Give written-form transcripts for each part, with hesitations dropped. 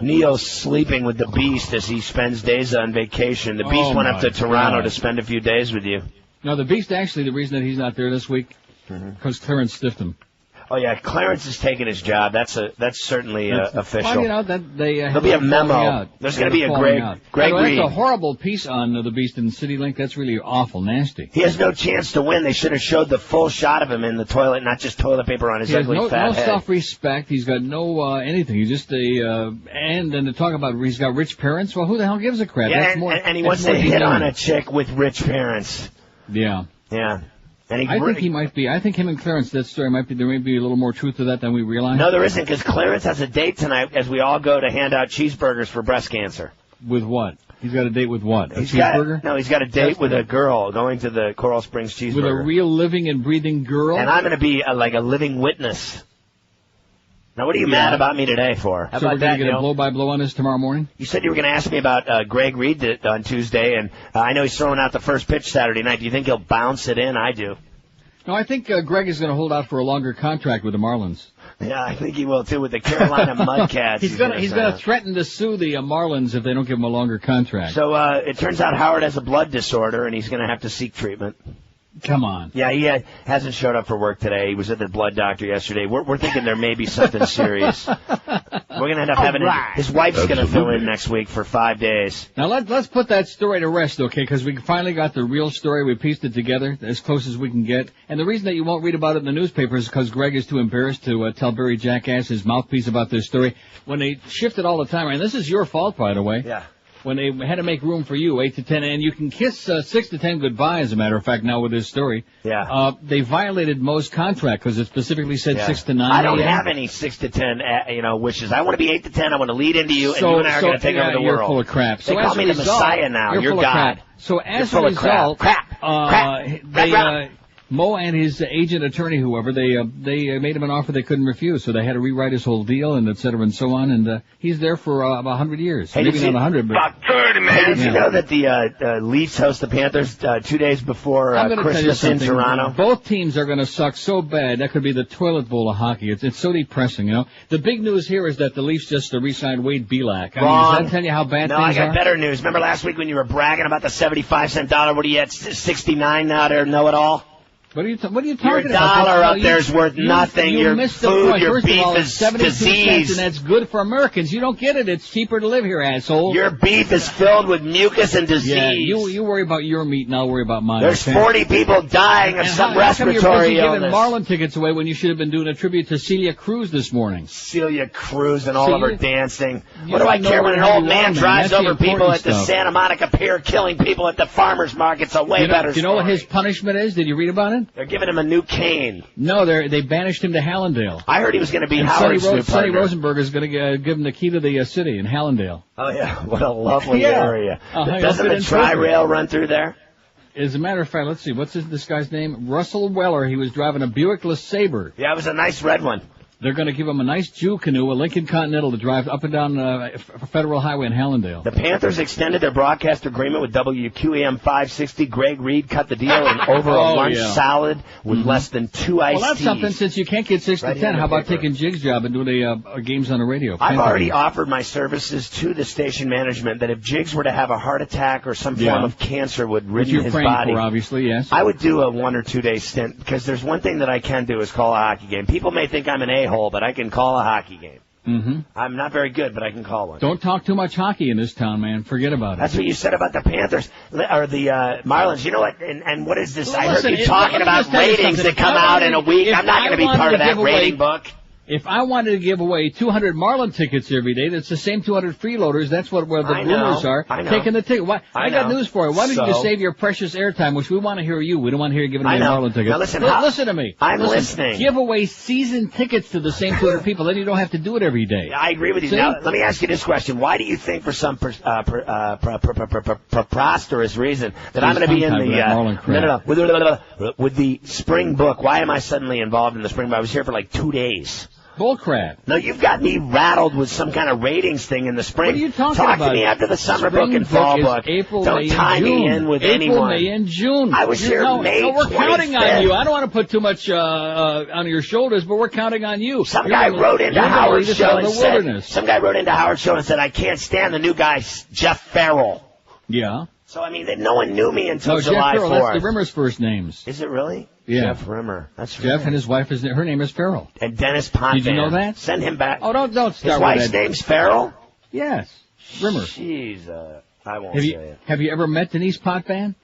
Neo's sleeping with the Beast as he spends days on vacation. The Beast went up to Toronto to spend a few days with you. No, the Beast, actually, the reason that he's not there this week, because Clarence stiffed him. Oh, yeah, Clarence is taking his job. That's certainly official. Well, there'll be a memo. There's going to be a Greg Reed. That's a horrible piece on the Beast in CityLink. That's really awful, nasty. He has no chance to win. They should have showed the full shot of him in the toilet, not just toilet paper on his ugly fat head. He has no self-respect. He's got no anything. He's just and then to talk about he's got rich parents. Well, who the hell gives a crap? Yeah, and he wants to hit on a chick with rich parents. Yeah. Yeah. I think he might be. I think him and Clarence, that story there may be a little more truth to that than we realize. No, there isn't, because Clarence has a date tonight as we all go to hand out cheeseburgers for breast cancer. With what? He's got a date with what? He's got a date with a girl going to the Coral Springs cheeseburger. With a real living and breathing girl? And I'm going to be like a living witness. Now, what are you mad about me today for? How about we're going to get a blow-by-blow on this tomorrow morning? You said you were going to ask me about Greg Reed on Tuesday, and I know he's throwing out the first pitch Saturday night. Do you think he'll bounce it in? I do. No, I think Greg is going to hold out for a longer contract with the Marlins. Yeah, I think he will, too, with the Carolina Mudcats. He's going to threaten to sue the Marlins if they don't give him a longer contract. So it turns out Howard has a blood disorder, and he's going to have to seek treatment. Come on. Yeah, he hasn't showed up for work today. He was at the blood doctor yesterday. We're thinking there may be something serious. We're going to end up having his wife's going to fill in next week for 5 days. Now, let's put that story to rest, okay, because we finally got the real story. We pieced it together as close as we can get. And the reason that you won't read about it in the newspaper is because Greg is too embarrassed to tell Barry Jackass, his mouthpiece, about this story. When they shifted all the time, and this is your fault, by the way. Yeah. When they had to make room for you, 8 to 10, and you can kiss 6 to 10 goodbye, as a matter of fact, now with this story. Yeah. They violated Mo's contract because it specifically said 6 to 9. I don't have any 6 to 10, wishes. I want to be 8 to 10. I want to lead into you, and you and I are going to take over the world. You're full of crap. They call me the Messiah now. You're God. So as a result, Mo and his agent, attorney, whoever, they made him an offer they couldn't refuse, so they had to rewrite his whole deal, and et cetera, and so on, and he's there for about 100 years. Hey, maybe not 100, but... About 30, man. Hey, did you know that the Leafs host the Panthers 2 days before Christmas in Toronto? Both teams are going to suck so bad, that could be the toilet bowl of hockey. It's so depressing, you know. The big news here is that the Leafs just re-signed Wade Belak. Wrong. Does that tell you how bad things are? No, I got better news. Remember last week when you were bragging about the 75-cent dollar? What are you at, 69 now there, know-it-all? What are you talking about? Your dollar up there is worth nothing. Your food, your beef is disease. And that's good for Americans. You don't get it. It's cheaper to live here, asshole. Your beef is filled with mucus and disease. Yeah, you worry about your meat and I'll worry about mine. There's 40 people dying of some respiratory illness. How come you're busy giving Marlin tickets away when you should have been doing a tribute to Celia Cruz this morning? Celia Cruz and all of her dancing. What do I care when an old man drives over people at the Santa Monica Pier, killing people at the farmers market? It's a way better story. Do you know what his punishment is? Did you read about it? They're giving him a new cane. No, they banished him to Hallandale. I heard he was going to be Howard's new partner. Sonny Rosenberg is going to give him the key to the city in Hallandale. Oh, yeah. What a lovely area. Doesn't the Tri-Rail run through there? As a matter of fact, let's see. What's this guy's name? Russell Weller. He was driving a Buick LeSabre. Yeah, it was a nice red one. They're going to give him a nice Jew canoe, a Lincoln Continental, to drive up and down Federal Highway in Hallandale. The Panthers extended their broadcast agreement with WQAM 560. Greg Reed cut the deal and over a lunch salad with less than 2 iced teas. Well, that's something. Since you can't get 6 to 10, how about taking Jig's job and doing games on the radio? I've already offered my services to the station management that if Jiggs were to have a heart attack or some form of cancer would rid his body, for, obviously, yes. I would do a 1 or 2 day stint, because there's one thing that I can do is call a hockey game. People may think I'm an a-hole, but I can call a hockey game. Mm-hmm. I'm not very good, but I can call one. Don't talk too much hockey in this town, man. Forget about it. That's what you said about the Panthers, or the Marlins. You know what? And what is this? I heard you talking about ratings that come out in a week. I'm not going to be part of that rating book. If I wanted to give away 200 Marlin tickets every day, that's the same 200 freeloaders. That's where the rumors are. Taking the ticket. I got news for you. Why don't you save your precious airtime, which we want to hear you. We don't want to hear you giving away Marlin tickets. Now listen, listen to me. I'm listening. Give away season tickets to the same 200 people. Then you don't have to do it every day. Yeah, I agree with you. Now, let me ask you this question. Why do you think, for some preposterous reason, that I'm going to be in the with the spring book? Why am I suddenly involved in the spring book? I was here for like 2 days. Bullcrap. No, you've got me rattled with some kind of ratings thing in the spring. What are you talking Talk about? to me after the summer Spring book and fall book. April, Don't May, tie and me June. in with April, anyone. May, and June. I was here May 25th. No, we're counting on you. I don't want to put too much on your shoulders, but we're counting on you. Some guy wrote into Howard's show and said, I can't stand the new guy, Jeff Farrell. Yeah. So, I mean, no one knew me until July 4th. Jeff Farrell, that's the Rimmer's first names. Is it really? Yeah. Jeff Rimmer. That's right. Jeff and his wife, her name is Farrell. And Dennis Potvin. Did you know that? Send him back. Oh, don't start with that. His wife's name's Farrell? Yes. Rimmer. Jeez, I won't say it. Have you ever met Denise Potvin?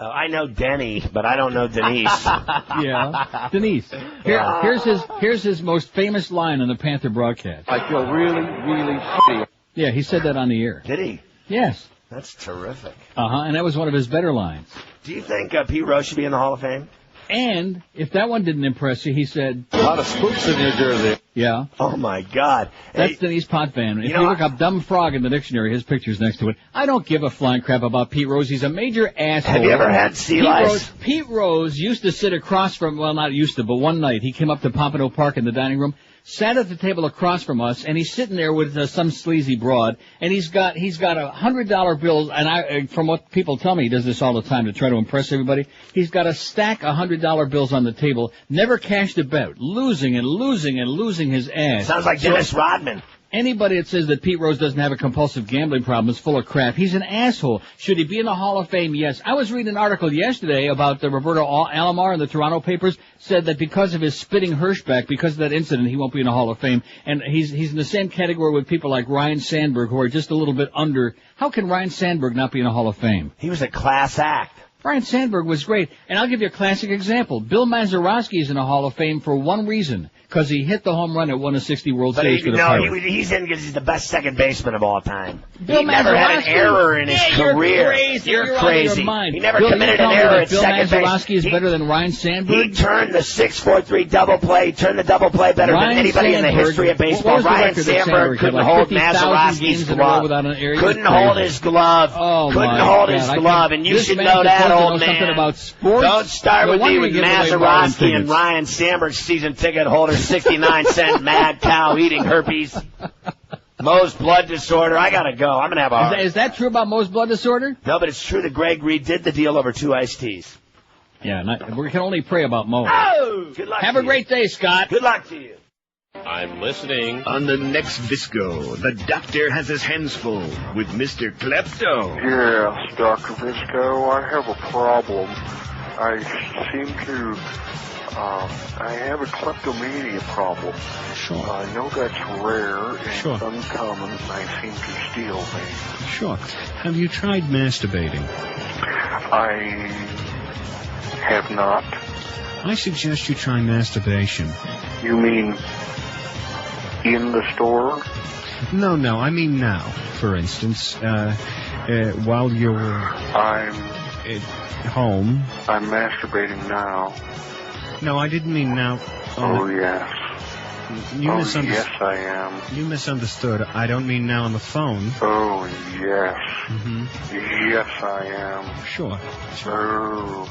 I know Denny, but I don't know Denise. Yeah. Denise. Here's his most famous line on the Panther broadcast. I feel really, really shitty. Yeah, he said that on the air. Did he? Yes. That's terrific. And that was one of his better lines. Do you think Pete Rose should be in the Hall of Fame? And if that one didn't impress you, he said... A lot of spooks in New Jersey. Yeah. Oh, my God. That's Denise Potvin. If you look up dumb frog in the dictionary, his picture's next to it. I don't give a flying crap about Pete Rose. He's a major asshole. Have you ever had sea lice? Pete Rose used to sit across from... Well, not used to, but one night he came up to Pompano Park in the dining room, sat at the table across from us, and he's sitting there with some sleazy broad, and he's got $100 bills, and from what people tell me, he does this all the time to try to impress everybody. He's got a stack of $100 bills on the table, never cashed a bet, losing and losing and losing his ass. Sounds like Dennis Rodman. Anybody that says that Pete Rose doesn't have a compulsive gambling problem is full of crap. He's an asshole. Should he be in the Hall of Fame? Yes. I was reading an article yesterday about Roberto Alomar in the Toronto papers, said that because of his spitting Hirschback, because of that incident, he won't be in the Hall of Fame. And he's in the same category with people like Ryan Sandberg, who are just a little bit under. How can Ryan Sandberg not be in the Hall of Fame? He was a class act. Ryan Sandberg was great. And I'll give you a classic example. Bill Mazeroski is in the Hall of Fame for one reason. Because he hit the home run at 160 World Series for the Pirates. He's in because he's the best second baseman of all time. Bill he never had an error in his career. You're crazy. Out of your mind. He never committed an error at second base. Bill Mazeroski is better than Ryan Sandberg? He turned the 6-4-3 double play, turned the double play better than anybody in the history of baseball. Ryan Sandberg couldn't hold Mazeroski's glove. Couldn't hold his glove. Couldn't hold his glove. And you should know that, old man. Don't start with me with Mazeroski and Ryan Sandberg, season ticket holder, 69-cent mad cow eating herpes. Moe's blood disorder. I gotta go. I'm gonna have a... Is that true about Moe's blood disorder? No, but it's true that Greg Reed did the deal over 2 iced teas. Yeah, we can only pray about Moe. Oh! Good luck. Have a great day, Scott. Good luck to you. I'm listening. On the next Visco, the doctor has his hands full with Mr. Klepto. Yes, Dr. Visco, I have a problem. I seem to... I have a kleptomania problem. Sure. I know that's rare and Sure. uncommon, and I seem to steal things. Sure. Have you tried masturbating? I have not. I suggest you try masturbation. You mean in the store? No, I mean now. For instance, while you're I'm at home. I'm masturbating now. No, I didn't mean now. Oh, yes. You yes, I am. You misunderstood. I don't mean now on the phone. Oh, yes. Mm-hmm. Yes, I am. Sure. Sure.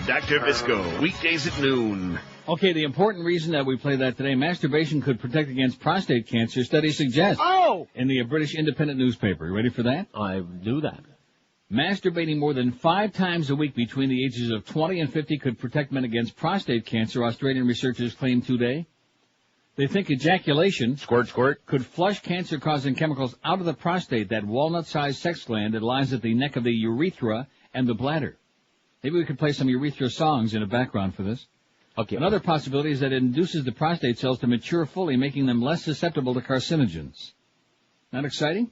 Dr. Visco, weekdays at noon. Okay, the important reason that we play that today, masturbation could protect against prostate cancer, studies suggest. In the British Independent newspaper. You ready for that? I do that. Masturbating more than 5 times a week between the ages of 20 and 50 could protect men against prostate cancer, Australian researchers claim today. They think ejaculation squirt could flush cancer-causing chemicals out of the prostate, that walnut-sized sex gland that lies at the neck of the urethra and the bladder. Maybe we could play some urethra songs in the background for this. Okay. Another possibility is that it induces the prostate cells to mature fully, making them less susceptible to carcinogens. Not exciting?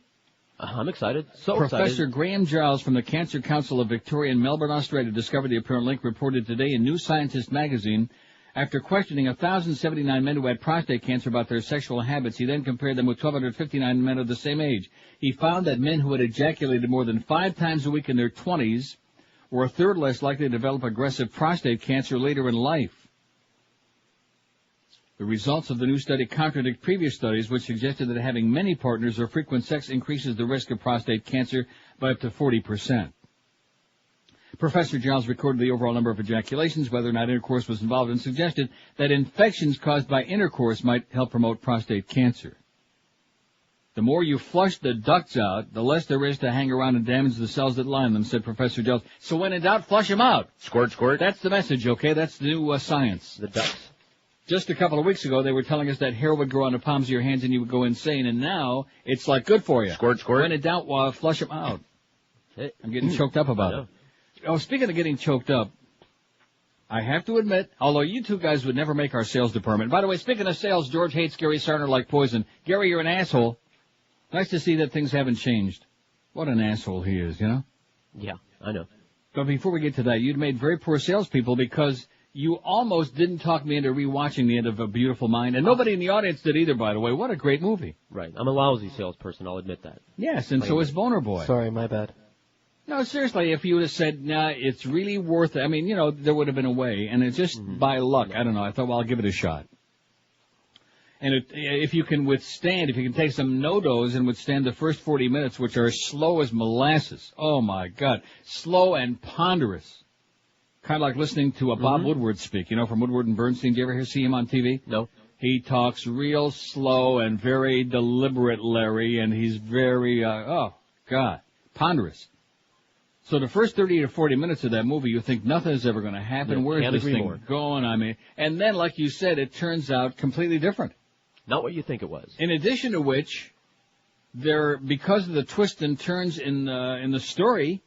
I'm excited. Professor Excited. Graham Giles from the Cancer Council of Victoria in Melbourne, Australia, discovered the apparent link reported today in New Scientist magazine. After questioning 1,079 men who had prostate cancer about their sexual habits, he then compared them with 1,259 men of the same age. He found that men who had ejaculated more than 5 times a week in their 20s were a third less likely to develop aggressive prostate cancer later in life. The results of the new study contradict previous studies which suggested that having many partners or frequent sex increases the risk of prostate cancer by up to 40%. Professor Giles recorded the overall number of ejaculations, whether or not intercourse was involved, and suggested that infections caused by intercourse might help promote prostate cancer. The more you flush the ducts out, the less there is to hang around and damage the cells that line them, said Professor Giles. So when in doubt, flush them out. Squirt, squirt. That's the message, okay? That's the new science. The ducts. Just a couple of weeks ago, they were telling us that hair would grow on the palms of your hands and you would go insane, and now it's like good for you. Squirt, squirt. When in doubt, flush them out. I'm getting choked up about it. Oh, speaking of getting choked up, I have to admit, although you two guys would never make our sales department. By the way, speaking of sales, George hates Gary Sarner like poison. Gary, you're an asshole. Nice to see that things haven't changed. What an asshole he is, you know? Yeah, I know. But before we get to that, you'd made very poor salespeople because you almost didn't talk me into rewatching the end of A Beautiful Mind. And nobody in the audience did either, by the way. What a great movie. Right. I'm a lousy salesperson, I'll admit that. Yes, and so is Boner Boy. Sorry, my bad. No, seriously, if you would have said, nah, it's really worth it. I mean, you know, there would have been a way. And it's just by luck. I don't know. I thought, well, I'll give it a shot. And if you can take some no-dos and withstand the first 40 minutes, which are slow as molasses. Oh, my God. Slow and ponderous. Kind of like listening to a Bob Woodward speak, you know, from Woodward and Bernstein. Do you ever see him on TV? No. He talks real slow and very deliberate, Larry, and he's very, ponderous. So the first 30 to 40 minutes of that movie, you think nothing's ever going to happen. No, where's this thing going? I mean, and then, like you said, it turns out completely different. Not what you think it was. In addition to which, because of the twists and turns in the story,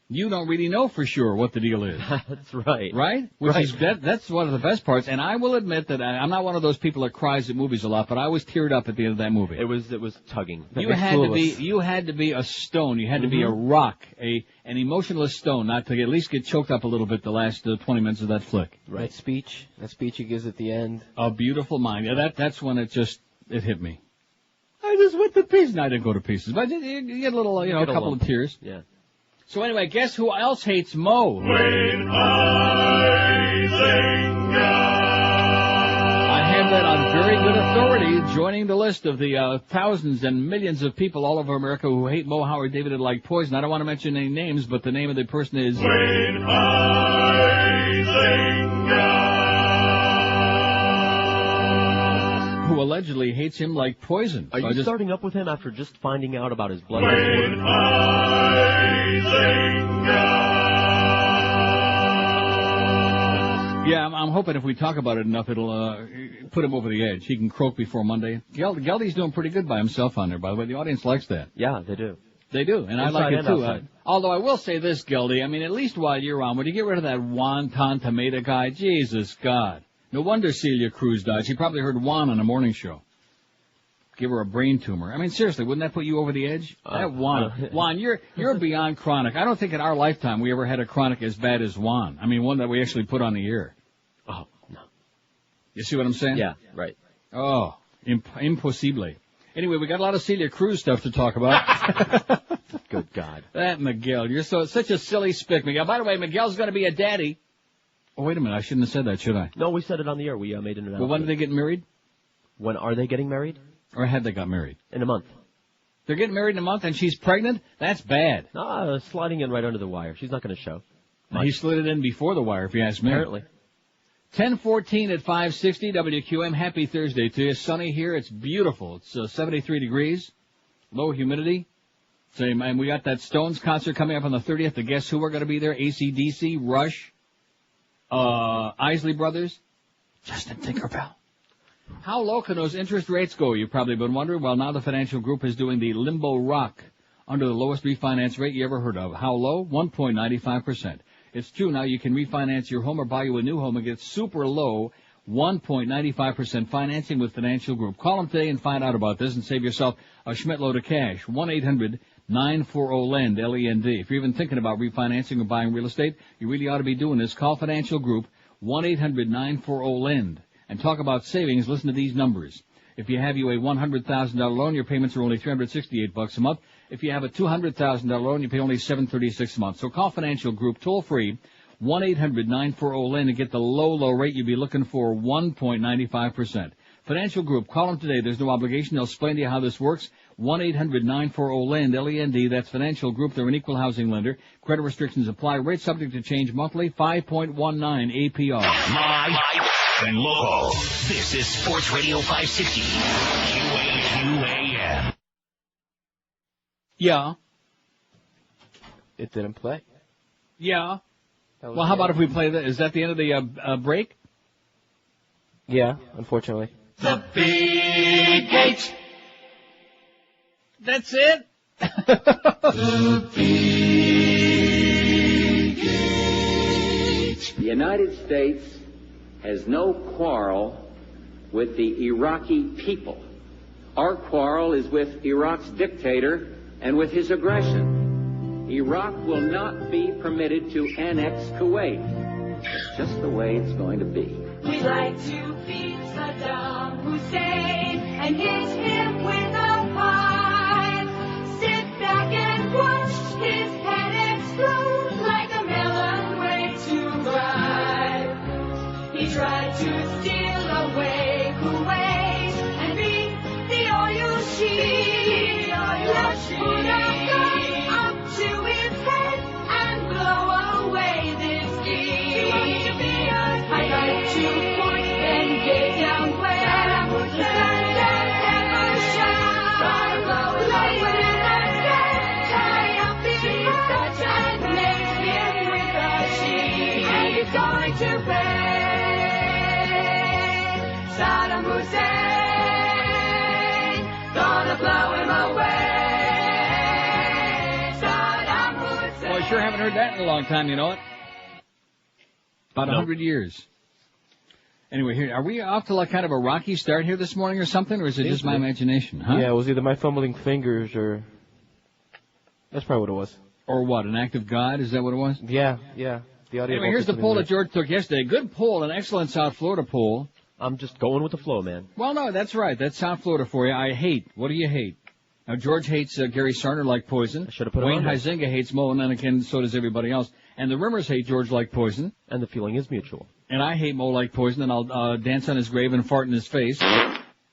you don't really know for sure what the deal is. That's right. Right? That's one of the best parts. And I will admit that I'm not one of those people that cries at movies a lot, but I was teared up at the end of that movie. It was tugging. You had to be a stone. You had to be a rock, an emotionless stone, not to at least get choked up a little bit the last 20 minutes of that flick. Right. That speech he gives at the end. A Beautiful Mind. Yeah, that's when it hit me. I just went to pieces. No, I didn't go to pieces, but you get a little, a couple of tears. Yeah. So anyway, guess who else hates Mo? When I think I have that on very good authority, joining the list of the thousands and millions of people all over America who hate Mo Howard David like poison. I don't want to mention any names, but the name of the person is... When I think who allegedly hates him like poison. Are you starting up with him after just finding out about his blood? When Yeah, I'm hoping if we talk about it enough, it'll put him over the edge. He can croak before Monday. Geldy's doing pretty good by himself on there, by the way. The audience likes that. Yeah, they do. They do, and I like it too. Although I will say this, Geldy, I mean, at least while you're on, when you get rid of that wonton tomato guy, Jesus God. No wonder Celia Cruz died. She probably heard Juan on a morning show. Give her a brain tumor. I mean, seriously, wouldn't that put you over the edge? That Juan, you're beyond chronic. I don't think in our lifetime we ever had a chronic as bad as Juan. I mean, one that we actually put on the air. Oh, no. You see what I'm saying? Yeah, right. Oh, impossible. Anyway, we got a lot of Celia Cruz stuff to talk about. Good God. That Miguel, you're such a silly spick, Miguel. By the way, Miguel's going to be a daddy. Oh, wait a minute. I shouldn't have said that, should I? No, we said it on the air. We made an announcement. Well, when did they get married? When are they getting married? Or had they got married? In a month. They're getting married in a month and she's pregnant? That's bad. Sliding in right under the wire. She's not going to show. He slid it in before the wire, if you ask me. Apparently. 10:14 at 560 WQM. Happy Thursday to you. Sunny here. It's beautiful. It's 73 degrees. Low humidity. And we got that Stones concert coming up on the 30th. The guess who are going to be there? AC/DC, Rush, Isley Brothers, Justin Tinkerbell. How low can those interest rates go? You've probably been wondering. Well, now the financial group is doing the Limbo Rock under the lowest refinance rate you ever heard of. How low? 1.95%. It's true now. You can refinance your home or buy you a new home and get super low 1.95% financing with Financial Group. Call them today and find out about this and save yourself a Schmidt load of cash. 1-800-940-LEND, L-E-N-D. If you're even thinking about refinancing or buying real estate, you really ought to be doing this. Call Financial Group, 1-800-940-LEND. And talk about savings. Listen to these numbers. If you have you a $100,000 loan, your payments are only $368 a month. If you have a $200,000 loan, you pay only $736 a month. So call Financial Group toll free, 1-800-940-LEND, and get the low rate you'd be looking for, 1.95%. Financial Group, call them today. There's no obligation. They'll explain to you how this works. 1-800-940-LEND, L-E-N-D. That's Financial Group. They're an equal housing lender. Credit restrictions apply. Rate subject to change monthly. 5.19 APR. Live and local. This is Sports Radio 560. QAM. Yeah. It didn't play. Yeah. Well, how about if we play that? Is that the end of the break? Yeah, unfortunately. The Big Gate. That's it? The Big Gate. The United States has no quarrel with the Iraqi people. Our quarrel is with Iraq's dictator and with his aggression. Iraq will not be permitted to annex Kuwait. It's just the way it's going to be. We like to beat Saddam Hussein and hit him with a pipe. Sit back and watch his head explode like a melon way too ripe. He tried to steal away Kuwait and beat the oil sheik. Let's put a gun up to his head and blow away this geek. I'd like to point and get down where Saddam Hussein never shall. Blow away with a gun, tie up his head and mix him with a sheep. He's going to pay. Saddam Hussein, gonna blow him away. Well, I sure haven't heard that in a long time, you know it? About 100 years. Anyway, here, are we off to like kind of a rocky start here this morning or something, or is it just my imagination, huh? Yeah, it was either my fumbling fingers or... That's probably what it was. Or what, an act of God? Is that what it was? Yeah. The audio. Anyway, here's the poll that George took yesterday. Good poll, an excellent South Florida poll. I'm just going with the flow, man. Well, no, that's right. That's South Florida for you. I hate. What do you hate? Now, George hates Gary Sarner like poison. I should have put Wayne it on Huizenga hates Mo, and then again, so does everybody else. And the Rimmers hate George like poison. And the feeling is mutual. And I hate Mo like poison, and I'll dance on his grave and fart in his face.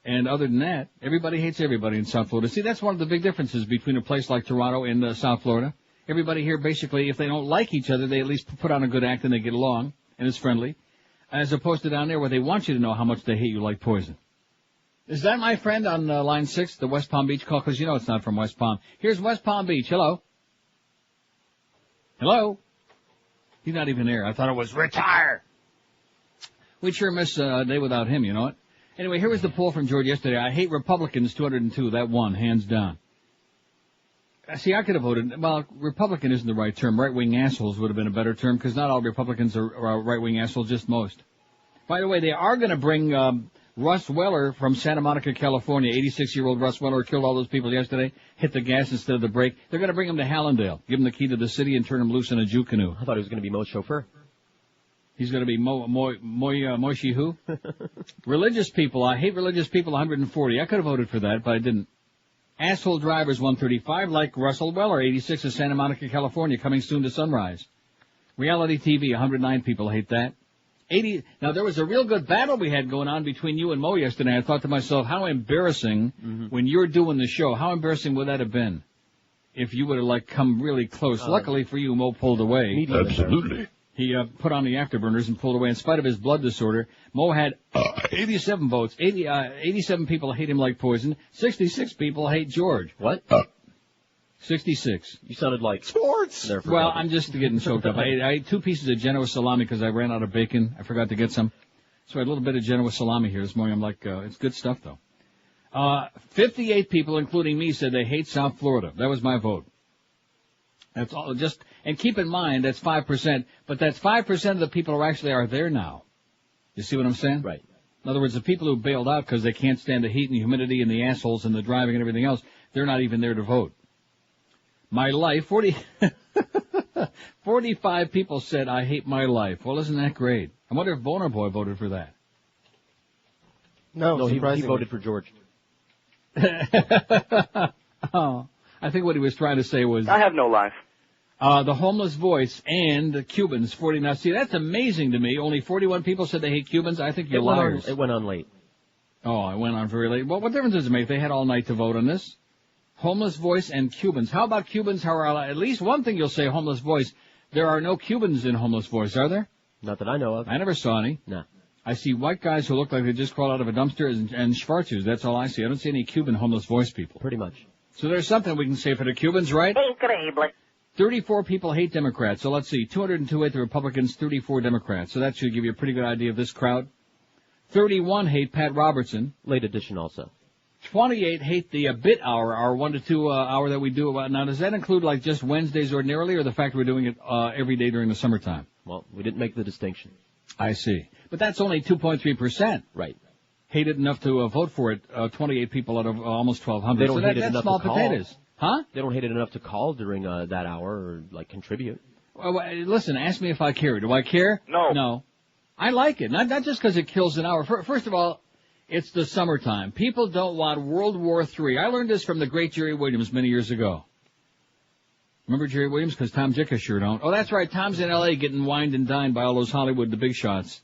And other than that, everybody hates everybody in South Florida. See, that's one of the big differences between a place like Toronto and South Florida. Everybody here, basically, if they don't like each other, they at least put on a good act and they get along, and it's friendly. As opposed to down there where they want you to know how much they hate you like poison. Is that my friend on line 6, the West Palm Beach call? Because you know it's not from West Palm. Here's West Palm Beach. Hello? Hello? He's not even there. I thought it was retire. We'd sure miss a day without him, you know it? Anyway, here was the poll from George yesterday. I hate Republicans, 202. That won, hands down. See, I could have voted. Well, Republican isn't the right term. Right-wing assholes would have been a better term, because not all Republicans are right-wing assholes, just most. By the way, they are going to bring Russ Weller from Santa Monica, California. 86-year-old Russ Weller killed all those people yesterday, hit the gas instead of the brake. They're going to bring him to Hallandale, give him the key to the city, and turn him loose in a Jew canoe. I thought he was going to be Mo's chauffeur. He's going to be Moishi who? Religious people. I hate religious people, 140. I could have voted for that, but I didn't. Asshole drivers, 135, like Russell Weller, 86 of Santa Monica, California, coming soon to Sunrise. Reality TV, 109 people hate that. 80. Now, there was a real good battle we had going on between you and Mo yesterday. I thought to myself, how embarrassing, when you're doing the show, how embarrassing would that have been if you would have, like, come really close? Luckily for you, Mo pulled away. Absolutely. He put on the afterburners and pulled away. In spite of his blood disorder, Mo had 87 votes. 87 people hate him like poison. 66 people hate George. What? 66. You sounded like sports. Well, I'm just getting choked up. I ate 2 pieces of Genoa salami because I ran out of bacon. I forgot to get some. So I had a little bit of Genoa salami here this morning. I'm like, it's good stuff, though. 58 people, including me, said they hate South Florida. That was my vote. That's all. And keep in mind, that's 5%, but that's 5% of the people who actually are there now. You see what I'm saying? Right. In other words, the people who bailed out because they can't stand the heat and the humidity and the assholes and the driving and everything else, they're not even there to vote. My life, 45 people said, I hate my life. Well, isn't that great? I wonder if Boner Boy voted for that. No, he voted for George. Oh, I think what he was trying to say was... I have no life. The Homeless Voice and the Cubans, 40. Now, see, that's amazing to me. Only 41 people said they hate Cubans. I think you're liars. It went on late. Oh, it went on very late. Well, what difference does it make? They had all night to vote on this. Homeless voice and Cubans. How about Cubans? How are at least one thing you'll say, homeless voice. There are no Cubans in homeless voice, are there? Not that I know of. I never saw any. No. I see white guys who look like they just crawled out of a dumpster and Schwarzers. That's all I see. I don't see any Cuban homeless voice people. Pretty much. So there's something we can say for the Cubans, right? Increíble. 34 people hate Democrats. So let's see. 202 hate the Republicans, 34 Democrats. So that should give you a pretty good idea of this crowd. 31 hate Pat Robertson. Late edition also. 28 hate the bit hour, our 1 to 2 hour that we do. Now, does that include like just Wednesdays ordinarily, or the fact we're doing it every day during the summertime? Well, we didn't make the distinction. I see. But that's only 2.3%. Right. Hated enough to vote for it, 28 people out of almost 1,200. They don't hate it enough small to call. Potatoes. Huh? They don't hate it enough to call during that hour or, like, contribute. Well, listen, ask me if I care. Do I care? No. No. I like it. Not just because it kills an hour. First of all, it's the summertime. People don't want World War III. I learned this from the great Jerry Williams many years ago. Remember Jerry Williams? Because Tom Jicka sure don't. Oh, that's right. Tom's in L.A. getting wined and dined by all those Hollywood, the big shots.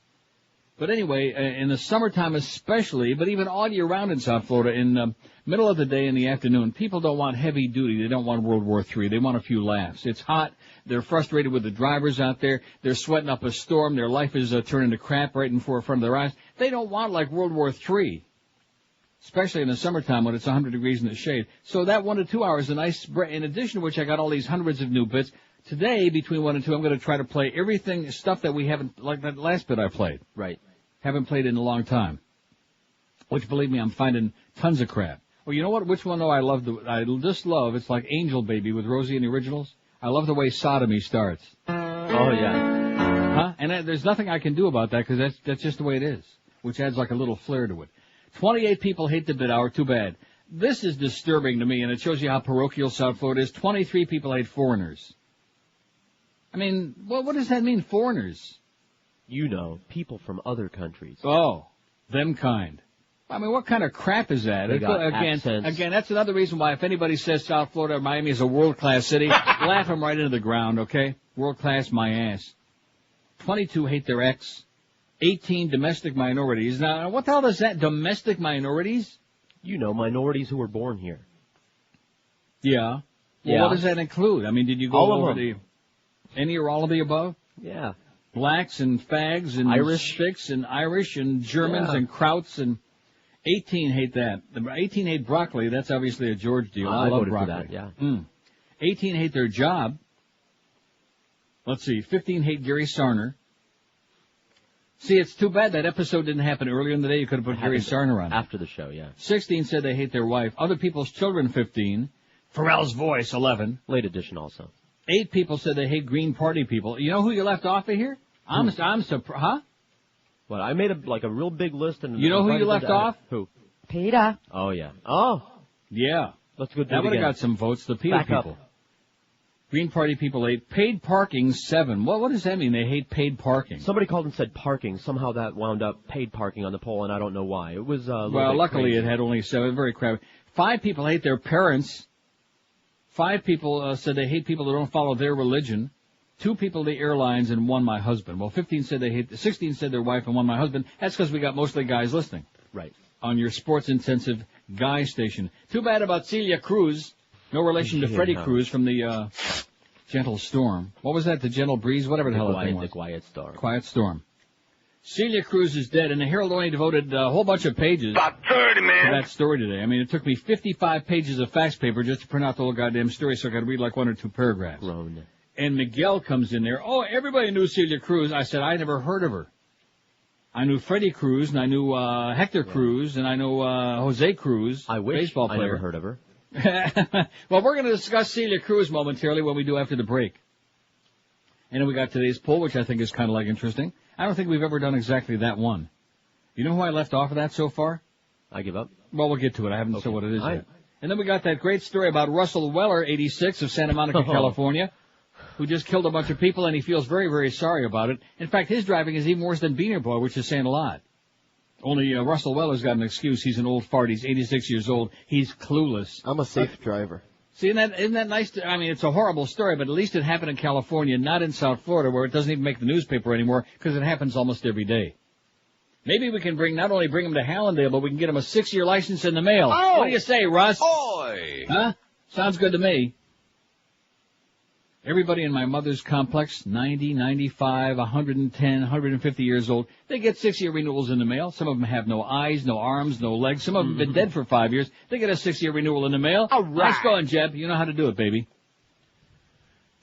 But anyway, in the summertime especially, but even all year round in South Florida, in the middle of the day in the afternoon, people don't want heavy duty. They don't want World War III. They want a few laughs. It's hot. They're frustrated with the drivers out there. They're sweating up a storm. Their life is turning to crap right in front of their eyes. They don't want like World War III, especially in the summertime when it's 100 degrees in the shade. So that 1 to 2 hours is a nice break. In addition to which, I got all these hundreds of new bits. Today, between 1 and 2, I'm going to try to play everything, stuff that we haven't, like that last bit I played. Right. Haven't played in a long time. Which, believe me, I'm finding tons of crap. Well, you know what? Which one, though, I just love? It's like Angel Baby with Rosie and the Originals. I love the way Sodomy starts. Oh, yeah. Huh? And there's nothing I can do about that because that's just the way it is, which adds like a little flair to it. 28 people hate the bit hour. Too bad. This is disturbing to me, and it shows you how parochial South Florida is. 23 people hate foreigners. I mean, what does that mean, foreigners? You know, people from other countries. Oh, them kind. I mean, what kind of crap is that? Again, that's another reason why if anybody says South Florida or Miami is a world-class city, laugh them right into the ground, okay? World-class my ass. 22 hate their ex. 18 domestic minorities. Now, what the hell is that, domestic minorities? You know, minorities who were born here. Yeah. Well, yeah. What does that include? I mean, did you go all over any or all of the above? Yeah. Blacks and fags and Irish chicks and Irish and Germans and Krauts and 18 hate that. 18 hate broccoli. That's obviously a George deal. I love broccoli. For that, yeah. 18 hate their job. Let's see. 15 hate Gary Sarner. See, it's too bad that episode didn't happen earlier in the day. You could have put Gary Sarner on. After the show, yeah. 16 said they hate their wife. Other people's children, 15. Pharrell's voice, 11. Late edition also. 8 people said they hate Green Party people. You know who you left off of here? I'm surprised. Huh? Well, I made a real big list. And you know who you left off? Who? Peter. Oh, yeah. Oh. Yeah. Let's go do that would have got some votes. The Peter people. Up. Green Party people 8. Paid parking 7. What does that mean? They hate paid parking. Somebody called and said parking. Somehow that wound up paid parking on the poll, and I don't know why. It was well, luckily crazy. It had only 7. Very crowded. 5 people hate their parents. 5 people said they hate people that don't follow their religion. 2 people the airlines, and 1 my husband. Well, 16 said their wife, and 1 my husband. That's because we got mostly guys listening. Right. On your sports-intensive guy station. Too bad about Celia Cruz. No relation to Freddie Cruz from the Gentle Storm. What was that? The Gentle Breeze? Whatever the hell that thing was. The Quiet Storm. Quiet Storm. Celia Cruz is dead, and the Herald only devoted a whole bunch of pages About 30, man. to that story today. I mean, it took me 55 pages of fax paper just to print out the whole goddamn story, so I could read like 1 or 2 paragraphs. Grown. And Miguel comes in there. Oh, everybody knew Celia Cruz. I said, I never heard of her. I knew Freddie Cruz, and I knew Hector Cruz, and I know Jose Cruz, I wish baseball player. I never heard of her. Well, we're going to discuss Celia Cruz momentarily when we do after the break. And then we got today's poll, which I think is kind of like interesting. I don't think we've ever done exactly that one. You know who I left off of that so far? I give up. Well, we'll get to it. I haven't said what it is yet. And then we got that great story about Russell Weller, 86, of Santa Monica, California, who just killed a bunch of people, and he feels very, very sorry about it. In fact, his driving is even worse than Beaner Boy, which is saying a lot. Only Russell Weller's got an excuse. He's an old fart. He's 86 years old. He's clueless. I'm a safe driver. See, isn't that nice? I mean, it's a horrible story, but at least it happened in California, not in South Florida, where it doesn't even make the newspaper anymore, because it happens almost every day. Maybe we can not only bring him to Hallandale, but we can get him a 6-year license in the mail. Oh. What do you say, Russ? Oi! Huh? Sounds good to me. Everybody in my mother's complex, 90, 95, 110, 150 years old, they get 6-year renewals in the mail. Some of them have no eyes, no arms, no legs. Some of them have been dead for 5 years. They get a 6-year renewal in the mail. All right. Nice going, Jeb. You know how to do it, baby.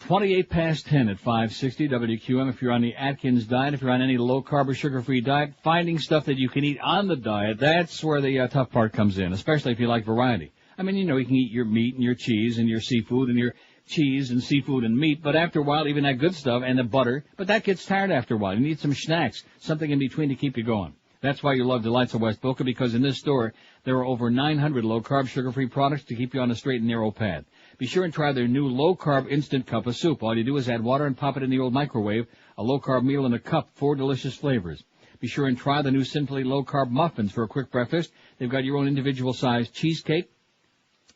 28 past 10 at 560 WQM. If you're on the Atkins diet, if you're on any low-carb or sugar-free diet, finding stuff that you can eat on the diet, that's where the tough part comes in, especially if you like variety. I mean, you know, you can eat your meat and your cheese and your seafood and your cheese and seafood and meat, but after a while, even that good stuff and the butter, but that gets tired after a while. You need some snacks, something in between to keep you going. That's why you love Delights of West Boca, because in this store, there are over 900 low-carb, sugar-free products to keep you on a straight and narrow path. Be sure and try their new low-carb instant cup of soup. All you do is add water and pop it in the old microwave. A low-carb meal in a cup, 4 delicious flavors. Be sure and try the new Simply Low-Carb muffins for a quick breakfast. They've got your own individual-sized cheesecake.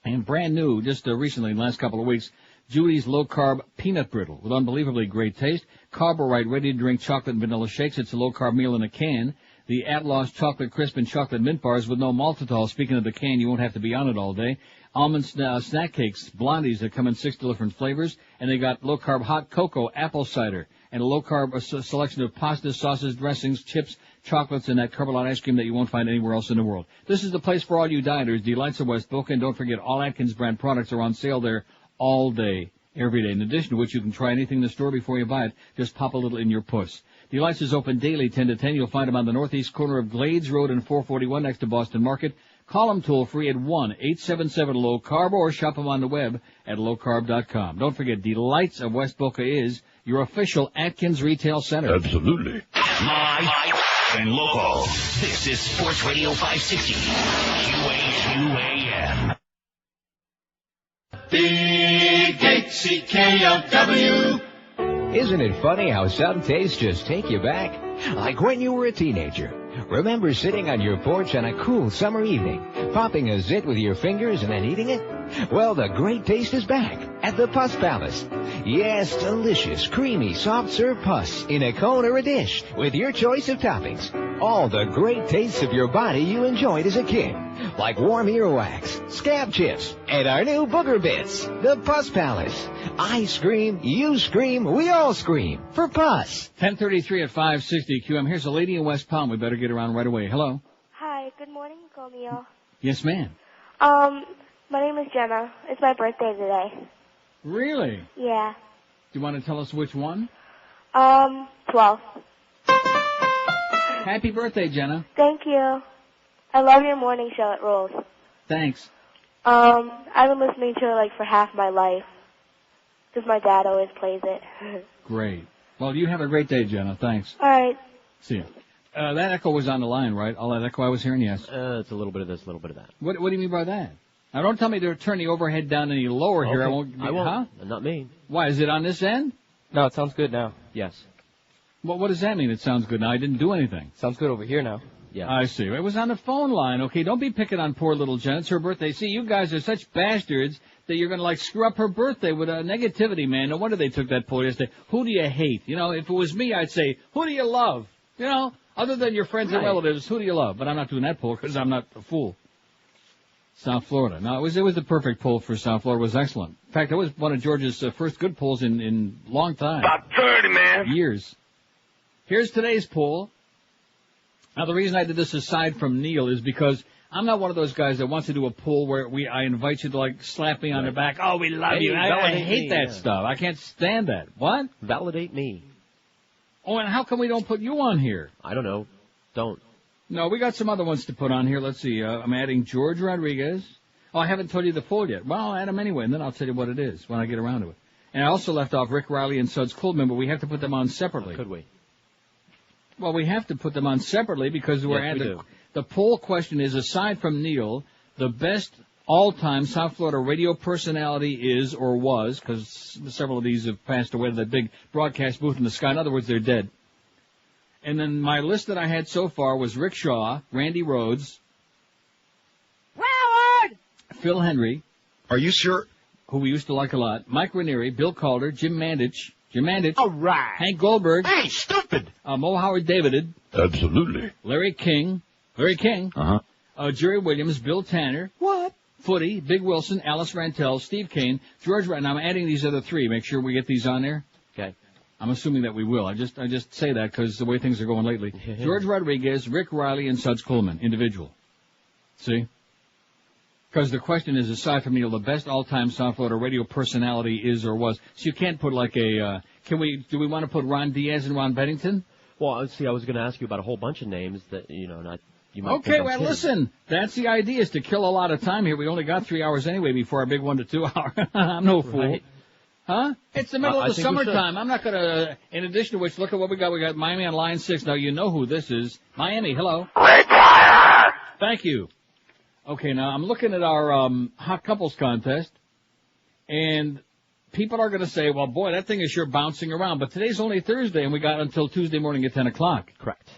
And brand new, just recently, in the last couple of weeks, Julie's low-carb peanut brittle with unbelievably great taste. Carbo-Right ready-to-drink chocolate and vanilla shakes. It's a low-carb meal in a can. The At-Loss chocolate crisp and chocolate mint bars with no maltitol. Speaking of the can, you won't have to be on it all day. Almond snack cakes, blondies that come in 6 different flavors. And they got low-carb hot cocoa, apple cider, and a low-carb selection of pastas, sauces, dressings, chips, chocolates, and that Carbolite ice cream that you won't find anywhere else in the world. This is the place for all you dieters. Delights of West Boca. And don't forget, all Atkins brand products are on sale there all day, every day. In addition to which, you can try anything in the store before you buy it. Just pop a little in your puss. Delights is open daily, 10 to 10. You'll find them on the northeast corner of Glades Road and 441 next to Boston Market. Call them toll-free at 1-877-LOW-CARB or shop them on the web at lowcarb.com. Don't forget, Delights of West Boca is your official Atkins retail center. Absolutely. Live and local. This is Sports Radio 560. QAM. Big 8 CKLW. Isn't it funny how some tastes just take you back? Like when you were a teenager. Remember sitting on your porch on a cool summer evening, popping a zit with your fingers and then eating it? Well, the great taste is back at the Puss Palace. Yes, delicious, creamy, soft-serve puss in a cone or a dish with your choice of toppings. All the great tastes of your body you enjoyed as a kid, like warm earwax, scab chips, and our new booger bits. The Puss Palace. I scream, you scream, we all scream for Puss. 10:33 at 560 QM. Here's a lady in West Palm. We better get around right away. Hello. Hi, good morning, Romeo. Yes, ma'am. My name is Jenna. It's my birthday today. Really? Yeah. Do you want to tell us which one? 12. Happy birthday, Jenna. Thank you. I love your morning show. It rules. Thanks. I've been listening to it like for half my life. Because my dad always plays it. Great. Well, you have a great day, Jenna. Thanks. All right. See ya. That echo was on the line, right? All that echo I was hearing, yes. It's a little bit of this, a little bit of that. What do you mean by that? Now, don't tell me to turn the overhead down any lower here. Okay. I won't. Huh? Not me. Why, is it on this end? No, it sounds good now. Yes. Well, what does that mean? It sounds good now. I didn't do anything. Sounds good over here now. Yeah. I see. It was on the phone line. Okay, don't be picking on poor little Jen. It's her birthday. See, you guys are such bastards that you're going to, like, screw up her birthday with negativity, man. No wonder they took that poll yesterday. Who do you hate? You know, if it was me, I'd say, who do you love? You know, other than your friends and relatives, who do you love? But I'm not doing that poll because I'm not a fool. South Florida. No, it was the perfect poll for South Florida. It was excellent. In fact, it was one of George's first good polls in long time. About 30, man. Years. Here's today's poll. Now, the reason I did this aside from Neil is because I'm not one of those guys that wants to do a poll where I invite you to, like, slap me on the back. Oh, we love you. I hate that stuff. I can't stand that. What? Validate me. Oh, and how come we don't put you on here? I don't know. Don't. No, we got some other ones to put on here. Let's see. I'm adding George Rodriguez. Oh, I haven't told you the poll yet. Well, I'll add them anyway, and then I'll tell you what it is when I get around to it. And I also left off Rick Riley and Suds Coolman, but we have to put them on separately. Could we? Well, we have to put them on separately because the poll question is, aside from Neil, the best all-time South Florida radio personality is or was, because several of these have passed away to that big broadcast booth in the sky. In other words, they're dead. And then my list that I had so far was Rick Shaw, Randy Rhoads, Howard! Phil Henry. Are you sure? Who we used to like a lot. Mike Ranieri, Bill Calder, Jim Mandich. All right. Hank Goldberg. Hey, stupid. Mo Howard Davided. Absolutely. Larry King. Uh-huh. Jerry Williams, Bill Tanner. What? Footy, Big Wilson, Alice Rantel, Steve Kane, George. Now I'm adding these other three. Make sure we get these on there. Okay. I'm assuming that we will. I just say that because the way things are going lately. George Rodriguez, Rick Riley, and Suds Coleman, individual. See? Because the question is, aside from Neil, the best all-time South Florida radio personality is or was. So you can't put like a, do we want to put Ron Diaz and Ron Bennington? Well, see, I was going to ask you about a whole bunch of names that, you might okay, well, listen, that's the idea, is to kill a lot of time here. We only got 3 hours anyway before our big 1 to 2 hour. I'm no fool. Right. Huh? It's the middle of the summertime. I'm not going to, in addition to which, look at what we got. We got Miami on line 6. Now, you know who this is. Miami, hello. Thank you. Okay, now I'm looking at our hot couples contest, and people are going to say, well, boy, that thing is sure bouncing around. But today's only Thursday, and we got until Tuesday morning at 10 o'clock. Correct.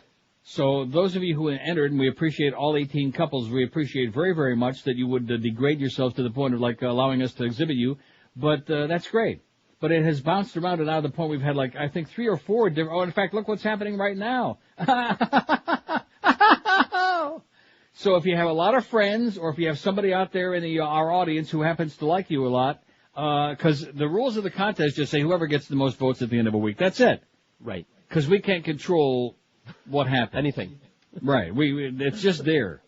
So those of you who entered, and we appreciate all 18 couples, we appreciate very, very much that you would degrade yourselves to the point of, allowing us to exhibit you. But that's great. But it has bounced around, and now to the point we've had, I think 3 or 4 different... Oh, in fact, look what's happening right now. So if you have a lot of friends, or if you have somebody out there in our audience who happens to like you a lot, because the rules of the contest just say whoever gets the most votes at the end of a week. That's it. Right. Because we can't control what happens. Anything. Right. It's just there.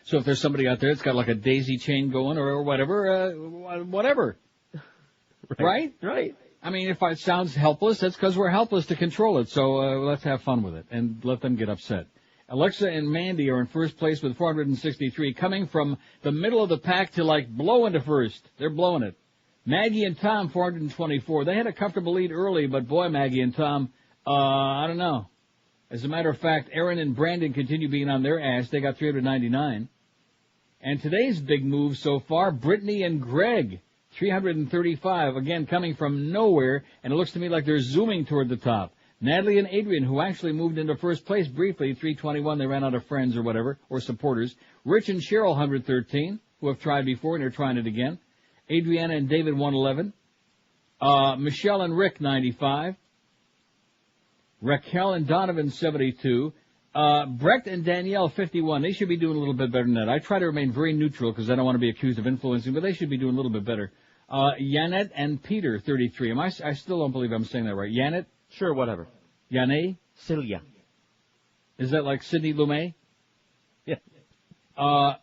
So if there's somebody out there that's got a daisy chain going or whatever, whatever. Right? Right. I mean, if it sounds helpless, that's because we're helpless to control it. So let's have fun with it and let them get upset. Alexa and Mandy are in first place with 463, coming from the middle of the pack to blow into first. They're blowing it. Maggie and Tom, 424. They had a comfortable lead early, but boy, Maggie and Tom, I don't know. As a matter of fact, Aaron and Brandon continue being on their ass. They got 399. And today's big move so far, Brittany and Greg, 335. Again, coming from nowhere, and it looks to me like they're zooming toward the top. Natalie and Adrian, who actually moved into first place briefly, 321. They ran out of friends or whatever, or supporters. Rich and Cheryl, 113, who have tried before and are trying it again. Adriana and David, 111. Michelle and Rick, 95. Raquel and Donovan, 72. Brett and Danielle, 51. They should be doing a little bit better than that. I try to remain very neutral because I don't want to be accused of influencing, but they should be doing a little bit better. Yanet and Peter, 33. I still don't believe I'm saying that right. Yanet? Sure, whatever. Yane? Celia. Is that like Sidney Lumet? Yeah.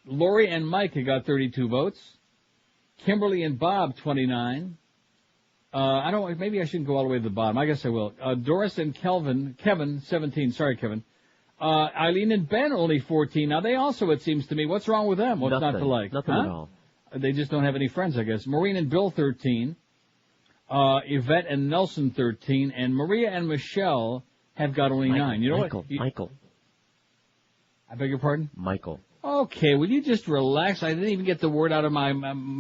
Lori and Mike have got 32 votes. Kimberly and Bob, 29. Maybe I shouldn't go all the way to the bottom. I guess I will. Doris and Kevin, 17. Sorry, Kevin. Eileen and Ben, only 14. Now, they also, it seems to me, what's wrong with them? What's not to like? Nothing at all. They just don't have any friends, I guess. Maureen and Bill, 13. Yvette and Nelson, 13. And Maria and Michelle have got only 9. You know what? Michael. I beg your pardon? Michael. Okay, will you just relax? I didn't even get the word out of my...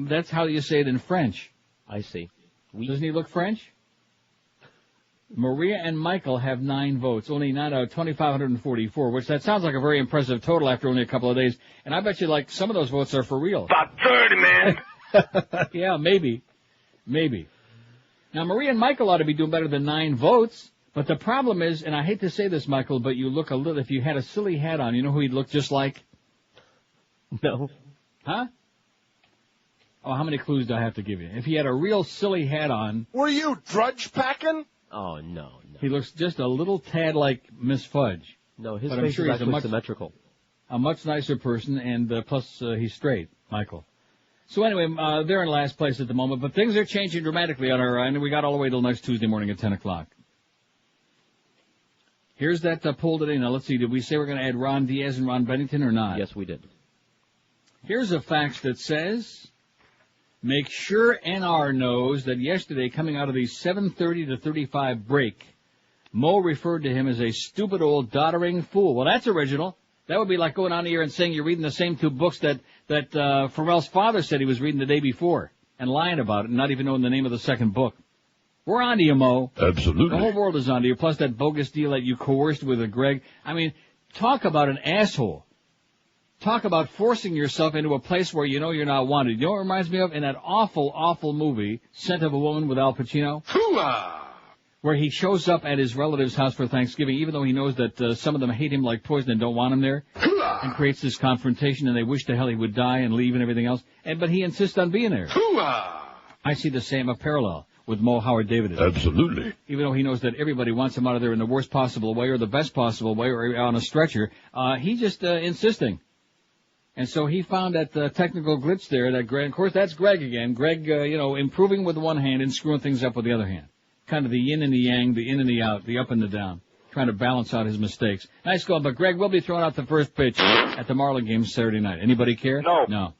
that's how you say it in French. I see. Doesn't he look French? Maria and Michael have 9 votes, only 9 out of 2,544, which that sounds like a very impressive total after only a couple of days. And I bet you, some of those votes are for real. About 30, man. Yeah, maybe. Now, Maria and Michael ought to be doing better than 9 votes. But the problem is, and I hate to say this, Michael, but you look a little... If you had a silly hat on, you know who he'd look just like? No. Huh? Oh, how many clues do I have to give you? If he had a real silly hat on... Were you drudge packing? Oh, no. He looks just a little tad like Miss Fudge. No, his face is actually symmetrical. A much nicer person, and plus he's straight, Michael. So anyway, they're in last place at the moment, but things are changing dramatically on our end. We got all the way till next Tuesday morning at 10 o'clock. Here's that poll today. Now, let's see. Did we say we're going to add Ron Diaz and Ron Bennington or not? Yes, we did. Here's a fax that says... Make sure NR knows that yesterday, coming out of the 7:30 to 35 break, Mo referred to him as a stupid old doddering fool. Well, that's original. That would be like going on here and saying you're reading the same 2 books that Pharrell's father said he was reading the day before and lying about it and not even knowing the name of the second book. We're on to you, Mo. Absolutely. The whole world is on to you, plus that bogus deal that you coerced with Greg. I mean, talk about an asshole. Talk about forcing yourself into a place where you know you're not wanted. You know what it reminds me of? In that awful, awful movie, Scent of a Woman with Al Pacino? Where he shows up at his relative's house for Thanksgiving, even though he knows that some of them hate him like poison and don't want him there. and creates this confrontation, and they wish to hell he would die and leave and everything else. But he insists on being there. I see the same parallel with Mo Howard David. Absolutely. Even though he knows that everybody wants him out of there in the worst possible way or the best possible way or on a stretcher, he's just insisting. And so he found that technical glitch there that Greg, of course, that's Greg again. Greg, improving with one hand and screwing things up with the other hand. Kind of the yin and the yang, the in and the out, the up and the down. Trying to balance out his mistakes. Nice goal, but Greg will be throwing out the first pitch at the Marlins game Saturday night. Anybody care? No.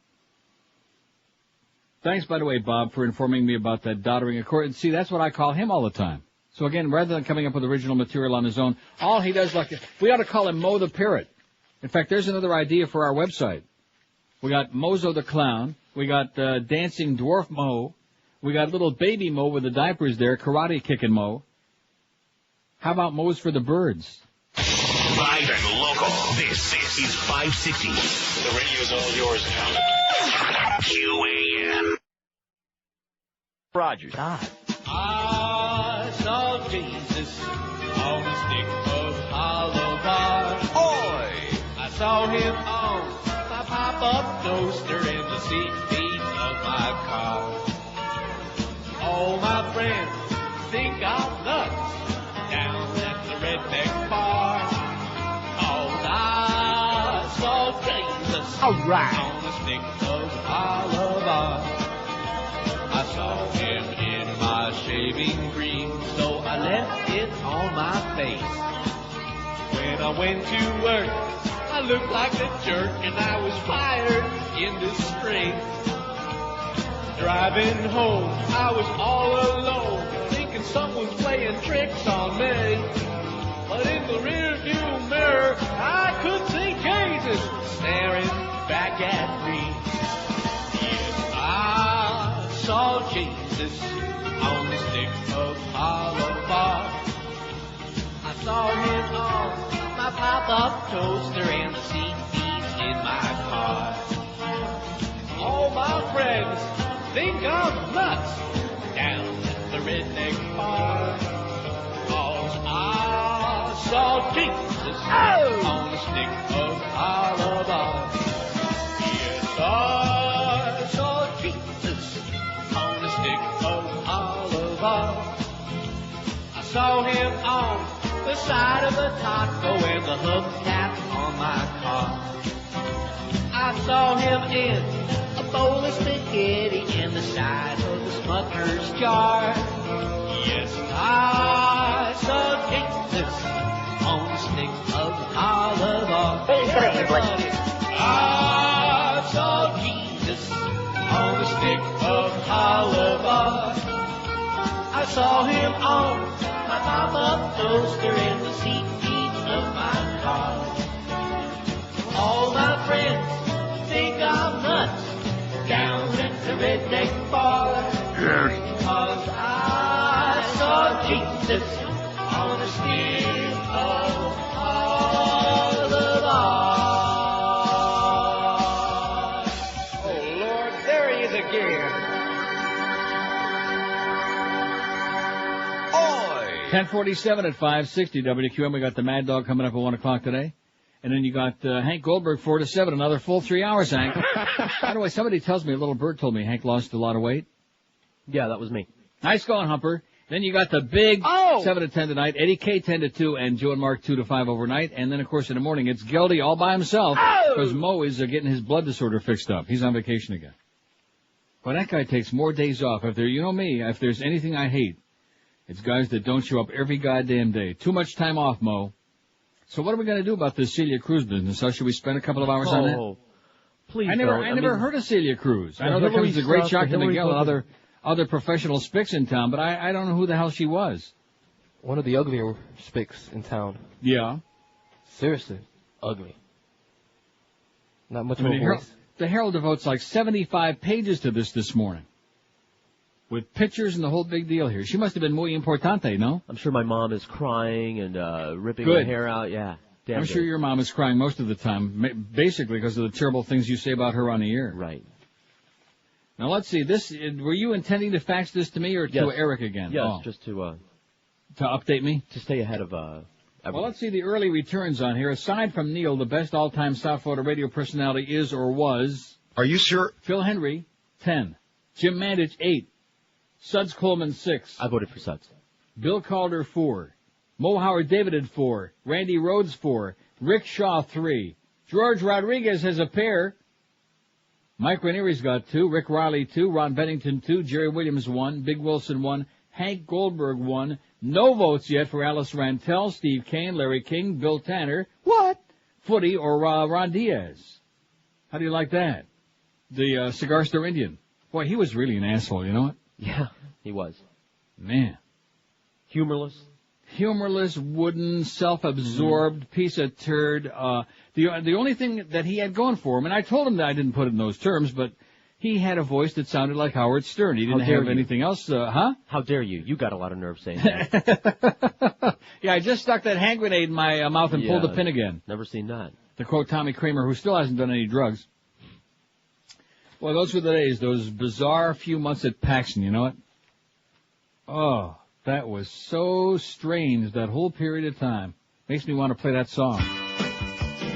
Thanks, by the way, Bob, for informing me about that doddering accord. See, that's what I call him all the time. So again, rather than coming up with original material on his own, all he does we ought to call him Mo the Parrot. In fact, there's another idea for our website. We got Mozo the Clown. We got Dancing Dwarf Mo. We got little baby Mo with the diapers there, karate kicking Mo. How about Mo's for the birds? Live and local. This is 560. The radio's all yours now. QAM. Rogers. I saw Jesus on the stick of hollow bar. Oi! I saw him on my pop-up toaster in the seat of my car. All my friends think I'm nuts down at the redneck bar. 'Cause I saw Jesus on the stick of hollow bar. I saw him in my shaving cream, so I left it on my face. When I went to work, I looked like a jerk and I was fired in disgrace. Driving home, I was all alone, thinking someone's playing tricks on me. But in the rearview mirror, I could see Jesus staring back at me. Yes, I saw Jesus on the stick of hollow bar. I saw him on my pop-up toaster and the seat in my car. All my friends think I'm nuts down at the redneck bar. 'Cause I saw Jesus on the stick of hollow bar. Yes, I saw Jesus on the stick of hollow bar. I saw him on the side of a taco and the hubcap on my car. I saw him in a bowl of spaghetti in the side of the Smucker's jar. Yes, I saw Jesus on the stick of hollow bar. I saw Jesus on the stick of hollow bar. I saw him on my pop-up toaster in the seat of my car. All my friends think I'm nuts down at the redneck bar. Because I saw Jesus on the stick of hollow bar. Oh, Lord, there he is again. 10:47 at 560 WQM. We got the Mad Dog coming up at 1 o'clock today. And then you got Hank Goldberg 4 to 7, another full 3 hours, Hank. By the way, somebody tells me, a little bird told me Hank lost a lot of weight. Yeah, that was me. Nice going, Humper. Then you got the big 7 to 10 tonight, Eddie K 10 to 2, and Joe and Mark 2 to 5 overnight. And then, of course, in the morning, it's Geldy all by himself because Mo is getting his blood disorder fixed up. He's on vacation again. Well, that guy takes more days off. If there's anything I hate, it's guys that don't show up every goddamn day. Too much time off, Mo. So what are we going to do about this Celia Cruz business? How should we spend a couple of hours on that? Please I never heard of Celia Cruz. I know that comes as a great shock to Miguel and other professional spics in town, but I don't know who the hell she was. One of the uglier spics in town. Yeah. Seriously, ugly. Not much of a voice. The Herald devotes like 75 pages to this morning. With pictures and the whole big deal here. She must have been muy importante, no? I'm sure my mom is crying and ripping her hair out. Yeah. I'm sure your mom is crying most of the time, basically because of the terrible things you say about her on the air. Right. Now, let's see. Were you intending to fax this to me or to Eric again? Yes, just to update me? To stay ahead of Well, let's see the early returns on here. Aside from Neil, the best all-time South Florida radio personality is or was... Are you sure? Phil Henry, 10. Jim Mandich, 8. Suds Coleman, 6. I voted for Suds. Bill Calder, 4. Mo Howard David, 4. Randy Rhodes, 4. Rick Shaw, 3. George Rodriguez has a pair. Mike Rainier's got 2. Rick Riley, 2. Ron Bennington, 2. Jerry Williams, 1. Big Wilson, 1. Hank Goldberg, 1. No votes yet for Alice Rantel, Steve Kane, Larry King, Bill Tanner. What? Footy or Ron Diaz. How do you like that? The Cigar Store Indian. Boy, he was really an asshole, you know what? Yeah, he was. Man. Humorless, wooden, self-absorbed piece of turd. The only thing that he had going for him, and I told him that I didn't put it in those terms, but he had a voice that sounded like Howard Stern. He didn't have anything else, huh? How dare you? You got a lot of nerve saying that. Yeah, I just stuck that hand grenade in my mouth and pulled the pin again. Never seen that. To quote Tommy Kramer, who still hasn't done any drugs. Well, those were the days, those bizarre few months at Paxton, you know what? Oh, that was so strange, that whole period of time. Makes me want to play that song.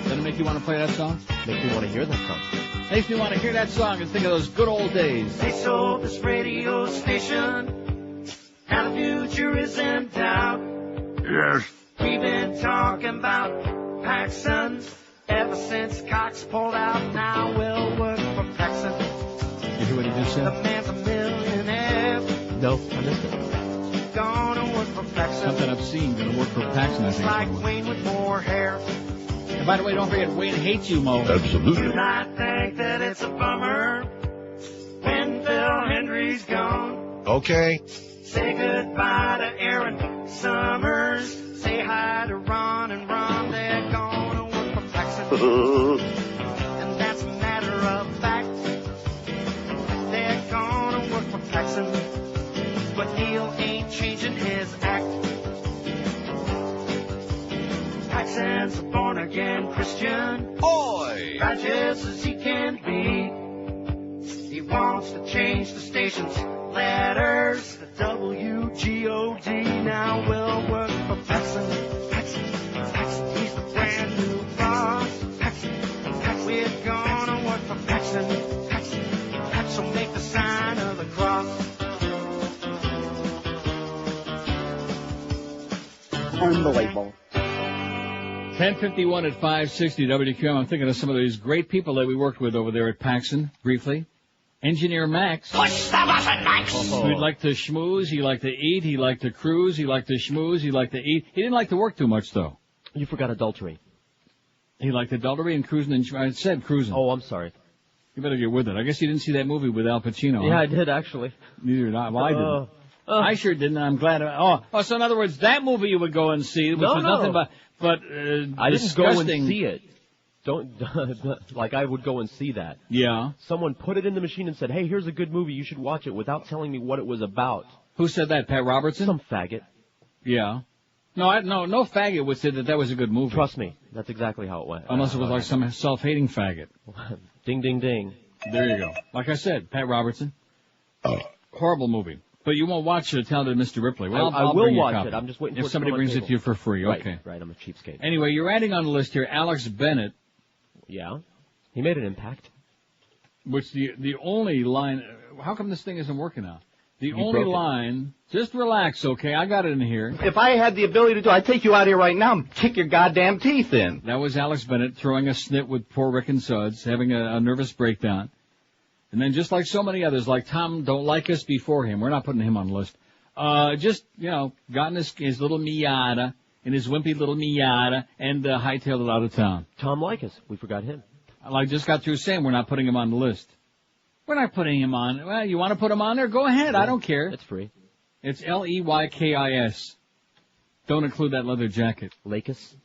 Doesn't it make you want to play that song? Makes me want to hear that song. Makes me want to hear that song and think of those good old days. They sold this radio station, and the future is in doubt. Yes. We've been talking about Paxson ever since Cox pulled out. Now we'll work for Paxson. You hear what he just said? The man's a millionaire. No, I missed it. Gonna work for Paxson. Something I've seen gonna work for Paxson, I think. Like Wayne with more hair. And by the way, don't forget, Wayne hates you, Mo. Absolutely. You might think that it's a bummer when Phil Hendry's gone. Okay. Say goodbye to Aaron Summers. Say hi to Ron and Ron. They're gonna work for Paxson. And that's a matter of fact. They're gonna work for Paxson. But Neil ain't changing his act. Paxson's a born-again Christian. Oi! Righteous as he can be. He wants to change the station's letters. The W-G-O-D now will work for Paxson. Paxson, he's the brand new boss. Paxson, we're gonna work for Paxson. Paxson, make the sign of the cross. Unbelievable. 10:51 at 560 WQM. I'm thinking of some of these great people that we worked with over there at Paxson, briefly. Engineer Max. Push the button, Max! He'd like to schmooze, he liked to eat, he liked to cruise, he liked to schmooze, he liked to eat. He didn't like to work too much, though. You forgot adultery. He liked adultery and cruising, and I said cruising. Oh, I'm sorry. You better get with it. I guess you didn't see that movie with Al Pacino. Yeah, huh? I did, actually. Neither did I. Well, I didn't. I sure didn't. I'm glad. So in other words, that movie you would go and see, which was nothing but I didn't go and see it. Don't like I would go and see that. Yeah. Someone put it in the machine and said, "Hey, here's a good movie. You should watch it," without telling me what it was about. Who said that? Pat Robertson? Some faggot. Yeah. No faggot would say that was a good movie. Trust me, that's exactly how it went. Unless it was like some self-hating faggot. Ding, ding, ding. There you go. Like I said, Pat Robertson. Horrible movie. But you won't watch Talented Mr. Ripley. Well, I will watch it. I'm just waiting for it if somebody brings it to you for free. Okay. Right, I'm a cheapskate. Anyway, you're adding on the list here Alex Bennett. Yeah. He made an impact. Which the only line, how come this thing isn't working now? The only line, just relax, okay? I got it in here. If I had the ability to do, I'd take you out here right now and kick your goddamn teeth in. That was Alex Bennett throwing a snit with poor Rick and Suds, having a nervous breakdown. And then just like so many others, like Tom Don't Like Us before him, we're not putting him on the list, gotten his little Miata, in his wimpy little Miata, and hightailed it out of town. Tom Likas, we forgot him. I just got through saying we're not putting him on the list. We're not putting him on. Well, you want to put him on there? Go ahead. I don't care. It's free. It's Leykis. Don't include that leather jacket. Lakis.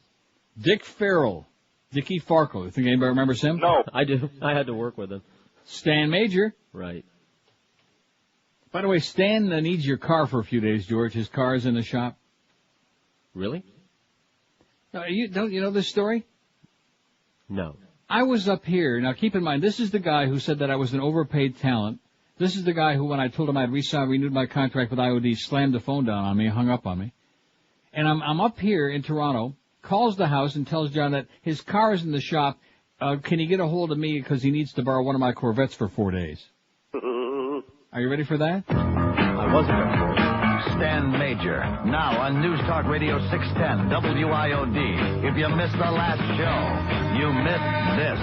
Dick Farrell. Dickie Farkle. You think anybody remembers him? No. I do. I had to work with him. Stan Major. Right. By the way, Stan needs your car for a few days, George. His car is in the shop. Really? Don't you know this story? No. I was up here. Now, keep in mind, this is the guy who said that I was an overpaid talent. This is the guy who, when I told him I'd renewed my contract with IOD, slammed the phone down on me, hung up on me. And I'm up here in Toronto, calls the house and tells John that his car is in the shop. Can he get a hold of me because he needs to borrow one of my Corvettes for 4 days? Are you ready for that? I wasn't ready for it. Stan Major, now on News Talk Radio 610, WIOD. If you missed the last show, you missed this.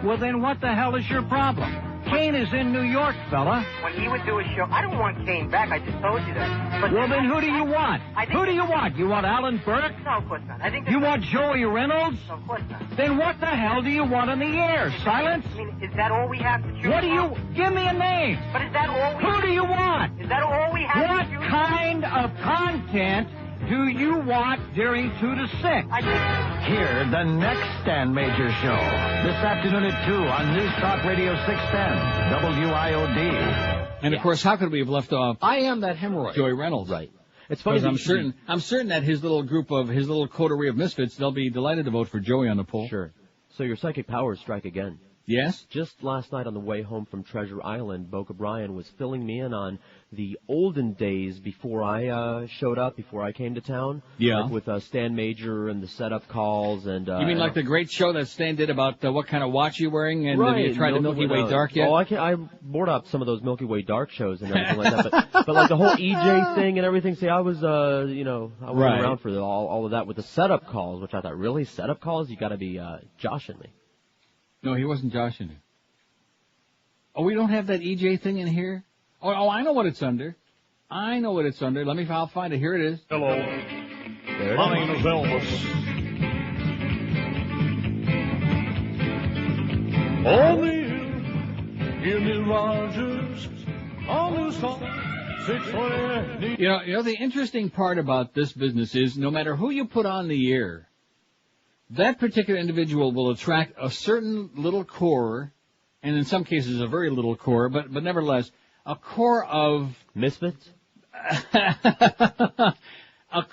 Well, then what the hell is your problem? Kane is in New York, fella. When he would do a show, I don't want Kane back. I just told you that. But well, then who do you want? Who do you want? You want Alan Burke? No, of course not. I think you want Joey Reynolds? No, of course not. Then what the hell do you want on the air? Silence? I mean, is that all we have to choose? What do you... Give me a name. But is that all we... Who do you want? Is that all we have what to choose? What kind of content do you want during 2 to 6? Hear the next Stan Major show this afternoon at 2 on News Talk Radio 610 WIOD. And of course, how could we have left off? I am that hemorrhoid. Joey Reynolds, right? It's funny. I'm certain that his little group of his little coterie of misfits, they'll be delighted to vote for Joey on the poll. Sure. So your psychic powers strike again. Yes? Just last night on the way home from Treasure Island, Boca Brian was filling me in on the olden days before I showed up, before I came to town. Yeah. Like with Stan Major and the setup calls and... you mean like the great show that Stan did about what kind of watch you're wearing and right, you tried the Milky Way Dark yet? Oh, I bored up some of those Milky Way Dark shows and everything like that. But like the whole EJ thing and everything, see, I was, I wasn't around for all of that with the setup calls, which I thought, really? Setup calls? You got to be joshing me. No, he wasn't joshing you. Oh, we don't have that EJ thing in here? Oh, I know what it's under. I'll find it. Here it is. Hello. My name is Elvis. On the hill, give me Rogers, on the song, 620. You know, the interesting part about this business is no matter who you put on the air, that particular individual will attract a certain little core, and in some cases a very little core, but nevertheless, a core of... misfits? A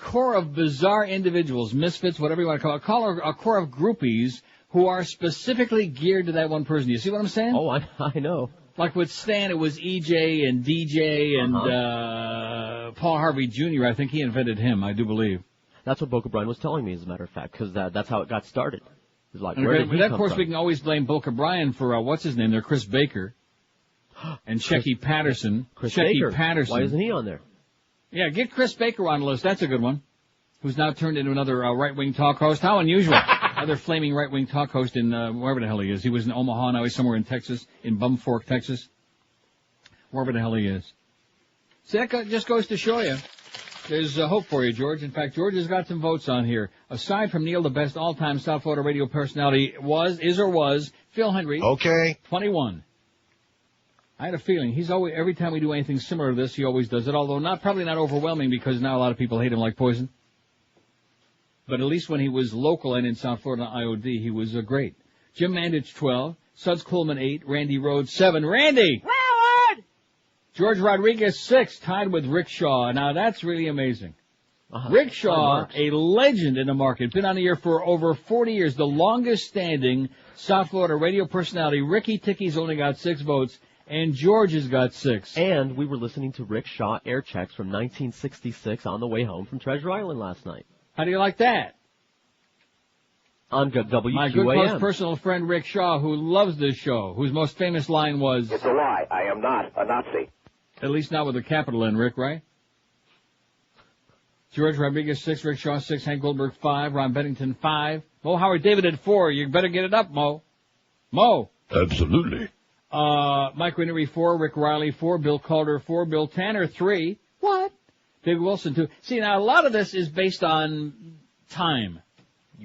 core of bizarre individuals, misfits, whatever you want to call it, a core of groupies who are specifically geared to that one person. You see what I'm saying? Oh, I know. Like with Stan, it was EJ and DJ and Paul Harvey Jr. I think he invented him, I do believe. That's what Boca Brian was telling me, as a matter of fact, because that's how it got started. It was like, where did he come of course, from? we can always blame Boca Brian for, what's his name there, Chris Baker. And Shecky Patterson. Baker. Patterson. Why isn't he on there? Yeah, get Chris Baker on the list. That's a good one. Who's now turned into another right-wing talk host. How unusual. Another flaming right-wing talk host in wherever the hell he is. He was in Omaha, now he's somewhere in Texas, in Bumfork, Texas. Wherever the hell he is. See, that just goes to show you. There's hope for you, George. In fact, George has got some votes on here. Aside from Neil, the best all-time South Florida radio personality is Phil Henry. Okay. 21. I had a feeling he's always, every time we do anything similar to this, he always does it, although probably not overwhelming because now a lot of people hate him like poison. But at least when he was local and in South Florida IOD, he was great. Jim Mandich, 12. Suds Coleman, 8. Randy Rhodes, 7. Randy! Howard! George Rodriguez, 6, tied with Rick Shaw. Now that's really amazing. Rick Shaw, a legend in the market, been on the air for over 40 years, the longest standing South Florida radio personality. Ricky Ticky's only got 6 votes. And George has got 6. And we were listening to Rick Shaw air checks from 1966 on the way home from Treasure Island last night. How do you like that? On WQAM. My good close personal friend Rick Shaw, who loves this show, whose most famous line was... It's a lie. I am not a Nazi. At least not with a capital N, Rick, right? George Rodriguez, 6. Rick Shaw, 6. Hank Goldberg, 5. Ron Bennington, 5. Mo Howard David at 4. You better get it up, Mo. Mo. Absolutely. Mike Winery, 4, Rick Riley, 4, Bill Calder, 4, Bill Tanner, 3. What? Big Wilson, 2. See, now, a lot of this is based on time.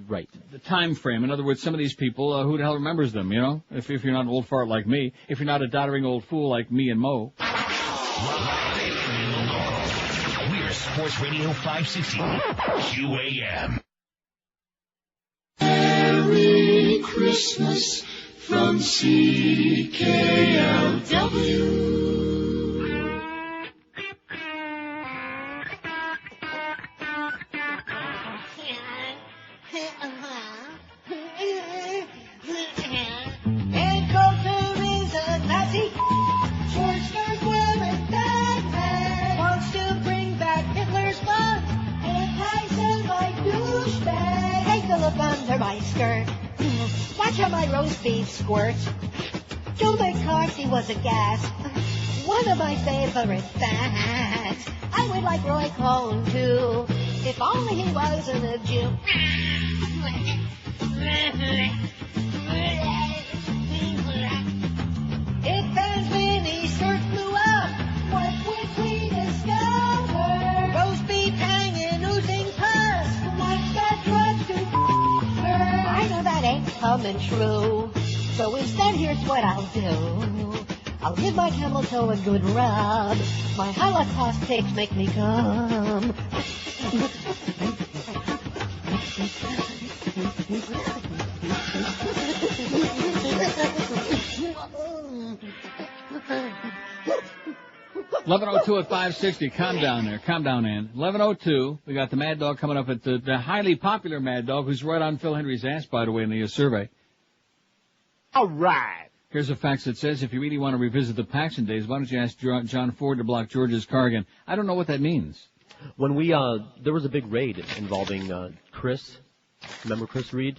Right. The time frame. In other words, some of these people, who the hell remembers them, you know? If you're not an old fart like me. If you're not a doddering old fool like me and Mo. We're Sports Radio 560. QAM. Merry Christmas from CKLW. And Coulter is a Nazi. Schwarzenegger wearing that hat. Wants to bring back Hitler's fun. And Tyson Watch how my roast beef squirts. Joe McCarthy was a gas. One of my favorite facts. I would like Roy Cohn, too. If only he wasn't a Jew. If Ben's mini skirt blew up, what would we discover? Roast beef hanging, oozing pus. What's that drug to her? I know that ain't coming true. So instead, here's what I'll do. I'll give my camel toe a good rub. My Holocaust takes make me come. $11:02 at 560. Calm down there. Calm down, Ann. 11:02. We got the Mad Dog coming up at the highly popular Mad Dog, who's right on Phil Henry's ass, by the way, in the survey. All right. Here's a fax that says, if you really want to revisit the Paxson days, why don't you ask John Ford to block George's car again? I don't know what that means. When we, there was a big raid involving, Chris. Remember Chris Reed?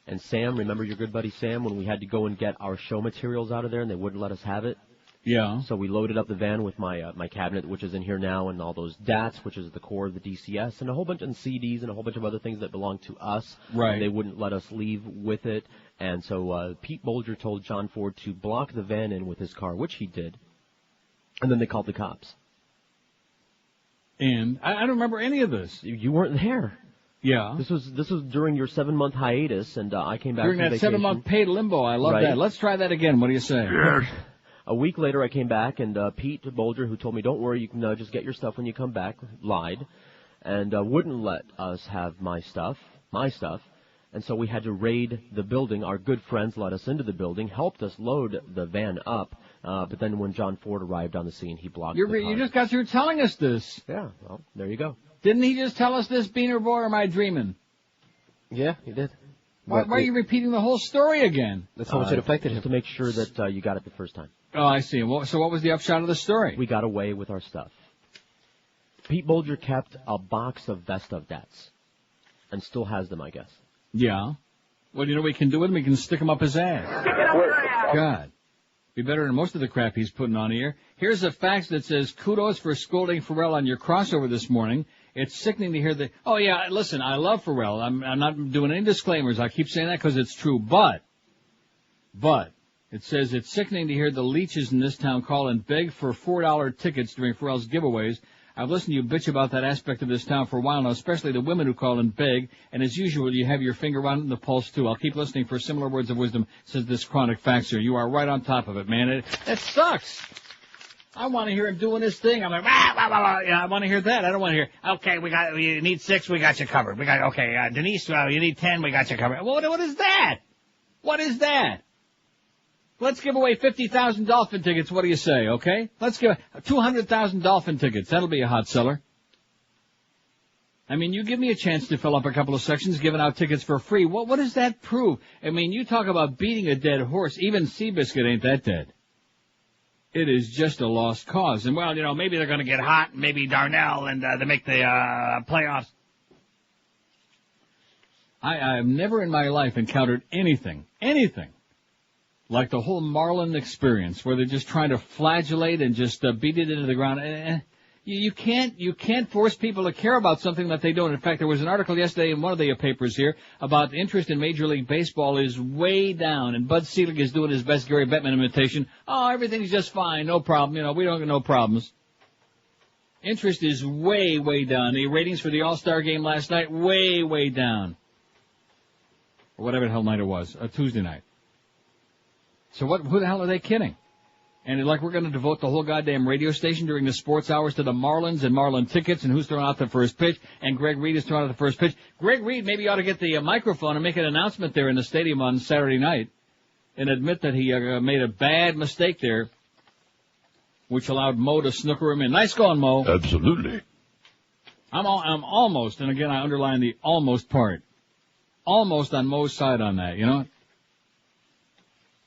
And Sam, remember your good buddy Sam, when we had to go and get our show materials out of there and they wouldn't let us have it? Yeah. So we loaded up the van with my my cabinet, which is in here now, and all those DATs, which is the core of the DCS, and a whole bunch of CDs and a whole bunch of other things that belong to us. Right. And they wouldn't let us leave with it. And so Pete Bolger told John Ford to block the van in with his car, which he did. And then they called the cops. And I don't remember any of this. You weren't there. Yeah. This was during your 7-month hiatus, and I came back during from that vacation. 7-month paid limbo. I love Right. that. Let's try that again. What do you say? Yes. A week later, I came back, and Pete Bolger, who told me, don't worry, you can just get your stuff when you come back, lied, and wouldn't let us have my stuff. And so we had to raid the building. Our good friends let us into the building, helped us load the van up, but then when John Ford arrived on the scene, he blocked the car. You just got through telling us this. Yeah, well, there you go. Didn't he just tell us this, Beaner Boy, or am I dreaming? Yeah, he did. Why are you repeating the whole story again? That's how much it affected him. Just to make sure that you got it the first time. Oh, I see. So what was the upshot of the story? We got away with our stuff. Pete Bolger kept a box of best of DATs, and still has them, I guess. Yeah. Well, you know what we can do with them? We can stick them up his ass. God. Be better than most of the crap he's putting on here. Here's a fax that says, kudos for scolding Pharrell on your crossover this morning. It's sickening to hear the... Oh, yeah, listen, I love Pharrell. I'm not doing any disclaimers. I keep saying that because it's true. But, it says it's sickening to hear the leeches in this town call and beg for $4 tickets during Pharrell's giveaways. I've listened to you bitch about that aspect of this town for a while now, especially the women who call and beg. And as usual, you have your finger on the pulse, too. I'll keep listening for similar words of wisdom, says this chronic faxer. You are right on top of it, man. It sucks. I want to hear him doing his thing. I'm like, yeah, I want to hear that. I don't want to hear, okay, you need 6, we got you covered. Denise, you need 10, we got you covered. What is that? What is that? Let's give away 50,000 Dolphin tickets. What do you say, okay? Let's give 200,000 Dolphin tickets. That'll be a hot seller. I mean, you give me a chance to fill up a couple of sections giving out tickets for free. What does that prove? I mean, you talk about beating a dead horse. Even Seabiscuit ain't that dead. It is just a lost cause. And, well, you know, maybe they're going to get hot, maybe Darnell, and they make the playoffs. I've never in my life encountered anything like the whole Marlin experience, where they're just trying to flagellate and just beat it into the ground. You can't force people to care about something that they don't. In fact, there was an article yesterday in one of the papers here about the interest in Major League Baseball is way down, and Bud Selig is doing his best Gary Bettman imitation. Oh, everything's just fine, no problem. You know, we don't get no problems. Interest is way, way down. The ratings for the All-Star game last night, way, way down. Or whatever the hell night it was, a Tuesday night. So who the hell are they kidding? And like we're going to devote the whole goddamn radio station during the sports hours to the Marlins and Marlin tickets and who's throwing out the first pitch, and Greg Reed is throwing out the first pitch. Greg Reed maybe ought to get the microphone and make an announcement there in the stadium on Saturday night and admit that he made a bad mistake there, which allowed Mo to snooker him in. Nice going, Mo. Absolutely. I'm almost, and again I underline the almost part, almost on Mo's side on that, you know?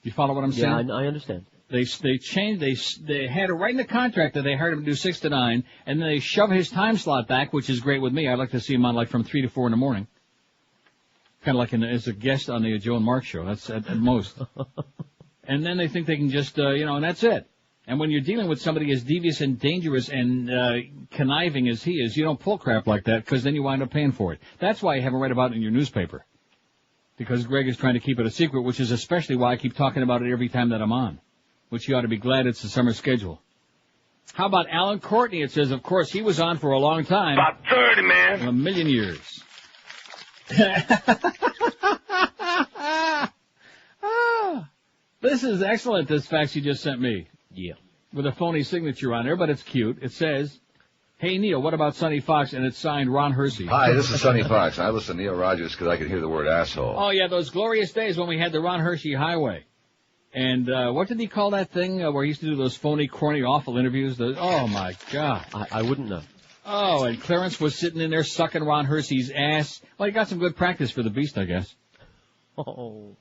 You follow what I'm saying? Yeah, I understand. They changed, they had it right in the contract that they hired him to do 6 to 9, and then they shove his time slot back, which is great with me. I'd like to see him on like from 3 to 4 in the morning. Kind of like as a guest on the Joe and Mark show. That's at most. And then they think they can just, and that's it. And when you're dealing with somebody as devious and dangerous and conniving as he is, you don't pull crap like that because then you wind up paying for it. That's why you haven't read about it in your newspaper. Because Greg is trying to keep it a secret, which is especially why I keep talking about it every time that I'm on. Which you ought to be glad it's the summer schedule. How about Alan Courtney? It says, of course, he was on for a long time. About 30, man. A million years. This is excellent, this fax you just sent me. Yeah. With a phony signature on there, but it's cute. It says, hey, Neil, what about Sonny Fox? And it's signed Ron Hersey. Hi, this is Sonny Fox. I listen to Neil Rogers because I could hear the word asshole. Oh, yeah, those glorious days when we had the Ron Hershey Highway. And what did he call that thing where he used to do those phony, corny, awful interviews? Oh, my God. I wouldn't know. Oh, and Clarence was sitting in there sucking Ron Hersey's ass. Well, he got some good practice for the beast, I guess. Oh.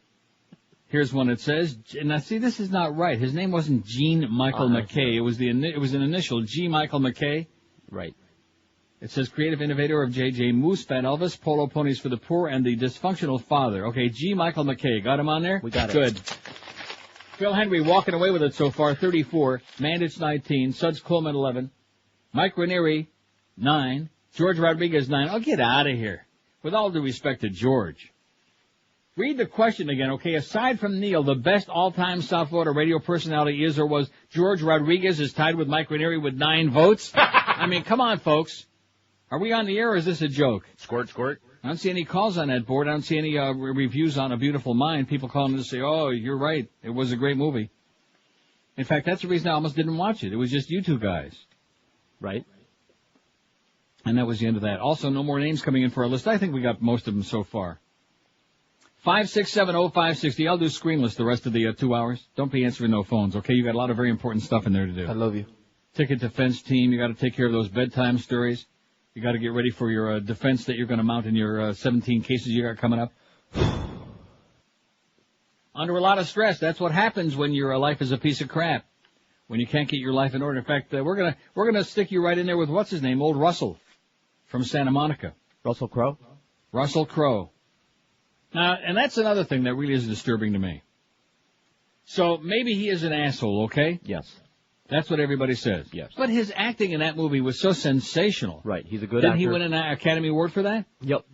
Here's one that says, now see, this is not right. His name wasn't Gene Michael McKay. It was an initial, G. Michael McKay. Right. It says creative innovator of J.J. Moose, Fat Elvis, Polo Ponies for the Poor, and the Dysfunctional Father. Okay, G. Michael McKay. Got him on there? We got it. Good. Phil Henry walking away with it so far, 34. Mandich, 19. Suds Coleman, 11. Mike Ranieri, 9. George Rodriguez, 9. Oh, get out of here. With all due respect to George. Read the question again, okay? Aside from Neil, the best all-time South Florida radio personality is or was George Rodriguez is tied with Mike Ranieri with 9 votes? I mean, come on, folks. Are we on the air or is this a joke? Squirt, squirt. I don't see any calls on that board. I don't see any reviews on A Beautiful Mind. People calling to say, oh, you're right. It was a great movie. In fact, that's the reason I almost didn't watch it. It was just you two guys. Right. And that was the end of that. Also, no more names coming in for our list. I think we got most of them so far. 5670560. I'll do screenless the rest of the 2 hours. Don't be answering no phones, okay? You got a lot of very important stuff in there to do. I love you. Ticket defense team. You got to take care of those bedtime stories. You got to get ready for your defense that you're going to mount in your 17 cases you got coming up. Under a lot of stress. That's what happens when your life is a piece of crap. When you can't get your life in order. In fact, we're gonna stick you right in there with what's his name, old Russell from Santa Monica. Russell Crowe. Russell Crowe. Now, and that's another thing that really is disturbing to me. So maybe he is an asshole, okay? Yes. That's what everybody says. Yes. But his acting in that movie was so sensational. Right. He's a good actor. Didn't he win an Academy Award for that? Yep.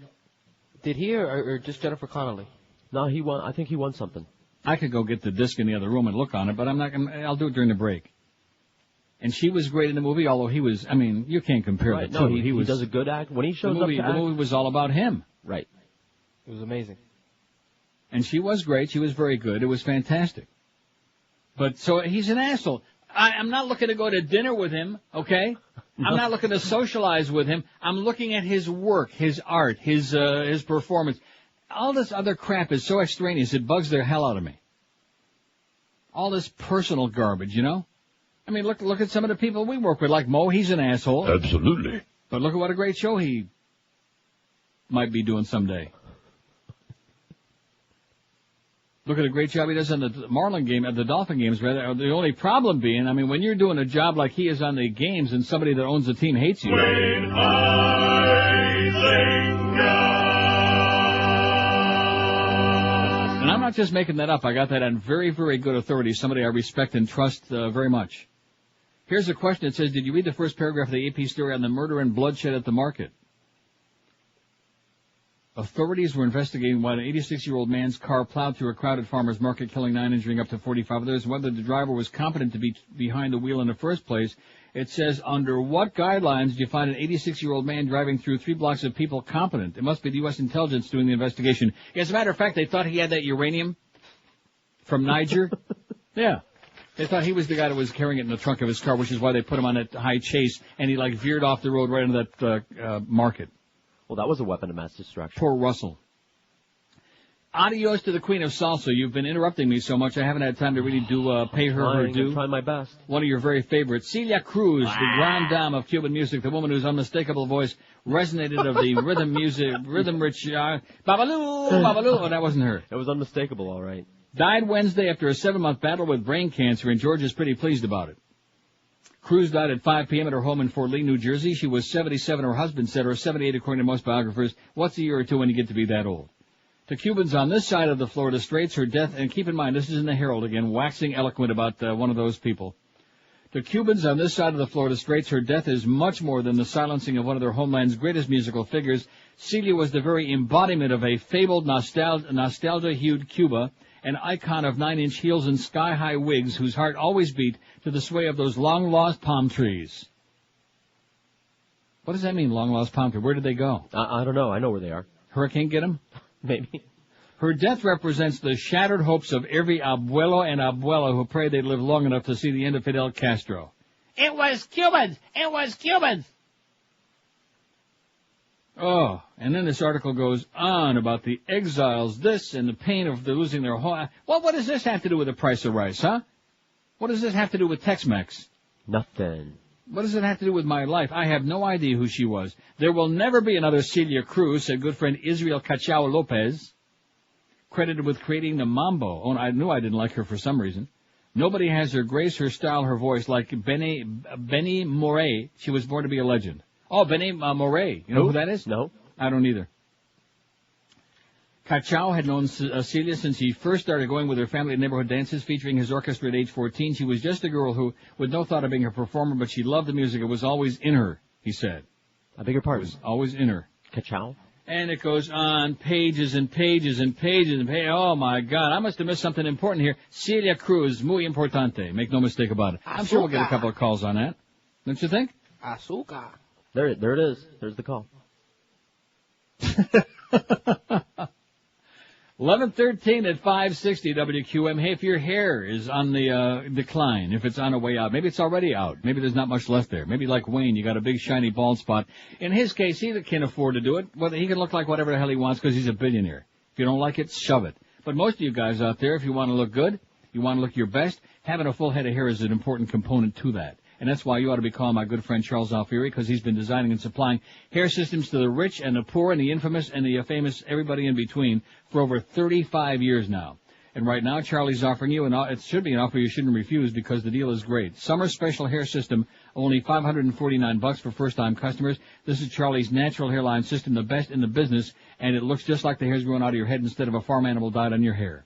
Did he or just Jennifer Connelly? No, he won. I think he won something. I could go get the disc in the other room and look on it, but I'm not gonna. I'll do it during the break. And she was great in the movie, although he was. I mean, you can't compare right. the two. No, he does a good act when he shows up. The movie was all about him. Right. It was amazing. And she was great. She was very good. It was fantastic. But so he's an asshole. I'm not looking to go to dinner with him, okay? No. I'm not looking to socialize with him. I'm looking at his work, his art, his performance. All this other crap is so extraneous, it bugs the hell out of me. All this personal garbage, you know? I mean, look at some of the people we work with, like Mo, he's an asshole. Absolutely. But look at what a great show he might be doing someday. Look at the great job he does on the Marlin game, the Dolphin games, rather. The only problem being, I mean, when you're doing a job like he is on the games and somebody that owns the team hates you. When I and I'm not just making that up. I got that on very, very good authority, somebody I respect and trust very much. Here's a question. It says, did you read the first paragraph of the AP story on the murder and bloodshed at the market? Authorities were investigating why an 86-year-old man's car plowed through a crowded farmer's market, killing 9, injuring up to 45 others. Whether the driver was competent to be behind the wheel in the first place. It says, under what guidelines do you find an 86-year-old man driving through 3 blocks of people competent? It must be the U.S. intelligence doing the investigation. As a matter of fact, they thought he had that uranium from Niger. Yeah. They thought he was the guy that was carrying it in the trunk of his car, which is why they put him on that high chase, and he, veered off the road right into that market. Well, that was a weapon of mass destruction. Poor Russell. Adios to the Queen of Salsa. You've been interrupting me so much I haven't had time to really pay her due. I'm trying my best. One of your very favorites, Celia Cruz, the grande dame of Cuban music, the woman whose unmistakable voice resonated of the rhythm-rich, babaloo, babaloo. Oh, that wasn't her. It was unmistakable, all right. Died Wednesday after a 7-month battle with brain cancer, and George is pretty pleased about it. Cruz died at 5 p.m. at her home in Fort Lee, New Jersey. She was 77. Her husband said, or 78 according to most biographers. What's a year or two when you get to be that old? To Cubans on this side of the Florida Straits, her death, and keep in mind, this is in the Herald again, waxing eloquent about one of those people. To Cubans on this side of the Florida Straits, her death is much more than the silencing of one of their homeland's greatest musical figures. Celia was the very embodiment of a fabled nostalgia-hued Cuba, an icon of 9-inch heels and sky-high wigs whose heart always beat to the sway of those long-lost palm trees. What does that mean, long-lost palm trees? Where did they go? I don't know. I know where they are. Hurricane get them? Maybe. Her death represents the shattered hopes of every abuelo and abuela who prayed they'd live long enough to see the end of Fidel Castro. It was Cubans! It was Cubans! Oh, and then this article goes on about the exiles, this, and the pain of losing their home. Well, what does this have to do with the price of rice, huh? What does this have to do with Tex-Mex? Nothing. What does it have to do with my life? I have no idea who she was. There will never be another Celia Cruz, said good friend Israel Cachao Lopez, credited with creating the mambo. Oh, I knew I didn't like her for some reason. Nobody has her grace, her style, her voice like Benny Moré. She was born to be a legend. Oh, Benny Moré. You know who that is? No. I don't either. Cachao had known Celia since he first started going with her family at neighborhood dances featuring his orchestra at age 14. She was just a girl who, with no thought of being a performer, but she loved the music. It was always in her, he said. I beg your pardon? It was always in her. Cachao? And it goes on pages and pages and pages and pages. Oh, my God. I must have missed something important here. Celia Cruz, muy importante. Make no mistake about it. I'm sure we'll get a couple of calls on that. Don't you think? Azúcar. There it is. There's the call. 11:13 at 560 WQM. Hey, if your hair is on the decline, if it's on a way out, maybe it's already out. Maybe there's not much left there. Maybe like Wayne, you got a big shiny bald spot. In his case, he can afford to do it. Well, he can look like whatever the hell he wants because he's a billionaire. If you don't like it, shove it. But most of you guys out there, if you want to look good, you want to look your best, having a full head of hair is an important component to that. And that's why you ought to be calling my good friend Charles Alfieri, because he's been designing and supplying hair systems to the rich and the poor and the infamous and the famous, everybody in between, for over 35 years now. And right now, Charlie's offering you, and it should be an offer you shouldn't refuse because the deal is great. Summer special hair system, only $549 for first-time customers. This is Charlie's natural hairline system, the best in the business, and it looks just like the hair's growing out of your head instead of a farm animal dyed on your hair,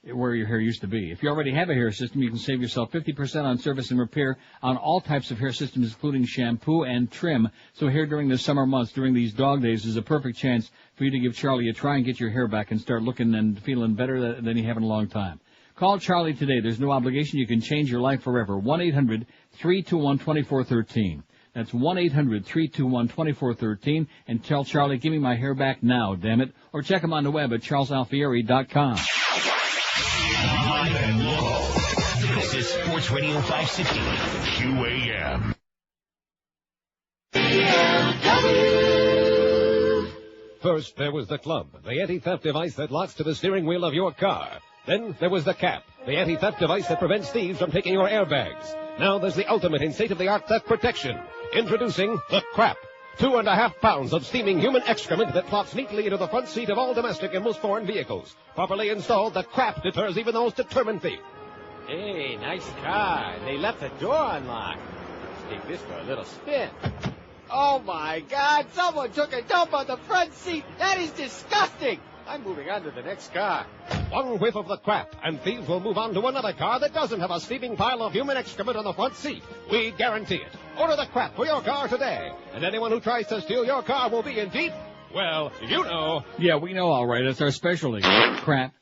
where your hair used to be. If you already have a hair system, you can save yourself 50% on service and repair on all types of hair systems, including shampoo and trim. So hair during the summer months, during these dog days, is a perfect chance for you to give Charlie a try and get your hair back and start looking and feeling better than you have in a long time. Call Charlie today. There's no obligation. You can change your life forever. 1-800-321-2413. That's 1-800-321-2413. And tell Charlie, give me my hair back now, damn it. Or check him on the web at charlesalfieri.com. Live and local. This is Sports Radio 560 QAM. First, there was the club, the anti-theft device that locks to the steering wheel of your car. Then there was the cap, the anti-theft device that prevents thieves from taking your airbags. Now there's the ultimate in state-of-the-art theft protection. Introducing the crap. 2.5 pounds of steaming human excrement that plops neatly into the front seat of all domestic and most foreign vehicles. Properly installed, the crap deters even the most determined thief. Hey, nice car. They left the door unlocked. Let's take this for a little spin. Oh, my God. Someone took a dump on the front seat. That is disgusting. I'm moving on to the next car. One whiff of the crap, and thieves will move on to another car that doesn't have a steaming pile of human excrement on the front seat. We guarantee it. Order the crap for your car today. And anyone who tries to steal your car will be in deep, well, you know. Yeah, we know all right. It's our specialty. Crap.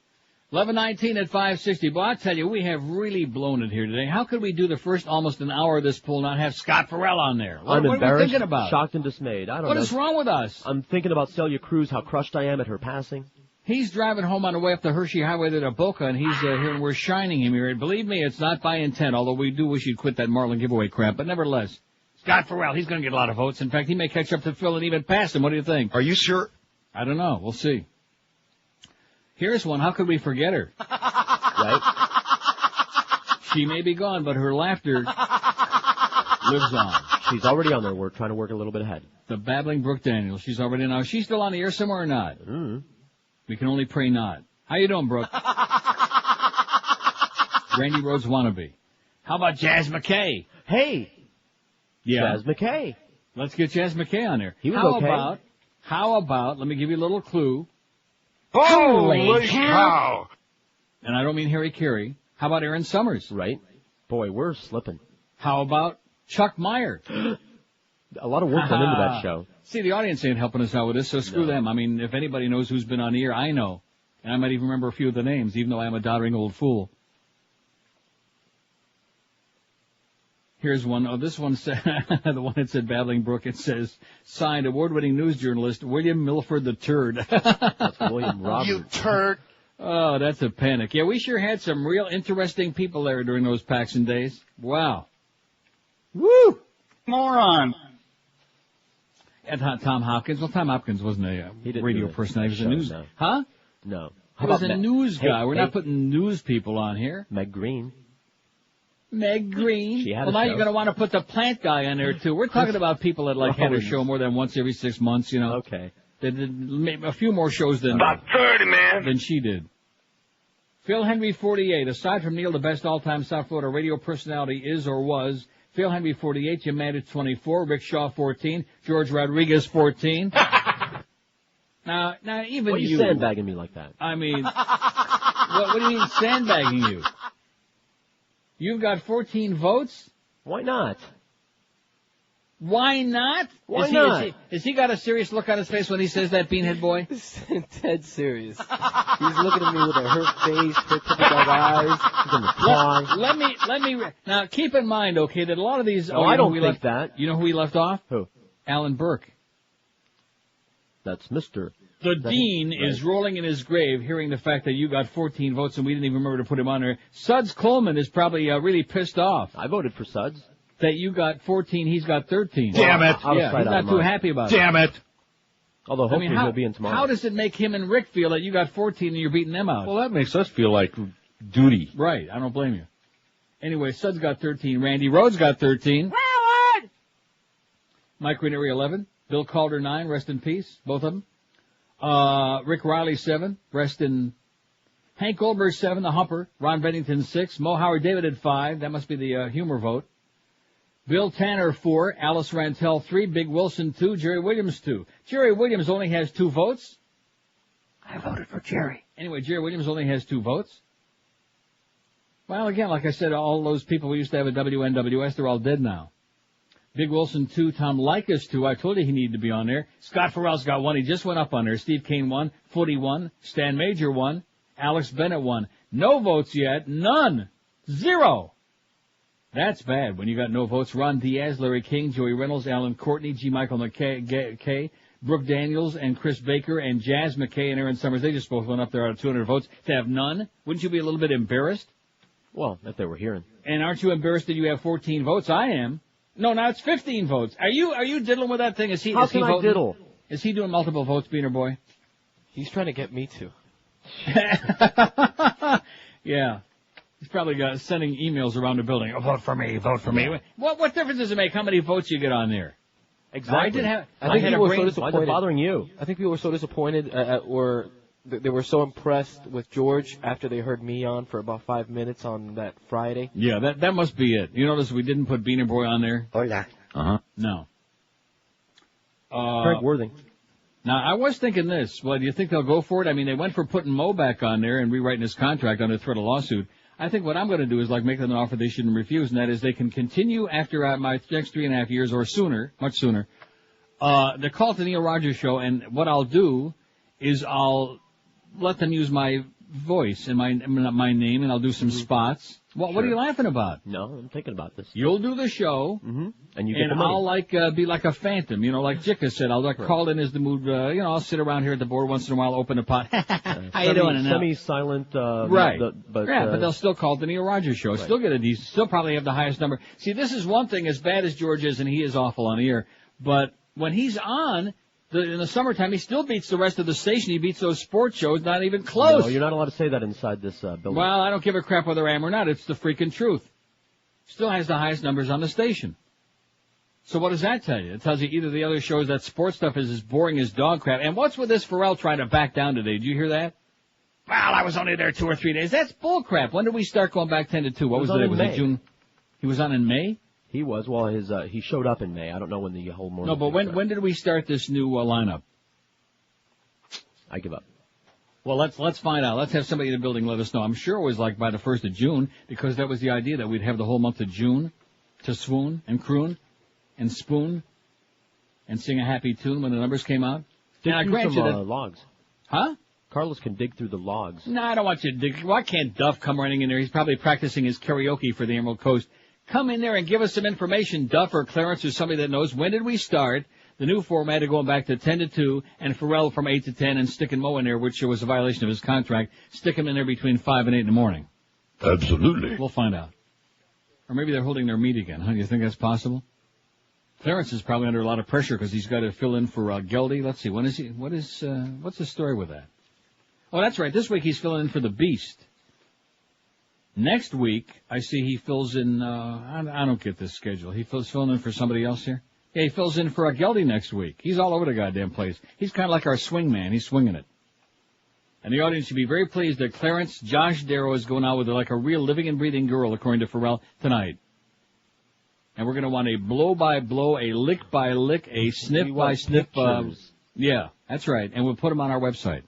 11:19 at 560. Well, I tell you, we have really blown it here today. How could we do the first almost an hour of this pool not have Scott Farrell on there? I'm embarrassed, what are we thinking about? Shocked, and dismayed. I don't know. What is wrong with us? I'm thinking about Celia Cruz, how crushed I am at her passing. He's driving home on the way up the Hershey Highway to Boca, and he's here, and we're shining him here. And believe me, it's not by intent, although we do wish you'd quit that Marlin giveaway crap. But nevertheless, Scott Farrell, he's going to get a lot of votes. In fact, he may catch up to Phil and even pass him. What do you think? Are you sure? I don't know. We'll see. Here's one. How could we forget her? Right? She may be gone, but her laughter lives on. She's already on there. We're trying to work a little bit ahead. The babbling Brooke Daniels. She's already now. Is she still on the air somewhere or not? Mm-hmm. We can only pray not. How you doing, Brooke? Randy Rhodes wannabe. How about Jazz McKay? Hey. Yeah. Jazz McKay. Let's get Jazz McKay on there. He was okay. How about, let me give you a little clue. Holy cow! And I don't mean Harry Carey. How about Aaron Summers? Right. Boy, we're slipping. How about Chuck Meyer? A lot of work went into that show. See, the audience ain't helping us out with this, so screw them. I mean, if anybody knows who's been on the air, I know. And I might even remember a few of the names, even though I am a doddering old fool. Here's one. Oh, this one said, the one that said Babbling Brook, it says, signed award-winning news journalist William Milford the Turd. That's William Roberts. You turd. Oh, that's a panic. Yeah, we sure had some real interesting people there during those Paxson days. Wow. Woo! Moron. And Tom Hopkins. Well, Tom Hopkins wasn't a radio personality. He was a news... No. Huh? No. He was a news guy. We're not putting news people on here. Meg Green. Meg Green. She had well, now you're going to want to put the plant guy on there, too. We're talking about people that, like, had a show more than once every 6 months, you know. Okay. They did a few more shows than... About 30, man. Than she did. Phil Henry, 48. Aside from Neil, the best all-time South Florida radio personality is or was... Phil Henry, 48. Jim Maddux, 24. Rick Shaw, 14. George Rodriguez, 14. Now, even Why are you sandbagging me like that? I mean, what do you mean sandbagging you? You've got 14 votes? Why not? Why not? Why not? Has he got a serious look on his face when he says that, Beanhead boy? Dead serious. He's looking at me with a hurt face, hurt typical eyes. He's gonna cry. Let me, now keep in mind, okay, that a lot of these, I don't think that. You know who we left off? Who? Alan Burke. That's Mr. The dean is rolling in his grave hearing the fact that you got 14 votes and we didn't even remember to put him on there. Suds Coleman is probably really pissed off. I voted for Suds. That you got 14, he's got 13. Damn it. Yeah, he's not too happy about it. Damn it. Although hopefully he'll be in tomorrow. How does it make him and Rick feel that you got 14 and you're beating them out? Well, that makes us feel like duty. Right, I don't blame you. Anyway, Suds got 13. Randy Rhodes got 13. Howard! Mike Ranieri, 11. Bill Calder, 9. Rest in peace, both of them. Rick Riley, 7. Rest in... Hank Goldberg, 7. The Humper. Ron Bennington, 6. Mo Howard David at 5. That must be the humor vote. Bill Tanner, 4. Alice Rantel, 3. Big Wilson, 2. Jerry Williams, 2. Jerry Williams only has 2 votes. I voted for Jerry. Anyway, Jerry Williams only has 2 votes. Well, again, like I said, all those people we used to have at WNWS, they're all dead now. Big Wilson, 2. Tom Likas, 2. I told you he needed to be on there. Scott Farrell's got 1. He just went up on there. Steve Kane, 1. Footy, 1. Stan Major, 1. Alex Bennett, 1. No votes yet. None. 0. That's bad when you got no votes. Ron Diaz, Larry King, Joey Reynolds, Alan Courtney, G. Michael McKay, Brooke Daniels, and Chris Baker, and Jazz McKay and Aaron Summers. They just both went up there out of 200 votes. To have none, wouldn't you be a little bit embarrassed? Well, if they were hearing. And aren't you embarrassed that you have 14 votes? I am. No, now it's 15 votes. Are you diddling with that thing? How can I diddle? Is he doing multiple votes, Beaner boy? He's trying to get me to. Yeah. He's probably sending emails around the building. Oh, vote for me, vote for me. What difference does it make how many votes you get on there? Exactly. I think people were so disappointed. Why is it bothering you? I think people were so disappointed they were so impressed with George after they heard me on for about 5 minutes on that Friday. Yeah, that must be it. You notice we didn't put Beaner Boy on there? Oh, yeah. Uh-huh. No. Craig Worthing. Now, I was thinking this. Well, do you think they'll go for it? I mean, they went for putting Mo back on there and rewriting his contract under threat of lawsuit. I think what I'm going to do is like make them an offer they shouldn't refuse, and that is they can continue after my next 3.5 years or sooner, much sooner. They call it the Neil Rogers Show, and what I'll do is I'll let them use my voice and my name, and I'll do some spots. Well, what are you laughing about? No, I'm thinking about this. You'll do the show, and you get the money. I'll be like a phantom, like Jicka said. I'll call in as the mood. I'll sit around here at the board once in a while, open a pot. How you doing? Semi-silent, right? But they'll still call it the Neil Rogers Show. Right. Still get a decent. Still probably have the highest number. See, this is one thing. As bad as George is, and he is awful on the air, but when he's on. In the summertime, he still beats the rest of the station. He beats those sports shows, not even close. No, you're not allowed to say that inside this building. Well, I don't give a crap whether I am or not. It's the freaking truth. Still has the highest numbers on the station. So what does that tell you? It tells you either the other shows that sports stuff is as boring as dog crap. And what's with this Pharrell trying to back down today? Did you hear that? Well, I was only there 2 or 3 days. That's bull crap. When did we start going back 10 to 2? What was the day? Was it June? He was on in May? He was. Well, he showed up in May. I don't know when the whole morning. No, but when did we start this new lineup? I give up. Well, let's find out. Let's have somebody in the building let us know. I'm sure it was like by the 1st of June, because that was the idea, that we'd have the whole month of June to swoon and croon and spoon and sing a happy tune when the numbers came out. Dig and I through grant some you that. logs. Huh? Carlos can dig through the logs. No, I don't want you to dig. Why can't Duff come running in there? He's probably practicing his karaoke for the Emerald Coast. Come in there and give us some information, Duff or Clarence or somebody that knows. When did we start? The new format of going back to 10 to 2, and Pharrell from 8 to 10, and sticking Mo in there, which was a violation of his contract. Stick him in there between 5 and 8 in the morning. Absolutely. We'll find out. Or maybe they're holding their meet again, huh? Do you think that's possible? Clarence is probably under a lot of pressure because he's got to fill in for Geldy. Let's see, when is he? What's the story with that? Oh, that's right. This week he's filling in for the Beast. Next week, I see he fills in. I don't get this schedule. He filling in for somebody else here. Yeah, he fills in for Geldy next week. He's all over the goddamn place. He's kind of like our swing man. He's swinging it. And the audience should be very pleased that Clarence Josh Darrow is going out with like a real living and breathing girl, according to Pharrell, tonight. And we're going to want a blow-by-blow, a lick-by-lick, a sniff-by-sniff. Yeah, that's right. And we'll put them on our website.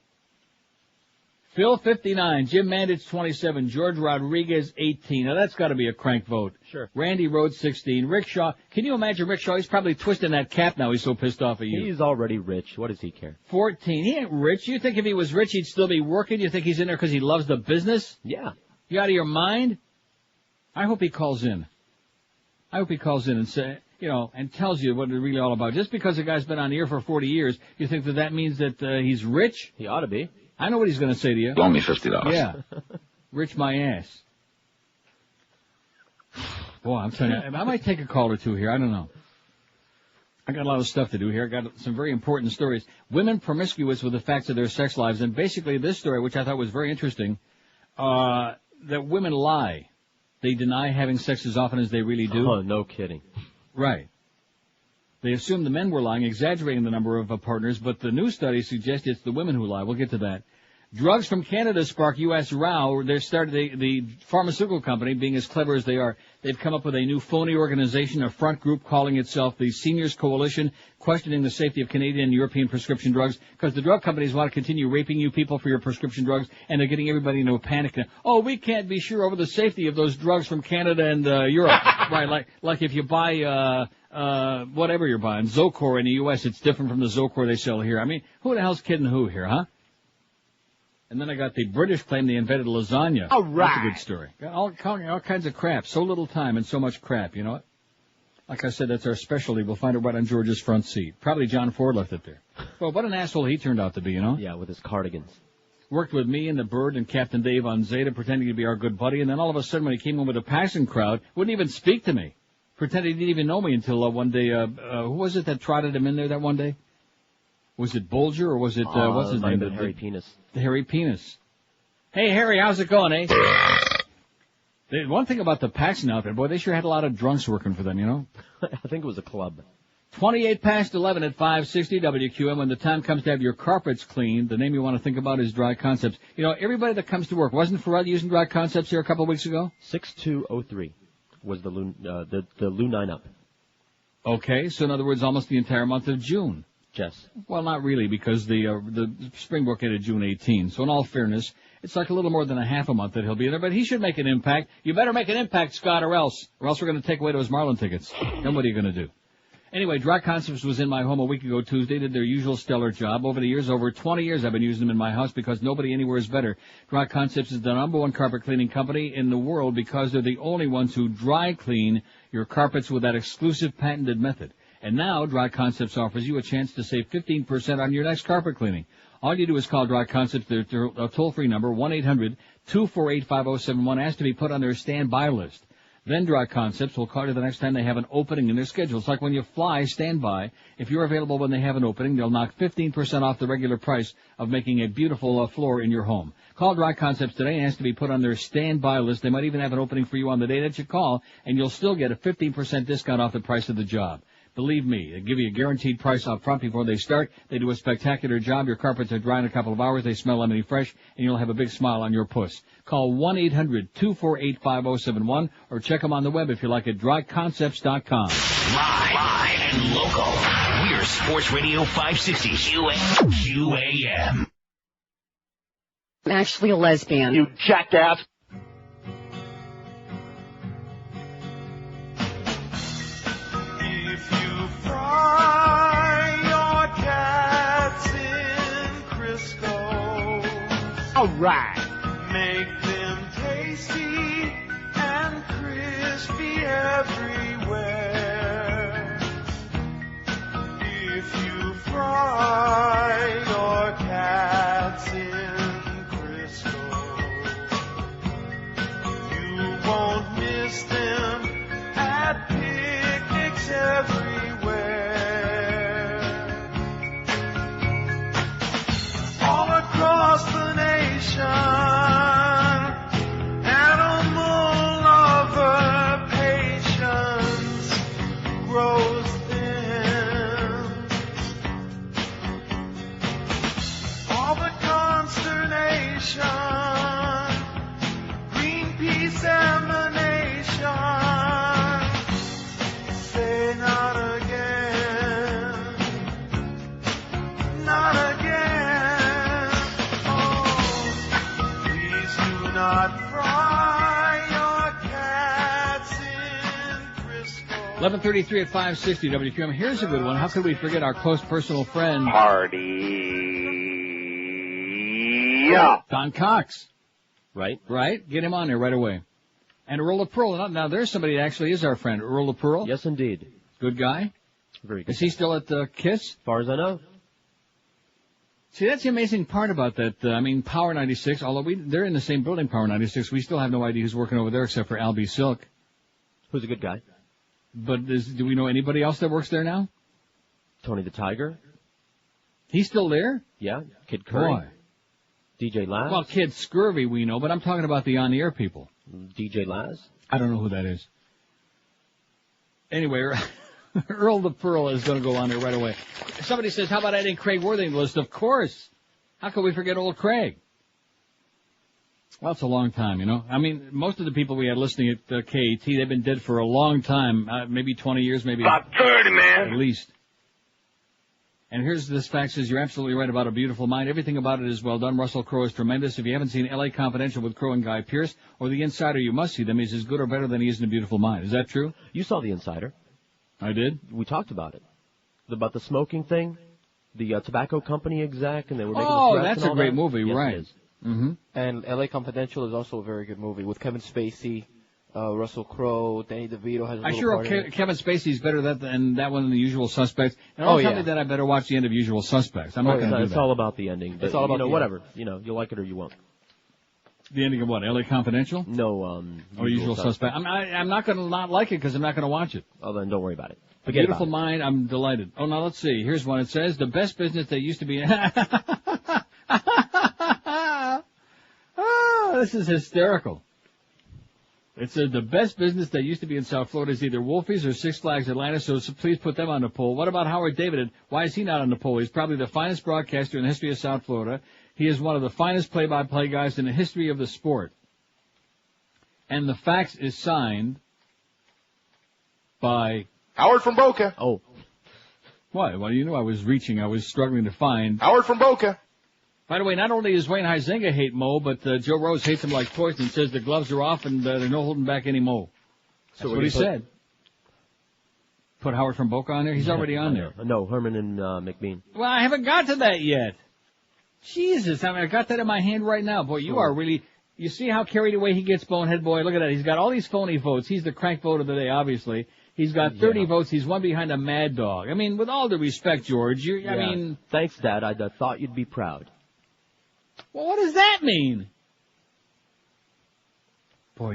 Phil, 59. Jim Mandich, 27. George Rodriguez, 18. Now, that's got to be a crank vote. Sure. Randy Rhodes, 16. Rick Shaw. Can you imagine Rick Shaw? He's probably twisting that cap now. He's so pissed off at you. He's already rich. What does he care? 14. He ain't rich. You think if he was rich, he'd still be working? You think he's in there because he loves the business? Yeah. You out of your mind? I hope he calls in. I hope he calls in and say, and tells you what it's really all about. Just because a guy's been on the air for 40 years, you think that means that he's rich? He ought to be. I know what he's going to say to you. Loan me $50. Yeah. Rich my ass. Boy, I'm telling you, I might take a call or two here. I don't know. I got a lot of stuff to do here. I got some very important stories. Women promiscuous with the facts of their sex lives. And basically this story, which I thought was very interesting, that women lie. They deny having sex as often as they really do. Oh, no kidding. Right. They assume the men were lying, exaggerating the number of partners, but the new study suggests it's the women who lie. We'll get to that. Drugs from Canada spark U.S. row. They started the pharmaceutical company, being as clever as they are. They've come up with a new phony organization, a front group calling itself the Seniors Coalition, questioning the safety of Canadian and European prescription drugs, because the drug companies want to continue raping you people for your prescription drugs, and they're getting everybody into a panic. Oh, we can't be sure over the safety of those drugs from Canada and Europe. Right, like if you buy whatever you're buying, Zocor in the U.S., it's different from the Zocor they sell here. I mean, who the hell's kidding who here, huh? And then I got the British claim they invented lasagna. All right. That's a good story. Got all kinds of crap. So little time and so much crap, you know what? Like I said, that's our specialty. We'll find it right on George's front seat. Probably John Ford left it there. Well, what an asshole he turned out to be, you know? Yeah, with his cardigans. Worked with me and the Bird and Captain Dave on Zeta, pretending to be our good buddy, and then all of a sudden when he came in with a passing crowd, wouldn't even speak to me. Pretended he didn't even know me until one day, who was it that trotted him in there that one day? Was it Bolger or was it, what's his name? Harry Penis. The Harry Penis. Hey, Harry, how's it going, eh? One thing about the Paxton outfit, boy, they sure had a lot of drunks working for them, you know? I think it was a club. 28 past 11 at 560 WQM. When the time comes to have your carpets cleaned, the name you want to think about is Dry Concepts. You know, everybody that comes to work, wasn't Pharrell using Dry Concepts here a couple of weeks ago? 6203 was the Lou 9 Up. Okay, so in other words, almost the entire month of June. Yes. Well, not really, because the Springbrook ended June 18. So in all fairness, it's like a little more than a half a month that he'll be in there, but he should make an impact. You better make an impact, Scott, or else we're going to take away those Marlin tickets. Then what are you going to do? Anyway, Dry Concepts was in my home a week ago Tuesday, did their usual stellar job. Over the years, over 20 years, I've been using them in my house because nobody anywhere is better. Dry Concepts is the number one carpet cleaning company in the world because they're the only ones who dry clean your carpets with that exclusive patented method. And now, Dry Concepts offers you a chance to save 15% on your next carpet cleaning. All you do is call Dry Concepts, their toll-free number, 1-800-248-5071, ask to be put on their standby list. Then Dry Concepts will call you the next time they have an opening in their schedule. It's like when you fly standby. If you're available when they have an opening, they'll knock 15% off the regular price of making a beautiful floor in your home. Call Dry Concepts today and ask to be put on their standby list. They might even have an opening for you on the day that you call, and you'll still get a 15% discount off the price of the job. Believe me, they give you a guaranteed price up front before they start. They do a spectacular job. Your carpets are dry in a couple of hours. They smell lemony fresh, and you'll have a big smile on your puss. Call 1-800-248-5071 or check them on the web if you like at dryconcepts.com. Live and local. We're Sports Radio 560 QAM. I'm actually a lesbian. You jackass. If you fry your cats in Crisco, all right. Make them tasty and crispy everywhere. If you fry your cats in Crisco, you won't miss them at picnics everywhere. All across the nation, animal lover patience grows thin. All the consternation, Greenpeace emanation, say not again, not again. Oh, please do not fry your cats in Crisco. 11:33 at 560 WQM. Here's a good one. How could we forget our close personal friend, Don Cox? Right. Right? Get him on there right away. And Earl of Pearl. Now, there's somebody that actually is our friend. Earl of Pearl? Yes, indeed. Good guy? Very good. Is he still at the KISS? As far as I know. See, that's the amazing part about that. Power 96, although they're in the same building, Power 96, we still have no idea who's working over there except for Albie Silk. Who's a good guy? But do we know anybody else that works there now? Tony the Tiger. He's still there? Yeah. Kid Curry. Boy. DJ Laz. Well, Kid Scurvy we know, but I'm talking about the on-the-air people. DJ Laz. I don't know who that is. Anyway, Earl the Pearl is going to go on there right away. Somebody says, how about adding Craig Worthing to the list? Of course. How could we forget old Craig? Well, it's a long time, you know. I mean, most of the people we had listening at KAT, they've been dead for a long time, maybe 20 years, maybe About 30, man. at least. And here's this fact says, you're absolutely right about A Beautiful Mind. Everything about it is well done. Russell Crowe is tremendous. If you haven't seen L.A. Confidential with Crowe and Guy Pearce or The Insider, you must see them. He's as good or better than he is in A Beautiful Mind. Is that true? You saw The Insider. I did? We talked about it. About the smoking thing. The tobacco company exec, and they were making the Oh, threats that's and a all great that. movie, Yes, right. it is. Mm-hmm. And L.A. Confidential is also a very good movie with Kevin Spacey, Russell Crowe, Danny DeVito has a I little sure part in hope it. Kevin Spacey's better than that one than The Usual Suspects. And don't tell me that I better watch the end of Usual Suspects. I'm not going to do It's that. all about the ending. But, It's all about the whatever. ending. You know, you'll like it or you won't. The ending of what? L.A. Confidential? No, Or Usual Suspect. I'm not going to not like it because I'm not going to watch it. Oh, then don't worry about it. A Forget Beautiful about it. Mind, I'm delighted. Oh, now let's see. Here's one. It says, the best business that used to be... Oh, this is hysterical. It says the best business that used to be in South Florida is either Wolfie's or Six Flags Atlanta, so please put them on the poll. What about Howard David? Why is he not on the poll? He's probably the finest broadcaster in the history of South Florida. He is one of the finest play-by-play guys in the history of the sport. And the fax is signed by... Howard from Boca. Oh. What? Well, you know I was struggling to find... Howard from Boca. By the way, not only does Wayne Huizenga hate Mo, but Joe Rose hates him like poison and says the gloves are off and there's no holding back any Mo. That's what he said. Put Howard from Boca on there? He's already on there. No, Herman and McBean. Well, I haven't got to that yet. Jesus, I got that in my hand right now. Boy, you are really... You see how carried away he gets, Bonehead Boy? Look at that. He's got all these phony votes. He's the crank vote of the day, obviously. He's got 30 votes. He's one behind a Mad Dog. I mean, with all due respect, George, I mean... Thanks, Dad. I thought you'd be proud. Well, what does that mean? Boy,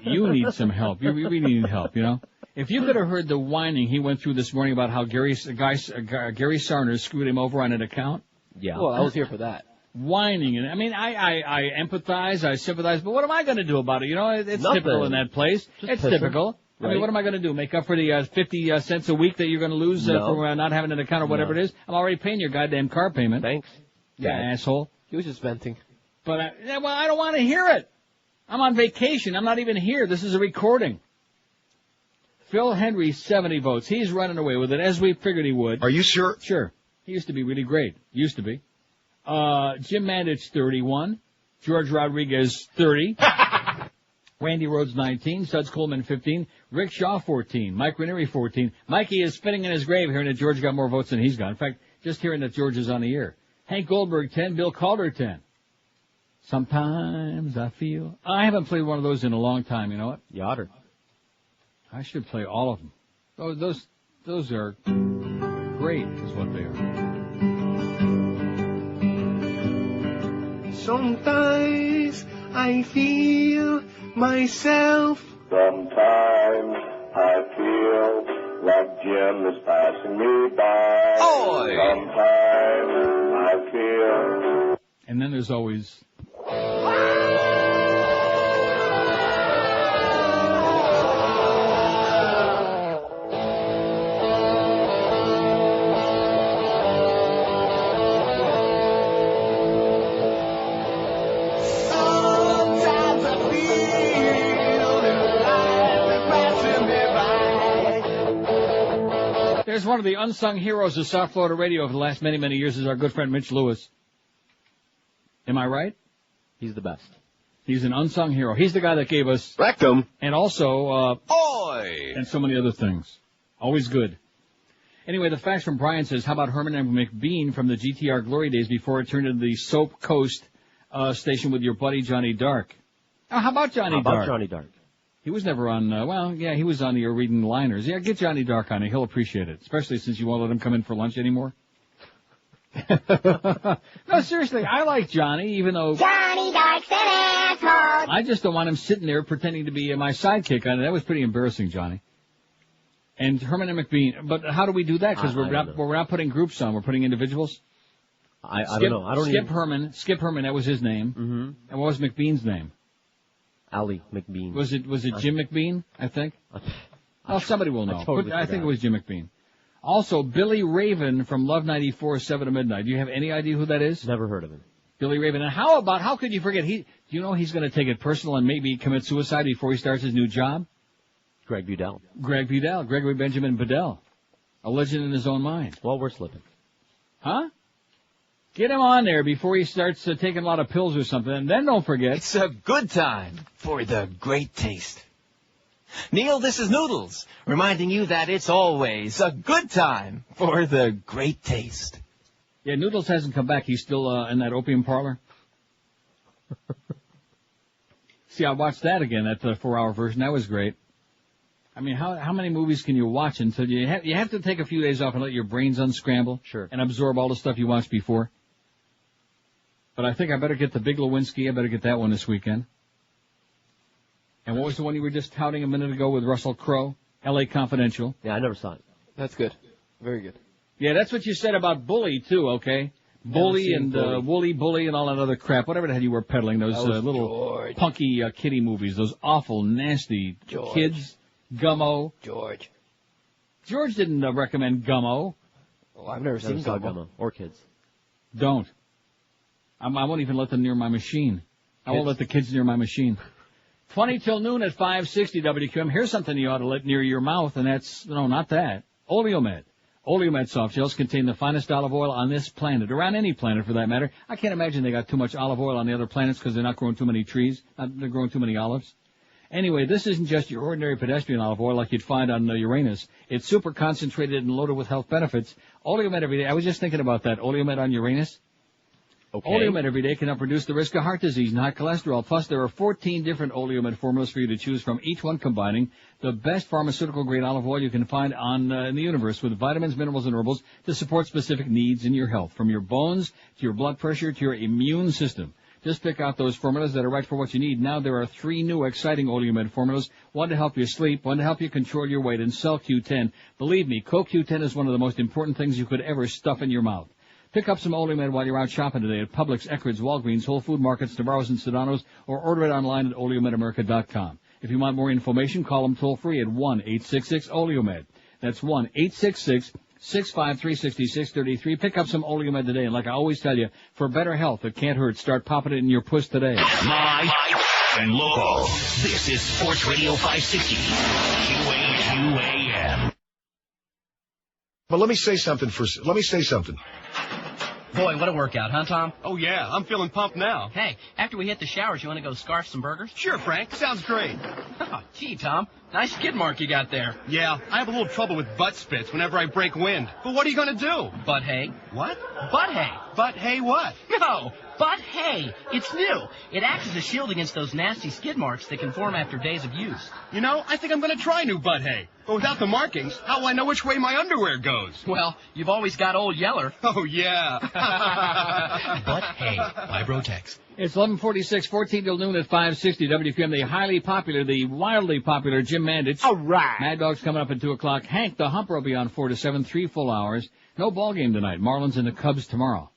you need some help. You really need help, you know? If you could have heard the whining he went through this morning about how Gary Sarner screwed him over on an account. Yeah. Well, I was here for that. Whining. And I mean, I empathize, I sympathize, but what am I going to do about it? You know, it's Nothing. typical in that place. It's typical. Right. I mean, what am I going to do? Make up for the 50 cents a week that you're going to lose for not having an account or whatever it is? I'm already paying your goddamn car payment. Thanks. Yeah, asshole. He was just venting. But, I don't want to hear it. I'm on vacation. I'm not even here. This is a recording. Phil Henry, 70 votes. He's running away with it, as we figured he would. Are you sure? Sure. He used to be really great. Used to be. Jim Mandich, 31. George Rodriguez, 30. Randy Rhodes, 19. Suds Coleman, 15. Rick Shaw, 14. Mike Ranieri, 14. Mikey is spinning in his grave hearing that George got more votes than he's got. In fact, just hearing that George is on the air. Hank Goldberg, 10. Bill Calder, 10. Sometimes I feel... I haven't played one of those in a long time, you know what? You oughter. I should play all of them. Those are great, is what they are. Sometimes I feel myself. Sometimes I feel like Jim is passing me by. Oi! Sometimes I feel... And then there's always... There's one of the unsung heroes of South Florida radio over the last many, many years is our good friend Mitch Lewis. Am I right? He's the best. He's an unsung hero. He's the guy that gave us... Rectum. And also... Oi! And so many other things. Always good. Anyway, the fax from Brian says, how about Herman and McBean from the GTR glory days before it turned into the Soap Coast station with your buddy Johnny Dark? Oh, how about Johnny Dark? Johnny Dark? He was never on, he was on here reading liners. Yeah, get Johnny Dark on it. He'll appreciate it, especially since you won't let him come in for lunch anymore. No, seriously, I like Johnny, even though... Johnny Dark's an asshole. I just don't want him sitting there pretending to be my sidekick. That was pretty embarrassing, Johnny. And Herman and McBean. But how do we do that? Because we're not putting groups on. We're putting individuals. I don't know. Skip Herman, that was his name. Mm-hmm. And what was McBean's name? Ali McBean. Was it Jim McBean, I think? Somebody will know. I think it was Jim McBean. Also, Billy Raven from Love 94, 7 to Midnight. Do you have any idea who that is? Never heard of him. Billy Raven. And how could you forget? Do you know he's going to take it personal and maybe commit suicide before he starts his new job? Greg Budell. Gregory Benjamin Budell. A legend in his own mind. Well, we're slipping. Huh? Get him on there before he starts taking a lot of pills or something. And then don't forget... It's a good time for the great taste. Neil, this is Noodles, reminding you that it's always a good time for the great taste. Yeah, Noodles hasn't come back. He's still in that opium parlor. See, I watched that again, that 4-hour version. That was great. I mean, how many movies can you watch until you have to take a few days off and let your brains unscramble? Sure. And absorb all the stuff you watched before? But I think I better get the Big Lewinsky. I better get that one this weekend. And what was the one you were just touting a minute ago with Russell Crowe? L.A. Confidential. Yeah, I never saw it. That's good. Very good. Yeah, that's what you said about Bully, too, okay? Bully and Wooly Bully and all that other crap. Whatever the hell you were peddling, those little punky kiddie movies. Those awful, nasty kids. Gummo. George didn't recommend Gummo. Oh, I've never seen Gummo. Or kids. Don't. I won't even let them near my machine. I won't let the kids near my machine. 20 till noon at 560 WQM. Here's something you ought to let near your mouth, and that's, no, not that. Oleomed. Oleomed soft gels contain the finest olive oil on this planet, around any planet for that matter. I can't imagine they got too much olive oil on the other planets because they're not growing too many trees. They're growing too many olives. Anyway, this isn't just your ordinary pedestrian olive oil like you'd find on Uranus. It's super concentrated and loaded with health benefits. Oleomed every day. I was just thinking about that. Oleomed on Uranus. Okay. Oleomed every day can help reduce the risk of heart disease and high cholesterol. Plus, there are 14 different Oleomed formulas for you to choose from, each one combining the best pharmaceutical-grade olive oil you can find in the universe with vitamins, minerals, and herbals to support specific needs in your health, from your bones to your blood pressure to your immune system. Just pick out those formulas that are right for what you need. Now there are 3 new exciting Oleomed formulas, one to help you sleep, one to help you control your weight, and CoQ10. Believe me, CoQ10 is one of the most important things you could ever stuff in your mouth. Pick up some Oleomed while you're out shopping today at Publix, Eckerd's, Walgreens, Whole Food Markets, Navarro's, and Sedano's, or order it online at oleomedamerica.com. If you want more information, call them toll-free at 1-866-OLEOMED. That's 1-866-653-6633. Pick up some Oleomed today, and like I always tell you, for better health, it can't hurt. Start popping it in your puss today. Live and local. This is Sports Radio 560. QAM. But let me say something. Boy, what a workout, huh, Tom? Oh, yeah, I'm feeling pumped now. Hey, after we hit the showers, you want to go scarf some burgers? Sure, Frank. Sounds great. Oh, gee, Tom. Nice skid mark you got there. Yeah, I have a little trouble with butt spits whenever I break wind. But what are you going to do? Butt hay. What? Butt hay. Butt hay what? No, butt hay. It's new. It acts as a shield against those nasty skid marks that can form after days of use. You know, I think I'm going to try new butt hay. But without the markings, how will I know which way my underwear goes? Well, you've always got Old Yeller. Oh, yeah. Butt hay by Brotex. It's 11:46, 14 till noon at 560 WQM. The wildly popular Jim Mandich. All right. Mad Dog's coming up at 2 o'clock. Hank the Humper will be on 4 to 7, 3 full hours. No ball game tonight. Marlins and the Cubs tomorrow.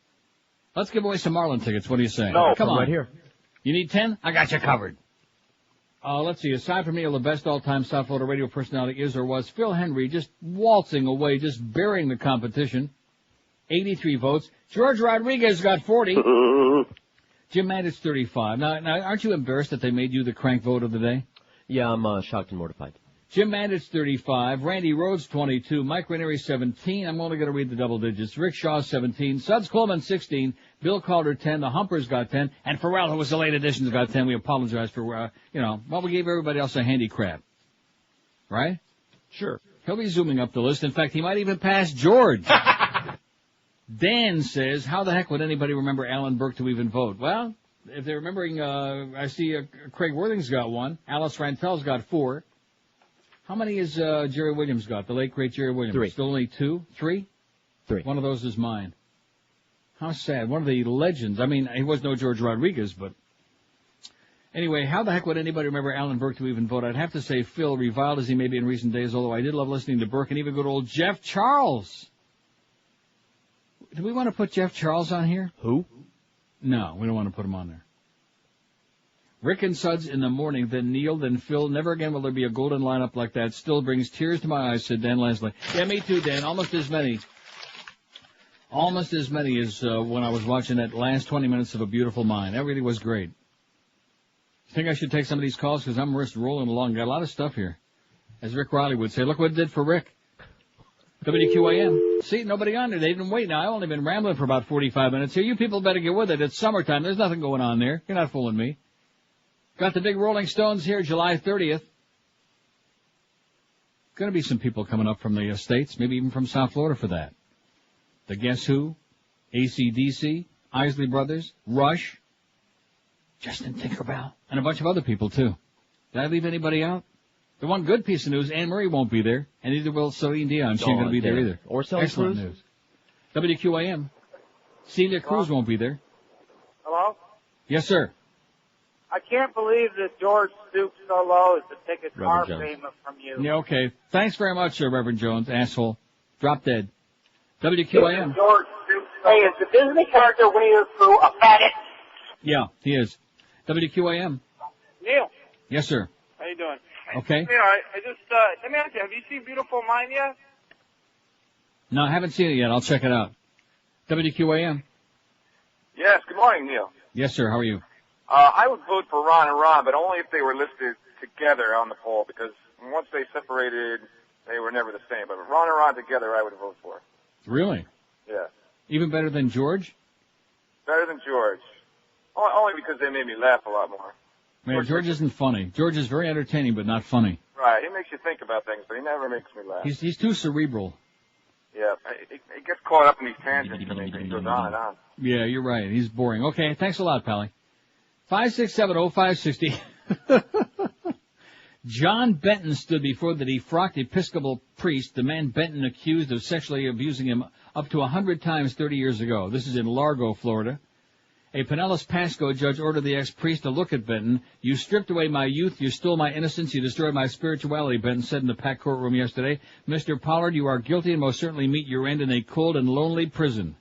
Let's give away some Marlin tickets. What do you say? No, come on. right here. You need 10? I got you covered. Let's see. Aside from Neil, the best all-time South Florida radio personality is or was Phil Henry, just waltzing away, just burying the competition. 83 votes. George Rodriguez got 40. Jim Mandich 35. Now, aren't you embarrassed that they made you the crank vote of the day? Yeah, I'm shocked and mortified. Jim Mandich 35. Randy Rhodes 22. Mike Ranieri 17. I'm only going to read the double digits. Rick Shaw 17. Suds Coleman 16. Bill Calder 10. The Humpers got 10. And Pharrell, who was the late additions, got 10. We apologize for, we gave everybody else a handicap. Right? Sure. He'll be zooming up the list. In fact, he might even pass George. Dan says, how the heck would anybody remember Alan Burke to even vote? Well, if they're remembering, I see Craig Worthing's got 1. Alice Rantel's got 4. How many has Jerry Williams got? The late, great Jerry Williams. 3. Still only 2? 3? 3. One of those is mine. How sad. One of the legends. I mean, he was no George Rodriguez, but... Anyway, how the heck would anybody remember Alan Burke to even vote? I'd have to say Phil, reviled as he may be in recent days, although I did love listening to Burke and even good old Jeff Charles. Do we want to put Jeff Charles on here? Who? No, we don't want to put him on there. Rick and Suds in the morning, then Neil, then Phil. Never again will there be a golden lineup like that. Still brings tears to my eyes, said Dan Leslie. Yeah, me too, Dan. Almost as many. Almost as many as when I was watching that last 20 minutes of A Beautiful Mind. That really was great. You think I should take some of these calls? Because I'm just rolling along. Got a lot of stuff here. As Rick Riley would say, look what it did for Rick. WQAM. See, nobody on there. They didn't wait. Now, I've only been rambling for about 45 minutes here. You people better get with it. It's summertime. There's nothing going on there. You're not fooling me. Got the big Rolling Stones here, July 30th. Going to be some people coming up from the States, maybe even from South Florida for that. The Guess Who, AC/DC, Isley Brothers, Rush, Justin Tinkerbell, and a bunch of other people, too. Did I leave anybody out? The one good piece of news, Anne Murray won't be there, and neither will Celine Dion. She ain't going to be there either. Or Celia Excellent Cruz. news. WQAM. Celia Cruz won't be there. Hello? Yes, sir. I can't believe that George stooped so low as to take a car Reverend Jones. payment from you. Yeah, okay. Thanks very much, Reverend Jones, asshole. Drop dead. WQAM. George stooped. Hey, is the Disney character Winnie the Pooh a faggot? Yeah, he is. WQAM. Neil, Yes, sir. how you doing? Okay. Hey, I just, let me ask you, have you seen Beautiful Mind yet? No, I haven't seen it yet. I'll check it out. WQAM. Yes, good morning, Neil. Yes, sir. How are you? I would vote for Ron and Ron, but only if they were listed together on the poll, because once they separated, they were never the same. But Ron and Ron together, I would vote for. Really? Yeah. Even better than George? Better than George. Only because they made me laugh a lot more. Man, George isn't funny. George is very entertaining, but not funny. Right, he makes you think about things, but he never makes me laugh. He's too cerebral. Yeah, he gets caught up in these tangents and he goes on and on. Yeah, you're right. He's boring. Okay, thanks a lot, Pally. 5670560. John Benton stood before the defrocked Episcopal priest, the man Benton accused of sexually abusing him up to 100 times 30 years ago. This is in Largo, Florida. A Pinellas Pasco judge ordered the ex-priest to look at Benton. You stripped away my youth, you stole my innocence, you destroyed my spirituality, Benton said in the packed courtroom yesterday. Mr. Pollard, you are guilty and most certainly meet your end in a cold and lonely prison.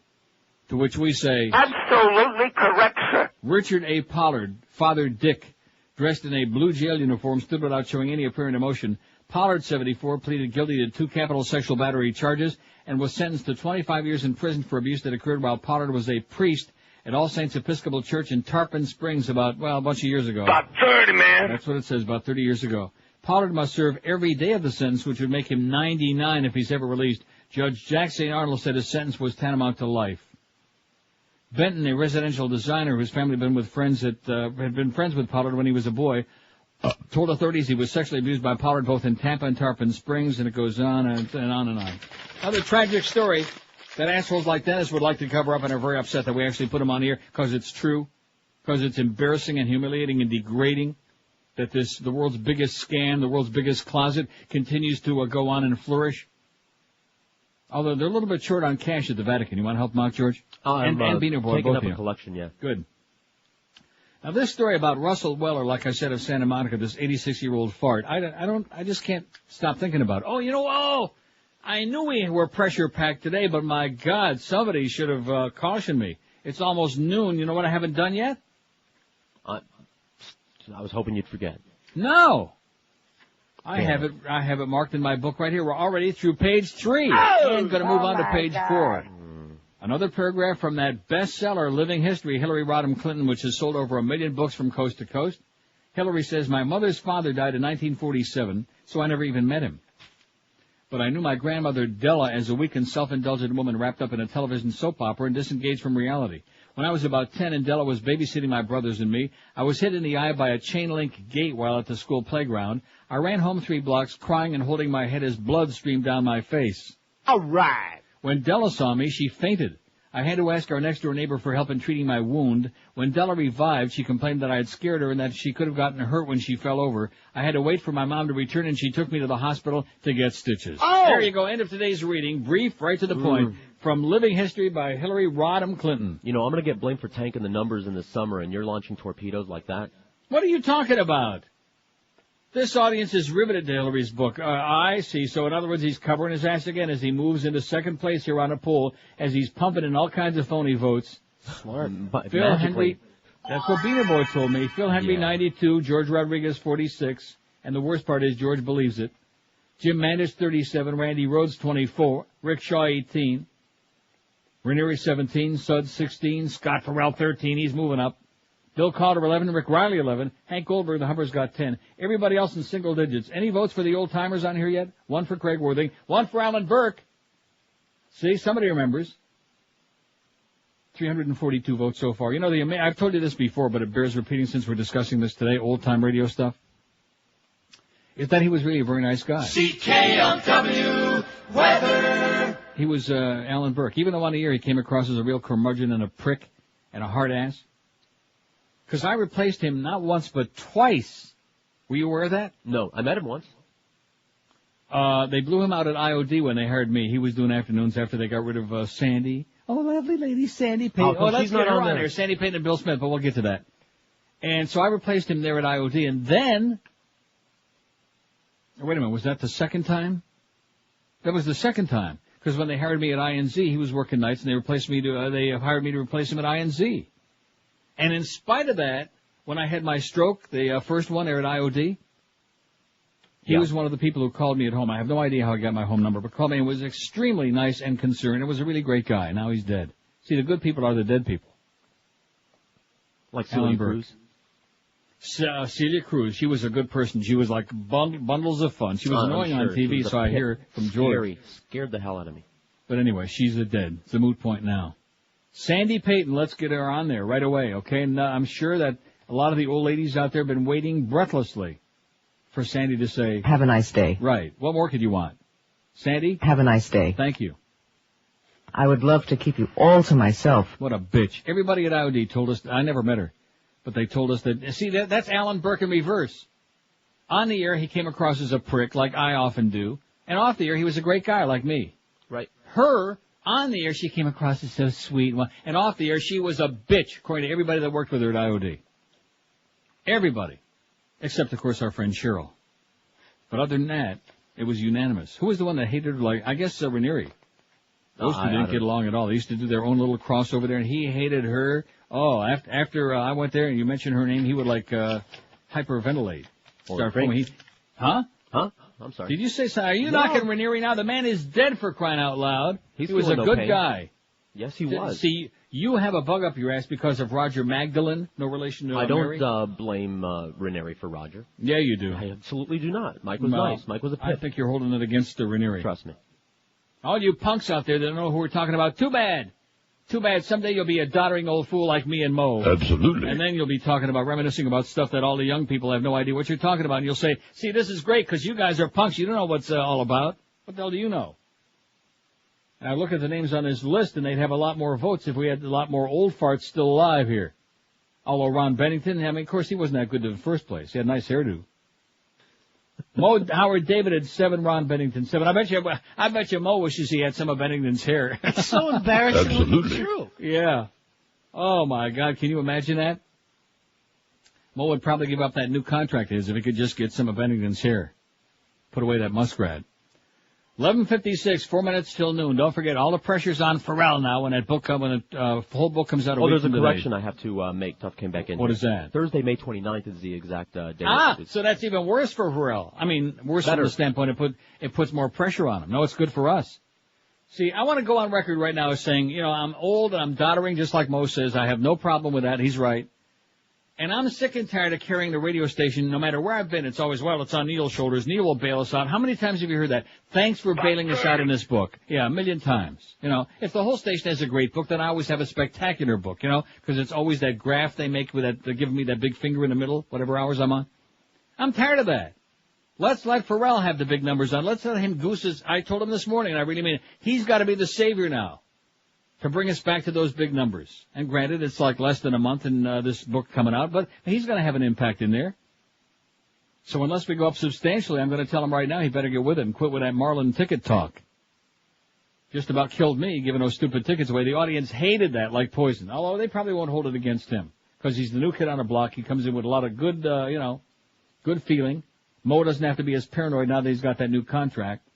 To which we say... Absolutely correct, sir. Richard A. Pollard, Father Dick, dressed in a blue jail uniform, stood without showing any apparent emotion. Pollard, 74, pleaded guilty to 2 capital sexual battery charges and was sentenced to 25 years in prison for abuse that occurred while Pollard was a priest at All Saints Episcopal Church in Tarpon Springs a bunch of years ago. About 30, man. That's what it says, about 30 years ago. Pollard must serve every day of the sentence, which would make him 99 if he's ever released. Judge Jack St. Arnold said his sentence was tantamount to life. Benton, a residential designer whose family had been friends with Pollard when he was a boy, told authorities he was sexually abused by Pollard both in Tampa and Tarpon Springs, and it goes on and on and on. Another tragic story that assholes like Dennis would like to cover up and are very upset that we actually put him on here because it's true, because it's embarrassing and humiliating and degrading that the world's biggest scam, the world's biggest closet, continues to go on and flourish. Although they're a little bit short on cash at the Vatican. You want to help them out, George? And Beaner Boy, taking both up of a you. collection, yeah. Good. Now, this story about Russell Weller, like I said, of Santa Monica, this 86-year-old fart, I just can't stop thinking about it. I knew we were pressure-packed today, but my God, somebody should have cautioned me. It's almost noon. You know what I haven't done yet? I was hoping you'd forget. No. I have it marked in my book right here. We're already through page 3. And going to move on to page 4. Another paragraph from that bestseller, Living History, Hillary Rodham Clinton, which has sold over 1 million books from coast to coast. Hillary says, my mother's father died in 1947, so I never even met him. But I knew my grandmother Della as a weak and self-indulgent woman wrapped up in a television soap opera and disengaged from reality. When I was about 10 and Della was babysitting my brothers and me, I was hit in the eye by a chain-link gate while at the school playground. I ran home 3 blocks crying and holding my head as blood streamed down my face. All right. When Della saw me, she fainted. I had to ask our next-door neighbor for help in treating my wound. When Della revived, she complained that I had scared her and that she could have gotten hurt when she fell over. I had to wait for my mom to return, and she took me to the hospital to get stitches. Oh! There you go. End of today's reading. Brief, right to the point. From Living History by Hillary Rodham Clinton. You know, I'm going to get blamed for tanking the numbers in the summer, and you're launching torpedoes like that? What are you talking about? This audience is riveted to Hillary's book. I see. So, in other words, he's covering his ass again as he moves into second place here on a poll, as he's pumping in all kinds of phony votes. Smart. Phil Henry, that's what Beaner Boy told me. Phil Henry, 92, George Rodriguez, 46, and the worst part is George believes it. Jim Mandis, 37, Randy Rhodes, 24, Rick Shaw, 18, Ranieri, 17, Sud, 16, Scott Farrell, 13, he's moving up. Bill Calder, 11, Rick Riley, 11. Hank Goldberg, the Hubbers, got 10. Everybody else in single digits. Any votes for the old-timers on here yet? 1 for Craig Worthing. 1 for Alan Burke. See, somebody remembers. 342 votes so far. You know, I've told you this before, but it bears repeating since we're discussing this today, old-time radio stuff, is that he was really a very nice guy. CKLW weather. He was Alan Burke. Even though on the air he came across as a real curmudgeon and a prick and a hard ass. Because I replaced him not once but twice. Were you aware of that? No, I met him once. They blew him out at IOD when they hired me. He was doing afternoons after they got rid of Sandy. Oh, lovely lady Sandy Payton. Oh, let's get her on there. Sandy Payton and Bill Smith, but we'll get to that. And so I replaced him there at IOD. And then, wait a minute, was that the second time? That was the second time. Because when they hired me at INZ, he was working nights, and they hired me to replace him at INZ. And in spite of that, when I had my stroke, the first one there at IOD, he was one of the people who called me at home. I have no idea how he got my home number, but called me and was extremely nice and concerned. It was a really great guy. Now he's dead. See, the good people are the dead people. Like Celia Cruz? Celia Cruz. She was a good person. She was like bundles of fun. She was annoying on TV, so I hear from George. Scared the hell out of me. But anyway, she's dead. It's a moot point now. Sandy Payton, let's get her on there right away, okay? And I'm sure that a lot of the old ladies out there have been waiting breathlessly for Sandy to say, have a nice day. Right. What more could you want? Sandy? Have a nice day. Thank you. I would love to keep you all to myself. What a bitch. Everybody at IOD told us, I never met her, but they told us that, see, that's Alan Burke in reverse. On the air, he came across as a prick, like I often do, and off the air, he was a great guy like me. Right. Her, on the air, she came across as so sweet, and off the air, she was a bitch, according to everybody that worked with her at IOD. Everybody. Except, of course, our friend Cheryl. But other than that, it was unanimous. Who was the one that hated her? Like, I guess Ranieri. Those two didn't get along at all. They used to do their own little crossover there, and he hated her. Oh, after I went there and you mentioned her name, he would, like, hyperventilate. Start foaming. Huh? I'm sorry. Did you say so? Are you knocking Ranieri now? The man is dead, for crying out loud. He was a good guy. Yes, he was. See, you have a bug up your ass because of Roger Magdalene, no relation to I Mary? don't blame Ranieri for Roger. Yeah, you do. I absolutely do not. Mike was nice. Mike was a pip. I think you're holding it against Ranieri. Trust me. All you punks out there that don't know who we're talking about, too bad. Too bad someday you'll be a doddering old fool like me and Mo. Absolutely. And then you'll be talking about, reminiscing about stuff that all the young people have no idea what you're talking about. And you'll say, see, this is great because you guys are punks. You don't know what's all about. What the hell do you know? And I look at the names on this list, and they'd have a lot more votes if we had a lot more old farts still alive here. Although Ron Bennington, I mean, of course, he wasn't that good in the first place. He had a nice hairdo. Mo Howard David had 7, Ron Bennington 7. I bet you Mo wishes he had some of Bennington's hair. It's so embarrassingly true. Yeah. Oh, my God. Can you imagine that? Mo would probably give up that new contract of his if he could just get some of Bennington's hair. Put away that muskrat. 11:56, 4 minutes till noon. Don't forget, all the pressure's on Pharrell now when that book when the whole book comes out. There's a correction I have to make. Tough came back in. What is that? Thursday, May 29th is the exact date. So that's even worse for Pharrell. I mean, worse from the standpoint it puts more pressure on him. No, it's good for us. See, I want to go on record right now as saying, I'm old and I'm doddering, just like Mo says. I have no problem with that. He's right. And I'm sick and tired of carrying the radio station. No matter where I've been, it's always, it's on Neil's shoulders. Neil will bail us out. How many times have you heard that? Thanks for bailing us out in this book. Yeah, 1,000,000 times. If the whole station has a great book, then I always have a spectacular book, because it's always that graph they make with that, they're giving me that big finger in the middle, whatever hours I'm on. I'm tired of that. Let's let Pharrell have the big numbers on. Let's let him goose his, I told him this morning, and I really mean it, he's got to be the savior now to bring us back to those big numbers. And granted, it's like less than a month in this book coming out, but he's going to have an impact in there. So unless we go up substantially, I'm going to tell him right now he better get with it and quit with that Marlin ticket talk. Just about killed me, giving those stupid tickets away. The audience hated that like poison, although they probably won't hold it against him, because he's the new kid on the block. He comes in with a lot of good, good feeling. Mo doesn't have to be as paranoid now that he's got that new contract.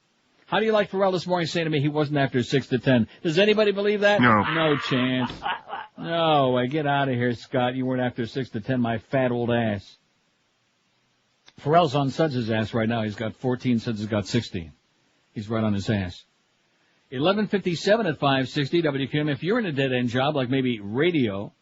How do you like Pharrell this morning saying to me he wasn't after 6 to 10? Does anybody believe that? No. No chance. No way. Get out of here, Scott. You weren't after 6 to 10, my fat old ass. Pharrell's on Suds' ass right now. He's got 14. Suds has got 16. He's right on his ass. 11:57 at 560 WQM. If you're in a dead-end job, like maybe radio,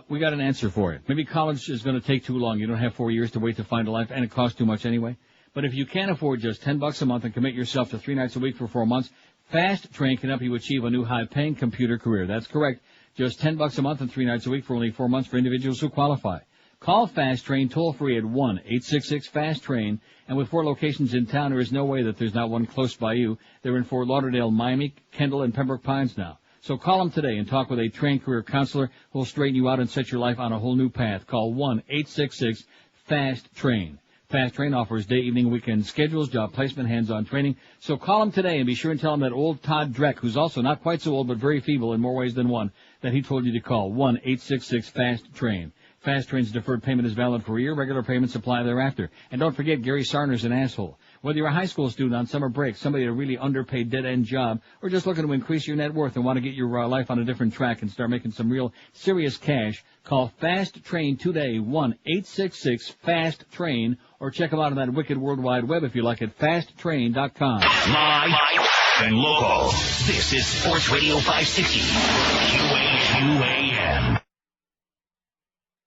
we got an answer for it. Maybe college is going to take too long. You don't have 4 years to wait to find a life, and it costs too much anyway. But if you can't afford just $10 a month and commit yourself to 3 nights a week for 4 months, Fast Train can help you achieve a new high-paying computer career. That's correct. Just $10 a month and 3 nights a week for only 4 months for individuals who qualify. Call Fast Train toll-free at 1-866-FAST-TRAIN. And with 4 locations in town, there is no way that there's not one close by you. They're in Fort Lauderdale, Miami, Kendall, and Pembroke Pines now. So call them today and talk with a trained career counselor who will straighten you out and set your life on a whole new path. Call 1-866-FAST-TRAIN. Fast Train offers day, evening, weekend schedules, job placement, hands-on training. So call him today and be sure and tell him that old Todd Dreck, who's also not quite so old but very feeble in more ways than one, that he told you to call 1-866-FAST-TRAIN. Fast Train's deferred payment is valid for a year. Regular payments apply thereafter. And don't forget, Gary Sarner's an asshole. Whether you're a high school student on summer break, somebody at a really underpaid dead-end job, or just looking to increase your net worth and want to get your life on a different track and start making some real serious cash, call Fast Train today, 1-866-FAST-TRAIN, or check them out on that wicked World Wide Web if you like at fasttrain.com. Live and local. This is Sports Radio 560. QAM.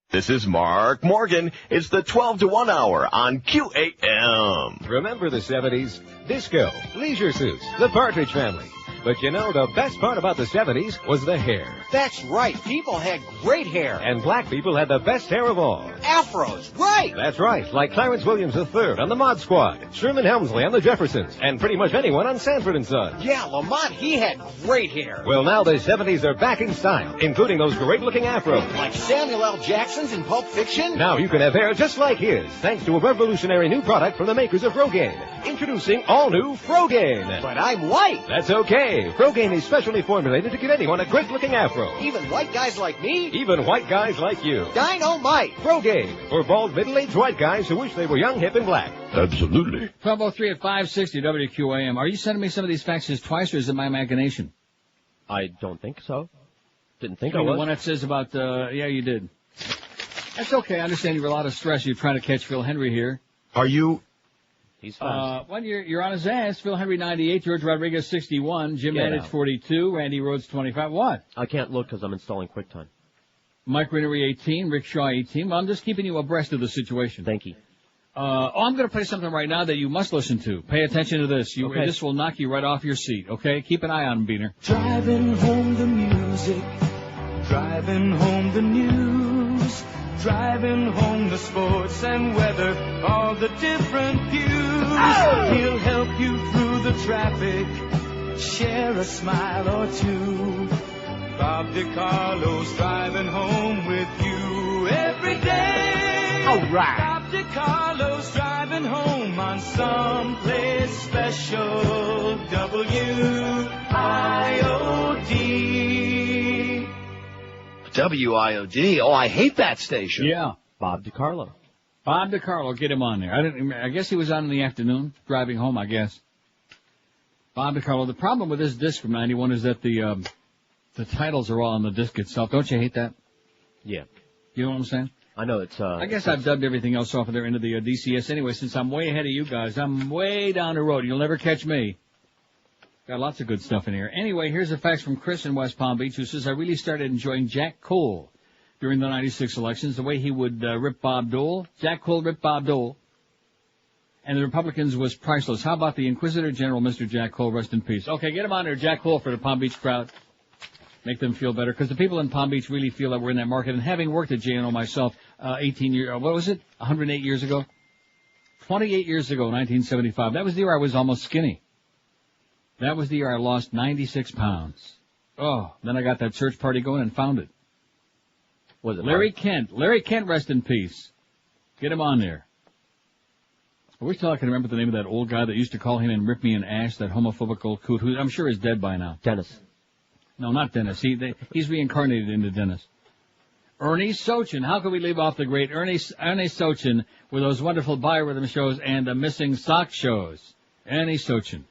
This is Mark Morgan. It's the 12 to 1 hour on QAM. Remember the 70s? Disco, leisure suits, the Partridge Family. But the best part about the 70s was the hair. That's right. People had great hair. And black people had the best hair of all. Afros, right. That's right. Like Clarence Williams III on the Mod Squad, Sherman Helmsley on the Jeffersons, and pretty much anyone on Sanford & Son. Yeah, Lamont, he had great hair. Well, now the 70s are back in style, including those great-looking afros. Like Samuel L. Jackson's in Pulp Fiction. Now you can have hair just like his, thanks to a revolutionary new product from the makers of Rogaine. Introducing all-new Frogaine. But I'm white. That's okay. Frogaine is specially formulated to give anyone a great-looking afro. Even white guys like me? Even white guys like you. Dynamite. Frogaine, for bald, middle-aged white guys who wish they were young, hip, and black. Absolutely. 12:03 at 560 WQAM. Are you sending me some of these faxes twice, or is it my imagination? I don't think so. Didn't think I The was. one that says about, yeah, you did. That's okay. I understand you're a lot of stress. You're trying to catch Phil Henry here. Are you? He's fast. Well, you're on his ass. Phil Henry 98, George Rodriguez 61, Jim Manage 42, Randy Rhodes 25. What? I can't look because I'm installing QuickTime. Mike Rennery 18, Rick Shaw 18. Well, I'm just keeping you abreast of the situation. Thank you. I'm going to play something right now that you must listen to. Pay attention to this. Okay. This will knock you right off your seat, okay? Keep an eye on him, Beaner. Driving home the music. music, driving home the news, driving home the sports and weather, all the different views. Oh! He'll help you through the traffic, share a smile or two. Bob DiCarlo's driving home with you every day. All right. Bob DiCarlo's driving home on someplace special. WIOD. WIOD. Oh, I hate that station. Yeah. Bob DiCarlo. Bob DiCarlo, get him on there. I guess he was on in the afternoon, driving home, I guess. Bob DiCarlo. The problem with this disc from 91 is that the titles are all on the disc itself. Don't you hate that? Yeah. You know what I'm saying? I know it's, I guess I've dubbed everything else off of there into the DCS anyway, since I'm way ahead of you guys. I'm way down the road. You'll never catch me. Got lots of good stuff in here. Anyway, here's a fax from Chris in West Palm Beach, who says, I really started enjoying Jack Cole during the 96 elections, the way he would rip Bob Dole. Jack Cole ripped Bob Dole. And the Republicans was priceless. How about the Inquisitor General, Mr. Jack Cole, rest in peace. Okay, get him on there, Jack Cole, for the Palm Beach crowd. Make them feel better, because the people in Palm Beach really feel that we're in that market. And having worked at JNO myself, 108 years ago? 28 years ago, 1975. That was the year I was almost skinny. That was the year I lost 96 pounds. Oh, then I got that search party going and found it. Was it Larry Kent. Larry Kent, rest in peace. Get him on there. I wish I can remember the name of that old guy that used to call him and rip me an ass, that homophobic old coot, who I'm sure is dead by now. Dennis. No, not Dennis. He's reincarnated into Dennis. Ernie Sochin. How could we leave off the great Ernie Sochin with those wonderful biorhythm shows and the missing sock shows? Ernie Sochin.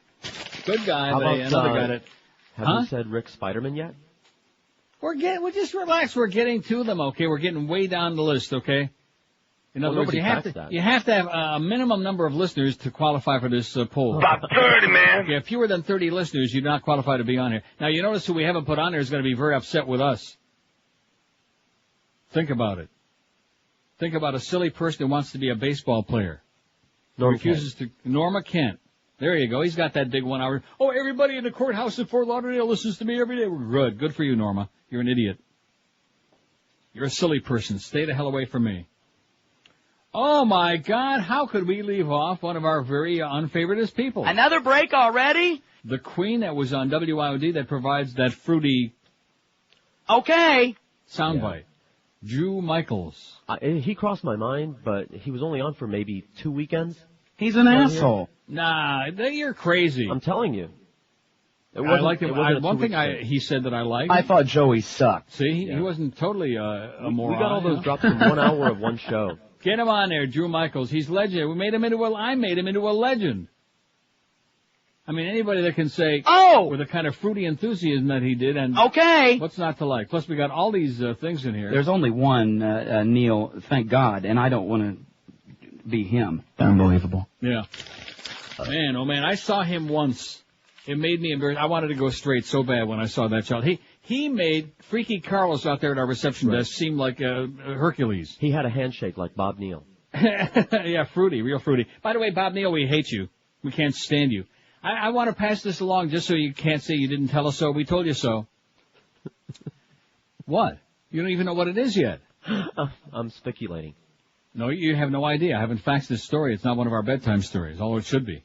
Good guy. How about, another guy that... Have you said Rick Spiderman yet? We'll just relax. We're getting to them, okay? We're getting way down the list, okay? In other words, you have to have a minimum number of listeners to qualify for this poll. About 30, man. Okay, if fewer than 30 listeners, you're not qualified to be on here. Now, you notice who we haven't put on there is going to be very upset with us. Think about it. Think about a silly person who wants to be a baseball player. Norma Kent. There you go. He's got that big 1 hour. Oh, everybody in the courthouse in Fort Lauderdale listens to me every day. We're good. Good for you, Norma. You're an idiot. You're a silly person. Stay the hell away from me. Oh, my God, how could we leave off one of our very unfavoritist people? Another break already? The queen that was on WIOD that provides that fruity... Okay. Soundbite. Drew Michaels. He crossed my mind, but he was only on for maybe 2 weekends. He's an asshole. Nah, you're crazy. I'm telling you. I liked him. One thing he said that I liked. I thought Joey sucked. See, he wasn't totally a moron. We got all those drops in 1 hour of one show. Get him on there, Drew Michaels. He's legend. I made him into a legend. I mean, anybody that can say, with the kind of fruity enthusiasm that he did, and what's not to like? Plus, we got all these things in here. There's only one, Neil, thank God, and I don't want to be him. Unbelievable. Yeah. Man, oh man, I saw him once. It made me embarrassed. I wanted to go straight so bad when I saw that child. He made Freaky Carlos out there at our reception desk seem like Hercules. He had a handshake like Bob Neal. Yeah, fruity, real fruity. By the way, Bob Neal, we hate you. We can't stand you. I want to pass this along just so you can't say you didn't tell us so. We told you so. What? You don't even know what it is yet. I'm speculating. No, you have no idea. I haven't faxed this story. It's not one of our bedtime stories, although it should be.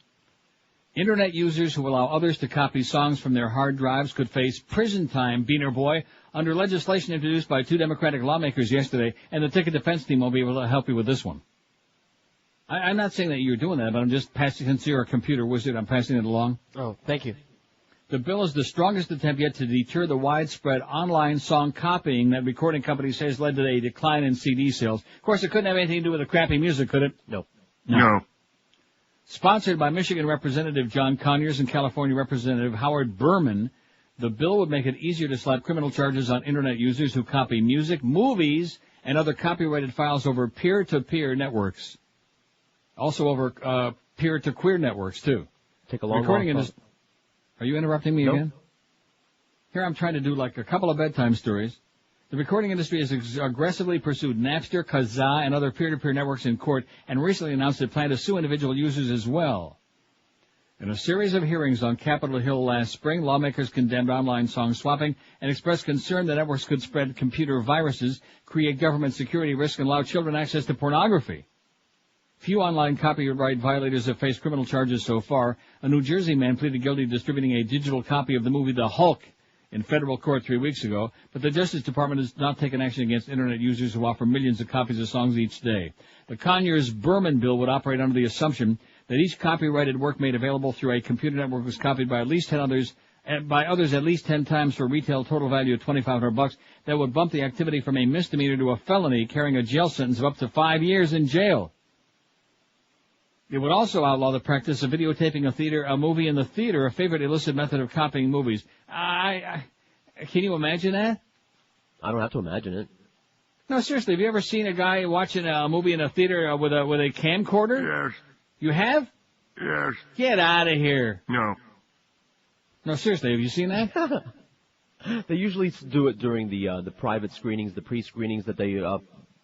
Internet users who allow others to copy songs from their hard drives could face prison time, Beaner Boy, under legislation introduced by 2 Democratic lawmakers yesterday, and the Ticket Defense Team will be able to help you with this one. I'm not saying that you're doing that, but I'm just passing, since you're a computer wizard, I'm passing it along. Oh, thank you. The bill is the strongest attempt yet to deter the widespread online song copying that recording companies say has led to a decline in CD sales. Of course, it couldn't have anything to do with the crappy music, could it? No. Sponsored by Michigan Representative John Conyers and California Representative Howard Berman, the bill would make it easier to slap criminal charges on Internet users who copy music, movies, and other copyrighted files over peer-to-peer networks. Also over peer-to-queer networks, too. Take a long walk. Are you interrupting me again? Here I'm trying to do like a couple of bedtime stories. The recording industry has aggressively pursued Napster, Kazaa, and other peer-to-peer networks in court, and recently announced it planned to sue individual users as well. In a series of hearings on Capitol Hill last spring, lawmakers condemned online song swapping and expressed concern that networks could spread computer viruses, create government security risk, and allow children access to pornography. Few online copyright violators have faced criminal charges so far. A New Jersey man pleaded guilty to distributing a digital copy of the movie The Hulk in federal court 3 weeks ago, but the Justice Department has not taken action against Internet users who offer millions of copies of songs each day. The Conyers-Berman bill would operate under the assumption that each copyrighted work made available through a computer network was copied by at least 10 others, by others at least 10 times for a retail total value of $2,500. That would bump the activity from a misdemeanor to a felony, carrying a jail sentence of up to 5 years in jail. It would also outlaw the practice of videotaping a movie in the theater, a favorite illicit method of copying movies. Can you imagine that? I don't have to imagine it. No, seriously, have you ever seen a guy watching a movie in a theater with a camcorder? Yes. You have? Yes. Get out of here. No. No, seriously, have you seen that? They usually do it during the private screenings, the pre-screenings that they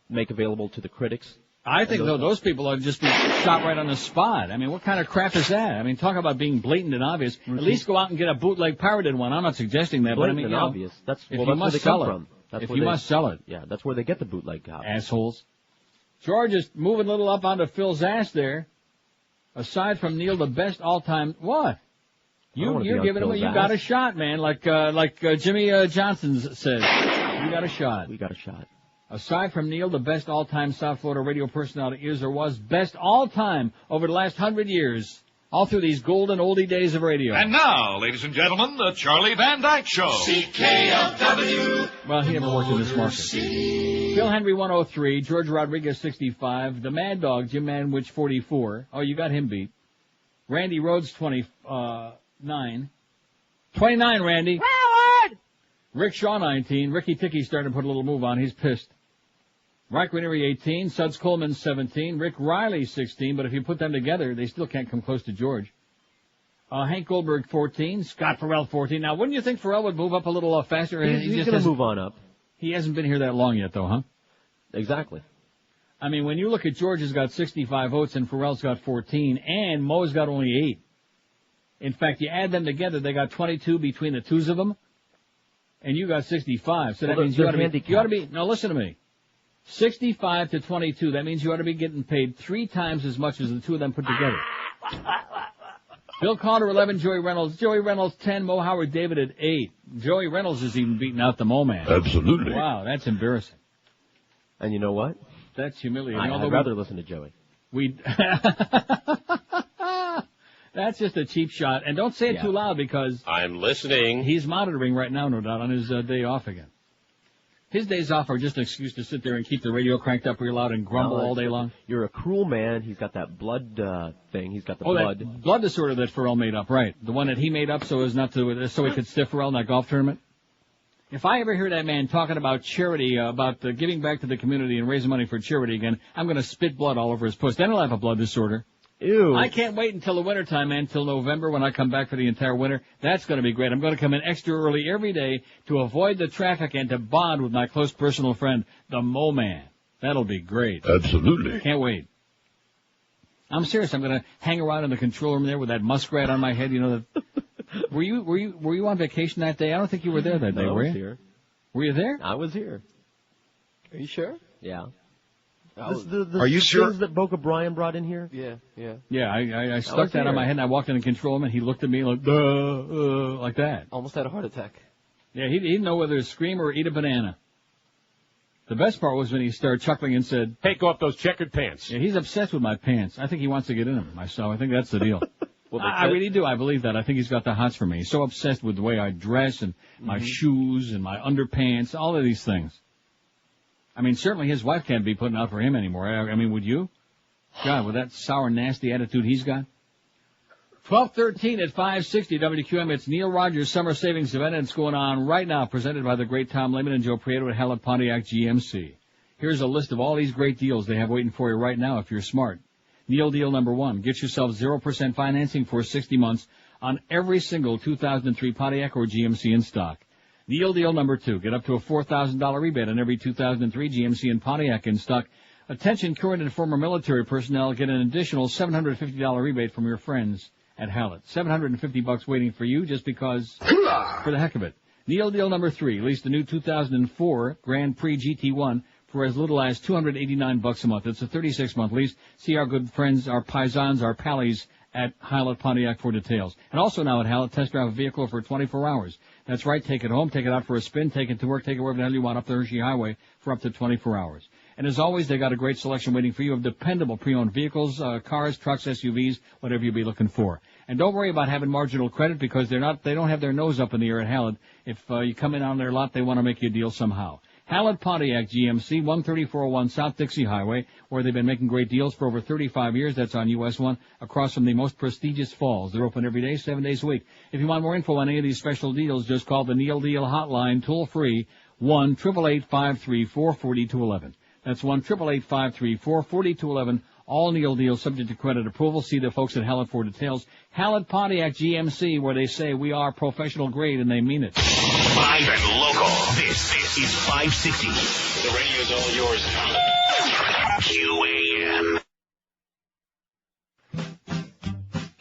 make available to the critics. I think those people ought to just be shot right on the spot. I mean, what kind of crap is that? I mean, talk about being blatant and obvious. Mm-hmm. At least go out and get a bootleg pirated one. I'm not suggesting that, blatant but I mean, and obvious. That's if well, you that's must where they sell come it. from. That's if where you they, must sell it. Yeah, that's where they get the bootleg copy. Assholes. George is moving a little up onto Phil's ass there. Aside from Neil, the best all-time, what? You're giving him, you got a shot, man, like Jimmy Johnson says. You got a shot. We got a shot. Aside from Neil, the best all-time South Florida radio personality is or was best all-time over the last 100 years, all through these golden oldie days of radio. And now, ladies and gentlemen, the Charlie Van Dyke Show. CKLW. Well, he never worked in this market. Phil Henry, 103. George Rodriguez, 65. The Mad Dog, Jim Manwich, 44. Oh, you got him beat. Randy Rhodes, 29. 29, Randy. Howard! Rick Shaw, 19. Ricky Ticky starting to put a little move on. He's pissed. Mike Ranieri, 18. Suds Coleman, 17. Rick Riley, 16. But if you put them together, they still can't come close to George. Hank Goldberg, 14. Scott Farrell, 14. Now, wouldn't you think Farrell would move up a little faster? He's going to move on up. He hasn't been here that long yet, though, huh? Exactly. I mean, when you look at George's got 65 votes and Farrell's got 14, and Mo's got only 8. In fact, you add them together, they got 22 between the twos of them, and you got 65. So that means you ought to be, now listen to me. 65 to 22, that means you ought to be getting paid 3 times as much as the two of them put together. Bill Calder, 11, Joey Reynolds, 10, Mo Howard David at 8. Joey Reynolds is even beating out the Mo Man. Absolutely. Wow, that's embarrassing. And you know what? That's humiliating. I'd rather listen to Joey. That's just a cheap shot. And don't say it too loud because I'm listening. He's monitoring right now, no doubt, on his day off again. His days off are just an excuse to sit there and keep the radio cranked up real loud and grumble all day long. You're a cruel man. He's got that blood thing. He's got the blood. That blood disorder that Farrell made up, right? The one that he made up so he could stiff Farrell in that golf tournament. If I ever hear that man talking about charity, about giving back to the community and raising money for charity again, I'm going to spit blood all over his puss. Then he'll have a blood disorder. Ew. I can't wait until the wintertime, man, until November when I come back for the entire winter. That's going to be great. I'm going to come in extra early every day to avoid the traffic and to bond with my close personal friend, the Mo Man. That'll be great. Absolutely. Can't wait. I'm serious. I'm going to hang around in the control room there with that muskrat on my head. You know, were you on vacation that day? I don't think you were there that day, were you? I was here. Were you there? I was here. Are you sure? Yeah. Are you sure? Things that Boca Brian brought in here? Yeah. Yeah, I stuck that on my head and I walked in the control room and he looked at me like, like that. Almost had a heart attack. Yeah, he didn't know whether to scream or eat a banana. The best part was when he started chuckling and said, "Take off those checkered pants." Yeah, he's obsessed with my pants. I think he wants to get in them myself. I think that's the deal. I really do. I believe that. I think he's got the hots for me. He's so obsessed with the way I dress and my shoes and my underpants, all of these things. I mean, certainly his wife can't be putting out for him anymore. I mean, would you? God, with that sour, nasty attitude he's got. 12:13 at 560 WQM. It's Neil Rogers' Summer Savings Event, and it's going on right now, presented by the great Tom Lehman and Joe Prieto at Hallett Pontiac GMC. Here's a list of all these great deals they have waiting for you right now if you're smart. Neil deal number 1. Get yourself 0% financing for 60 months on every single 2003 Pontiac or GMC in stock. Neil deal number 2. Get up to a $4,000 rebate on every 2003 GMC and Pontiac in stock. Attention current and former military personnel, get an additional $750 rebate from your friends at Hallett. $750 waiting for you just because, for the heck of it. Neil Deal number 3, lease the new 2004 Grand Prix GT1 for as little as $289 a month. It's a 36-month lease. See our good friends, our paisans, our pallies at Hallett Pontiac for details. And also now at Hallett, test drive a vehicle for 24 hours. That's right, take it home, take it out for a spin, take it to work, take it wherever the hell you want up the Hershey Highway for up to 24 hours. And as always, they got a great selection waiting for you of dependable pre-owned vehicles, cars, trucks, SUVs, whatever you'll be looking for. And don't worry about having marginal credit because they don't have their nose up in the air at Hallett. If you come in on their lot, they want to make you a deal somehow. Hallett Pontiac GMC, 13401 South Dixie Highway, where they've been making great deals for over 35 years. That's on US 1, across from the most prestigious falls. They're open every day, 7 days a week. If you want more info on any of these special deals, just call the Neil Deal hotline, toll-free, 1-888-534-4211. That's 1-888-534-4211. All Neil Deals subject to credit approval. See the folks at Hallett for details. Hallett Pontiac GMC, where they say we are professional grade, and they mean it. Live and local. This is 560. The radio's all yours now. QAM.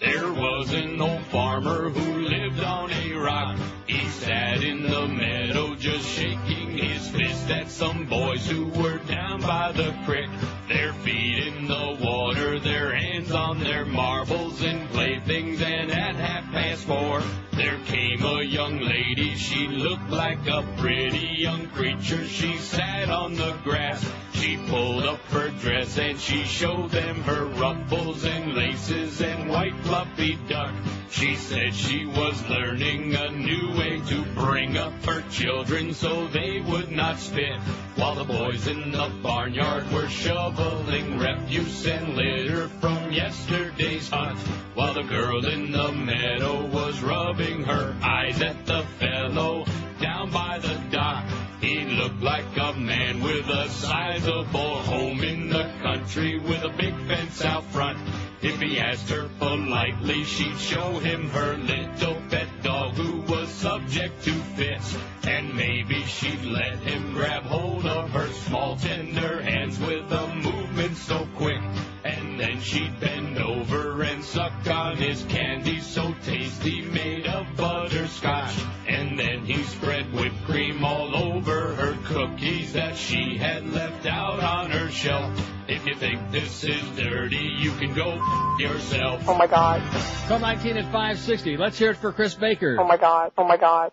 There was an old farmer who lived on a rock. He sat in the meadow just shaking his fist at some boys who were down by the creek. Their feet in the water, their hands on their marbles and playthings, and at 4:30, there came a young lady. She looked like a pretty young creature. She sat on the grass. She pulled up her dress and she showed them her ruffles and laces and white fluffy duck. She said she was learning a new way to bring up her children so they would not spit, while the boys in the barnyard were shoveling refuse and litter from yesterday's hunt, while the girl in the meadow was rubbing her eyes at the fellow down by the dock. He looked like a man with a sizable home in the country with a big fence out front. If he asked her politely, she'd show him her little pet dog who was subject to fits. And maybe she'd let him grab hold of her small tender hands with a movement so quick. And then she'd bend over and suck on his candy so tasty made of butterscotch. And then he spread whipped cream all over her cookies that she had left out on her shelf. If you think this is dirty, you can go yourself. Oh my God. Come 19 at 560. Let's hear it for Chris Baker. Oh my God. Oh my God.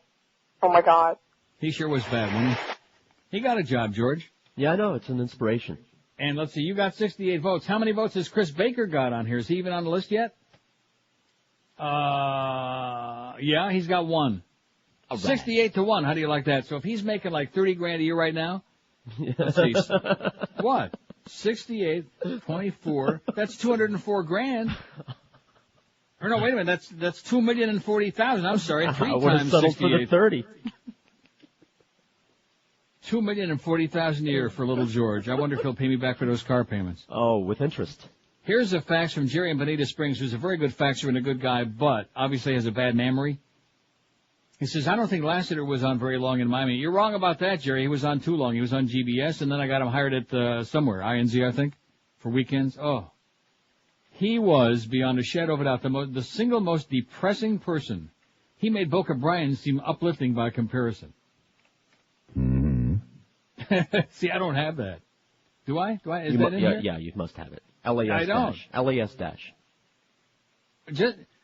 Oh my God. He sure was bad, wasn't he? He got a job, George. Yeah, I know. It's an inspiration. And let's see, you got 68 votes. How many votes has Chris Baker got on here? Is he even on the list yet? Yeah, he's got one. Right. 68 to 1. How do you like that? So if he's making like 30 grand a year right now, let's see. What? 68, 24. That's 204 grand. Or no, wait a minute. That's 2,040,000. I'm sorry. 3 times 68. For the 30. 2,040,000 a year for little George. I wonder if he'll pay me back for those car payments. Oh, with interest. Here's a fax from Jerry in Bonita Springs, who's a very good faxer and a good guy, but obviously has a bad memory. He says, I don't think Lassiter was on very long in Miami. You're wrong about that, Jerry. He was on too long. He was on GBS, and then I got him hired at somewhere, INZ, I think, for weekends. Oh. He was, beyond a shadow of a doubt, the single most depressing person. He made Boca Brian seem uplifting by comparison. See, I don't have that. Do I? Is that in here? Yeah, you must have it. LAS I don't. LAS dash.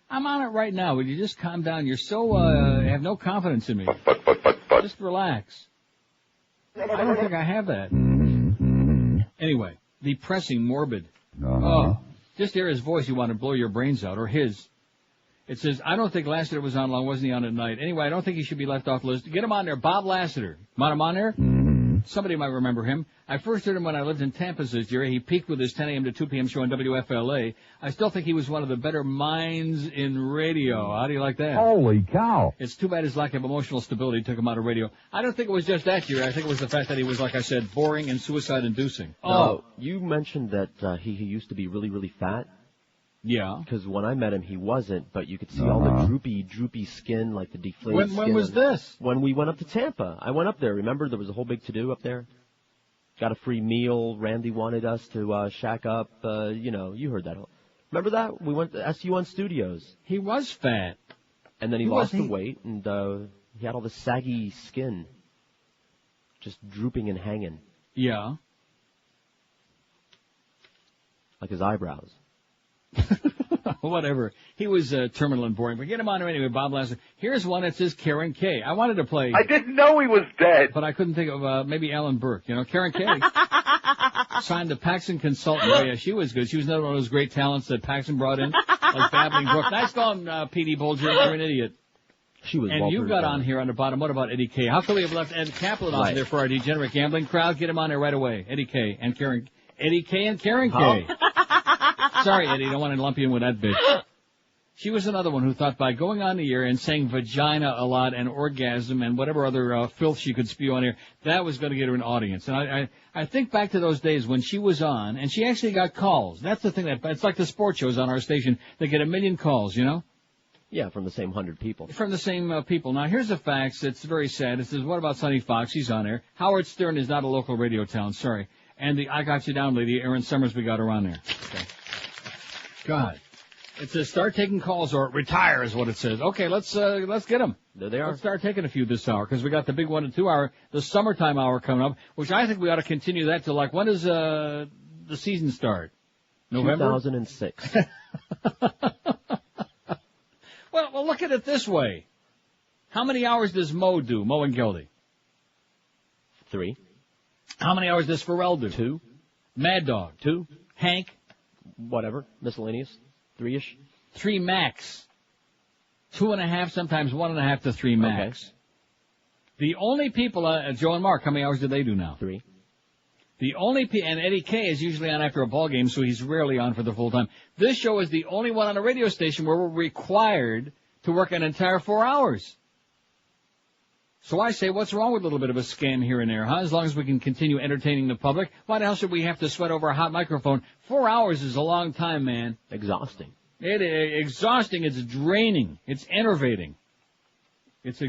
I'm on it right now. Would you just calm down? You're so, have no confidence in me. Just relax. I don't think I have that. Anyway, depressing, morbid. Oh, just hear his voice, you want to blow your brains out, or his. It says, I don't think Lassiter was on long, wasn't he on at night? Anyway, I don't think he should be left off the list. Get him on there, Bob Lassiter. Want him on there? Somebody might remember him. I first heard him when I lived in Tampa, says Jerry. He peaked with his 10 a.m. to 2 p.m. show on WFLA. I still think he was one of the better minds in radio. How do you like that? Holy cow. It's too bad his lack of emotional stability took him out of radio. I don't think it was just that, Jerry. I think it was the fact that he was, like I said, boring and suicide-inducing. Oh, you mentioned that he used to be really, really fat. Yeah. Because when I met him, he wasn't, but you could see all the droopy skin, like the deflated skin. When was this? When we went up to Tampa. I went up there. Remember, there was a whole big to-do up there? Got a free meal. Randy wanted us to shack up. You heard that. Remember that? We went to SU1 Studios. He was fat. And then he lost the weight, and he had all this saggy skin. Just drooping and hanging. Yeah. Like his eyebrows. Whatever. He was terminal and boring. But get him on there anyway, Bob Lasser. Here's one that says Karen K. I wanted to play. I didn't know he was dead. But I couldn't think of maybe Alan Burke. You know, Karen K. signed the Paxson Consultant. Oh, yeah, she was good. She was another one of those great talents that Paxson brought in, like Babbling Brook. Nice going, P.D. Bolger. You're an idiot. She was. And you got on here on the bottom. What about Eddie K? How come we have left Ed Kaplan on there for our degenerate gambling crowd? Get him on there right away. Eddie K. and Karen. Eddie K. and Karen K. Sorry, Eddie. Don't want to lump you in with that bitch. She was another one who thought by going on the air and saying vagina a lot and orgasm and whatever other filth she could spew on air, that was going to get her an audience. And I think back to those days when she was on, and she actually got calls. That's the thing. It's like the sports shows on our station. They get 1 million calls, you know? Yeah, from the same 100 people. From the same people. Now, here's the facts. It's very sad. It says, what about Sonny Fox? He's on there. Howard Stern is not a local radio talent. Sorry. And the I Got You Down lady, Erin Summers, we got her on there. Okay. God. It says start taking calls or retire is what it says. Okay, let's get them. There they are. Let's start taking a few this hour because we got the big 1 to 2 hour, the summertime hour coming up, which I think we ought to continue that till like when does the season start? November? 2006. Well, look at it this way. How many hours does Mo do? Mo and Gildy? 3. How many hours does Pharrell do? 2. Mad Dog? 2. Hank? Whatever. Miscellaneous. 3-ish. 3 max. 2.5, sometimes 1.5 to 3 max. Okay. The only people, Joe and Mark, how many hours do they do now? 3. The only and Eddie K is usually on after a ball game, so he's rarely on for the full time. This show is the only one on a radio station where we're required to work an entire 4 hours. So I say, what's wrong with a little bit of a scam here and there, huh? As long as we can continue entertaining the public, why the hell should we have to sweat over a hot microphone? 4 hours is a long time, man. Exhausting. Exhausting. It's draining. It's enervating. It's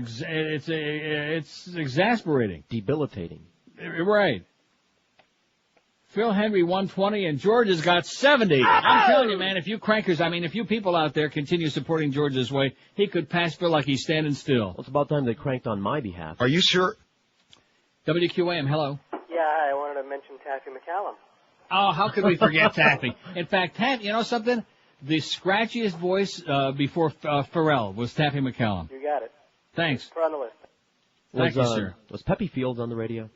exasperating. Debilitating. Right. Phil Henry 120 and George has got 70. I'm telling you, man, if you people out there continue supporting George this way, he could pass Phil like he's standing still. Well, it's about time they cranked on my behalf. Are you sure? WQAM, hello. Yeah, I wanted to mention Taffy McCallum. Oh, how could we forget Taffy? In fact, Taffy, you know something? The scratchiest voice before Pharrell was Taffy McCallum. You got it. Thanks. Put on the list. Thank you, sir. Was Peppy Fields on the radio?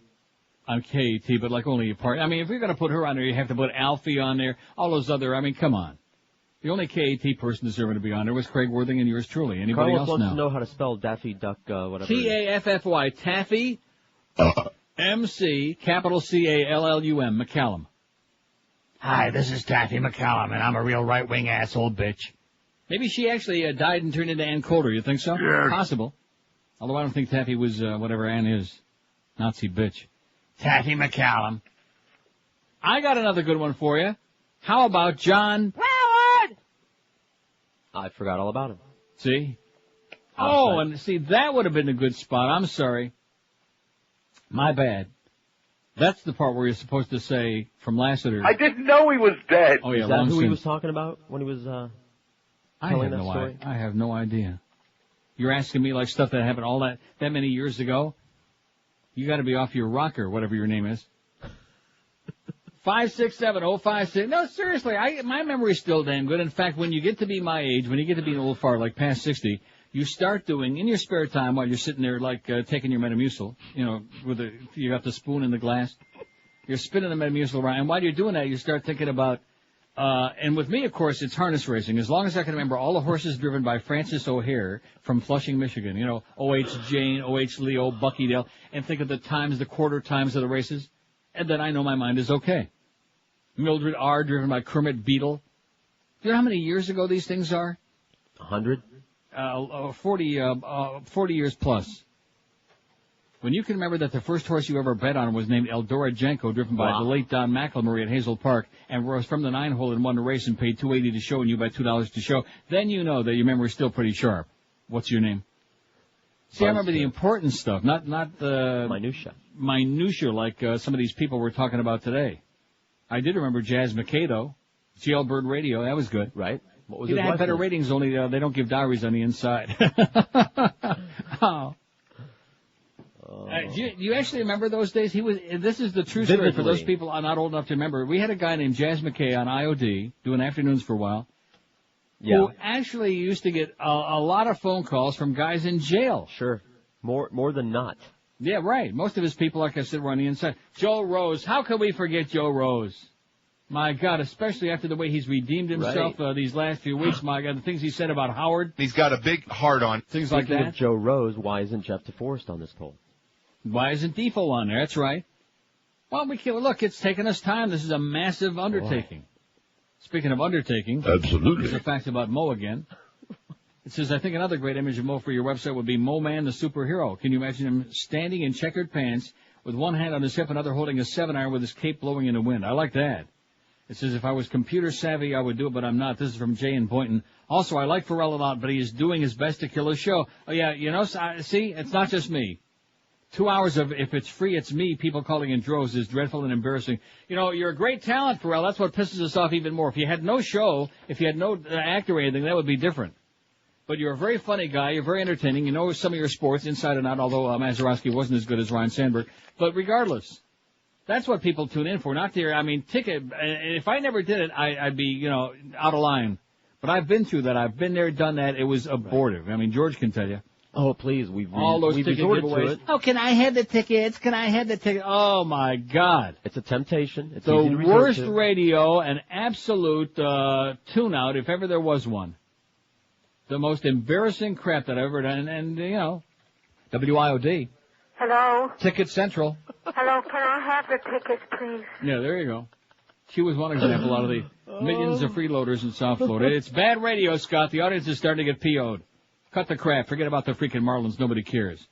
On KAT, but like only a part. I mean, if you're going to put her on there, you have to put Alfie on there, all those other, I mean, come on. The only KAT person deserving to be on there was Craig Worthing and yours truly. Anybody Carlos else wants now? to know how to spell Daffy Duck, whatever. Taffy, Taffy, MC, capital CALLUM, McCallum. Hi, this is Taffy McCallum, and I'm a real right-wing asshole bitch. Maybe she actually died and turned into Ann Coulter, you think so? Yeah. Possible. Although I don't think Taffy was whatever Ann is. Nazi bitch. Taffy McCallum. I got another good one for you. How about John Howard? I forgot all about him. See? Oh, and see, that would have been a good spot. I'm sorry. My bad. That's the part where you're supposed to say from Lassiter. I didn't know he was dead. Oh, yeah, is that who he was talking about when he was telling that story? I have no idea. You're asking me like stuff that happened all that many years ago? You got to be off your rocker, whatever your name is. 567-056. No, seriously, my memory's still damn good. In fact, when you get to be my age, when you get to be an old fart, like past 60, you start doing, in your spare time while you're sitting there, like, taking your Metamucil, you know, you got the spoon in the glass, you're spinning the Metamucil around, and while you're doing that, you start thinking about, and with me, of course, it's harness racing. As long as I can remember all the horses driven by Francis O'Hare from Flushing, Michigan, you know, O.H. Jane, O.H. Leo, Bucky Dale, and think of the times, the quarter times of the races, and then I know my mind is okay. Mildred R. driven by Kermit Beetle. Do you know how many years ago these things are? 100? 40 years plus. When you can remember that the first horse you ever bet on was named Eldora Jenko, driven by the late Don McElmurray at Hazel Park, and was from the 9-hole and won the race and paid $2.80 to show, and you bet $2 to show, then you know that your memory's still pretty sharp. What's your name? See, I remember the important stuff, not the minutia like some of these people we're talking about today. I did remember Jazz McKay, though. Jailbird Radio, that was good. Right. What was He'd his have better license? ratings, only they don't give diaries on the inside. Oh. Do you actually remember those days? This is the true story Vividly. for those people not old enough to remember. We had a guy named Jazz McKay on IOD doing afternoons for a while. Yeah. Who actually used to get a lot of phone calls from guys in jail. Sure. More than not. Yeah, right. Most of his people, like I said, were on the inside. Joe Rose. How can we forget Joe Rose? My God, especially after the way he's redeemed himself these last few weeks. My God, the things he said about Howard. He's got a big heart on. Things like Speaking that. of Joe Rose, why isn't Jeff DeForest on this poll? Why isn't Defoe on there? That's right. Well, look, it's taken us time. This is a massive undertaking. Speaking of undertaking. Absolutely. There's a fact about Mo again. It says, I think another great image of Mo for your website would be Mo Man the superhero. Can you imagine him standing in checkered pants with one hand on his hip, another holding a 7-iron with his cape blowing in the wind? I like that. It says, if I was computer savvy, I would do it, but I'm not. This is from Jay in Boynton. Also, I like Pharrell a lot, but he is doing his best to kill his show. Oh, yeah, see, it's not just me. 2 hours of if it's free, it's me, people calling in droves is dreadful and embarrassing. You're a great talent, Pharrell. That's what pisses us off even more. If you had no show, if you had no actor or anything, that would be different. But you're a very funny guy. You're very entertaining. You know some of your sports inside and out, although Mazeroski wasn't as good as Ryan Sandberg. But regardless, that's what people tune in for, not to hear, ticket. If I never did it, I'd be, out of line. But I've been through that. I've been there, done that. It was abortive. George can tell you. Oh, please. We've ticket giveaways. Oh, can I have the tickets? Can I have the ticket? Oh, my God. It's a temptation. It's the easy to resort worst to. radio, an absolute tune-out, if ever there was one. The most embarrassing crap that I've ever done. And WIOD. Hello? Ticket Central. Hello, can I have the tickets, please? Yeah, there you go. She was one example out of the millions of freeloaders in South Florida. It's bad radio, Scott. The audience is starting to get PO'd. Cut the crap. Forget about the freaking Marlins. Nobody cares.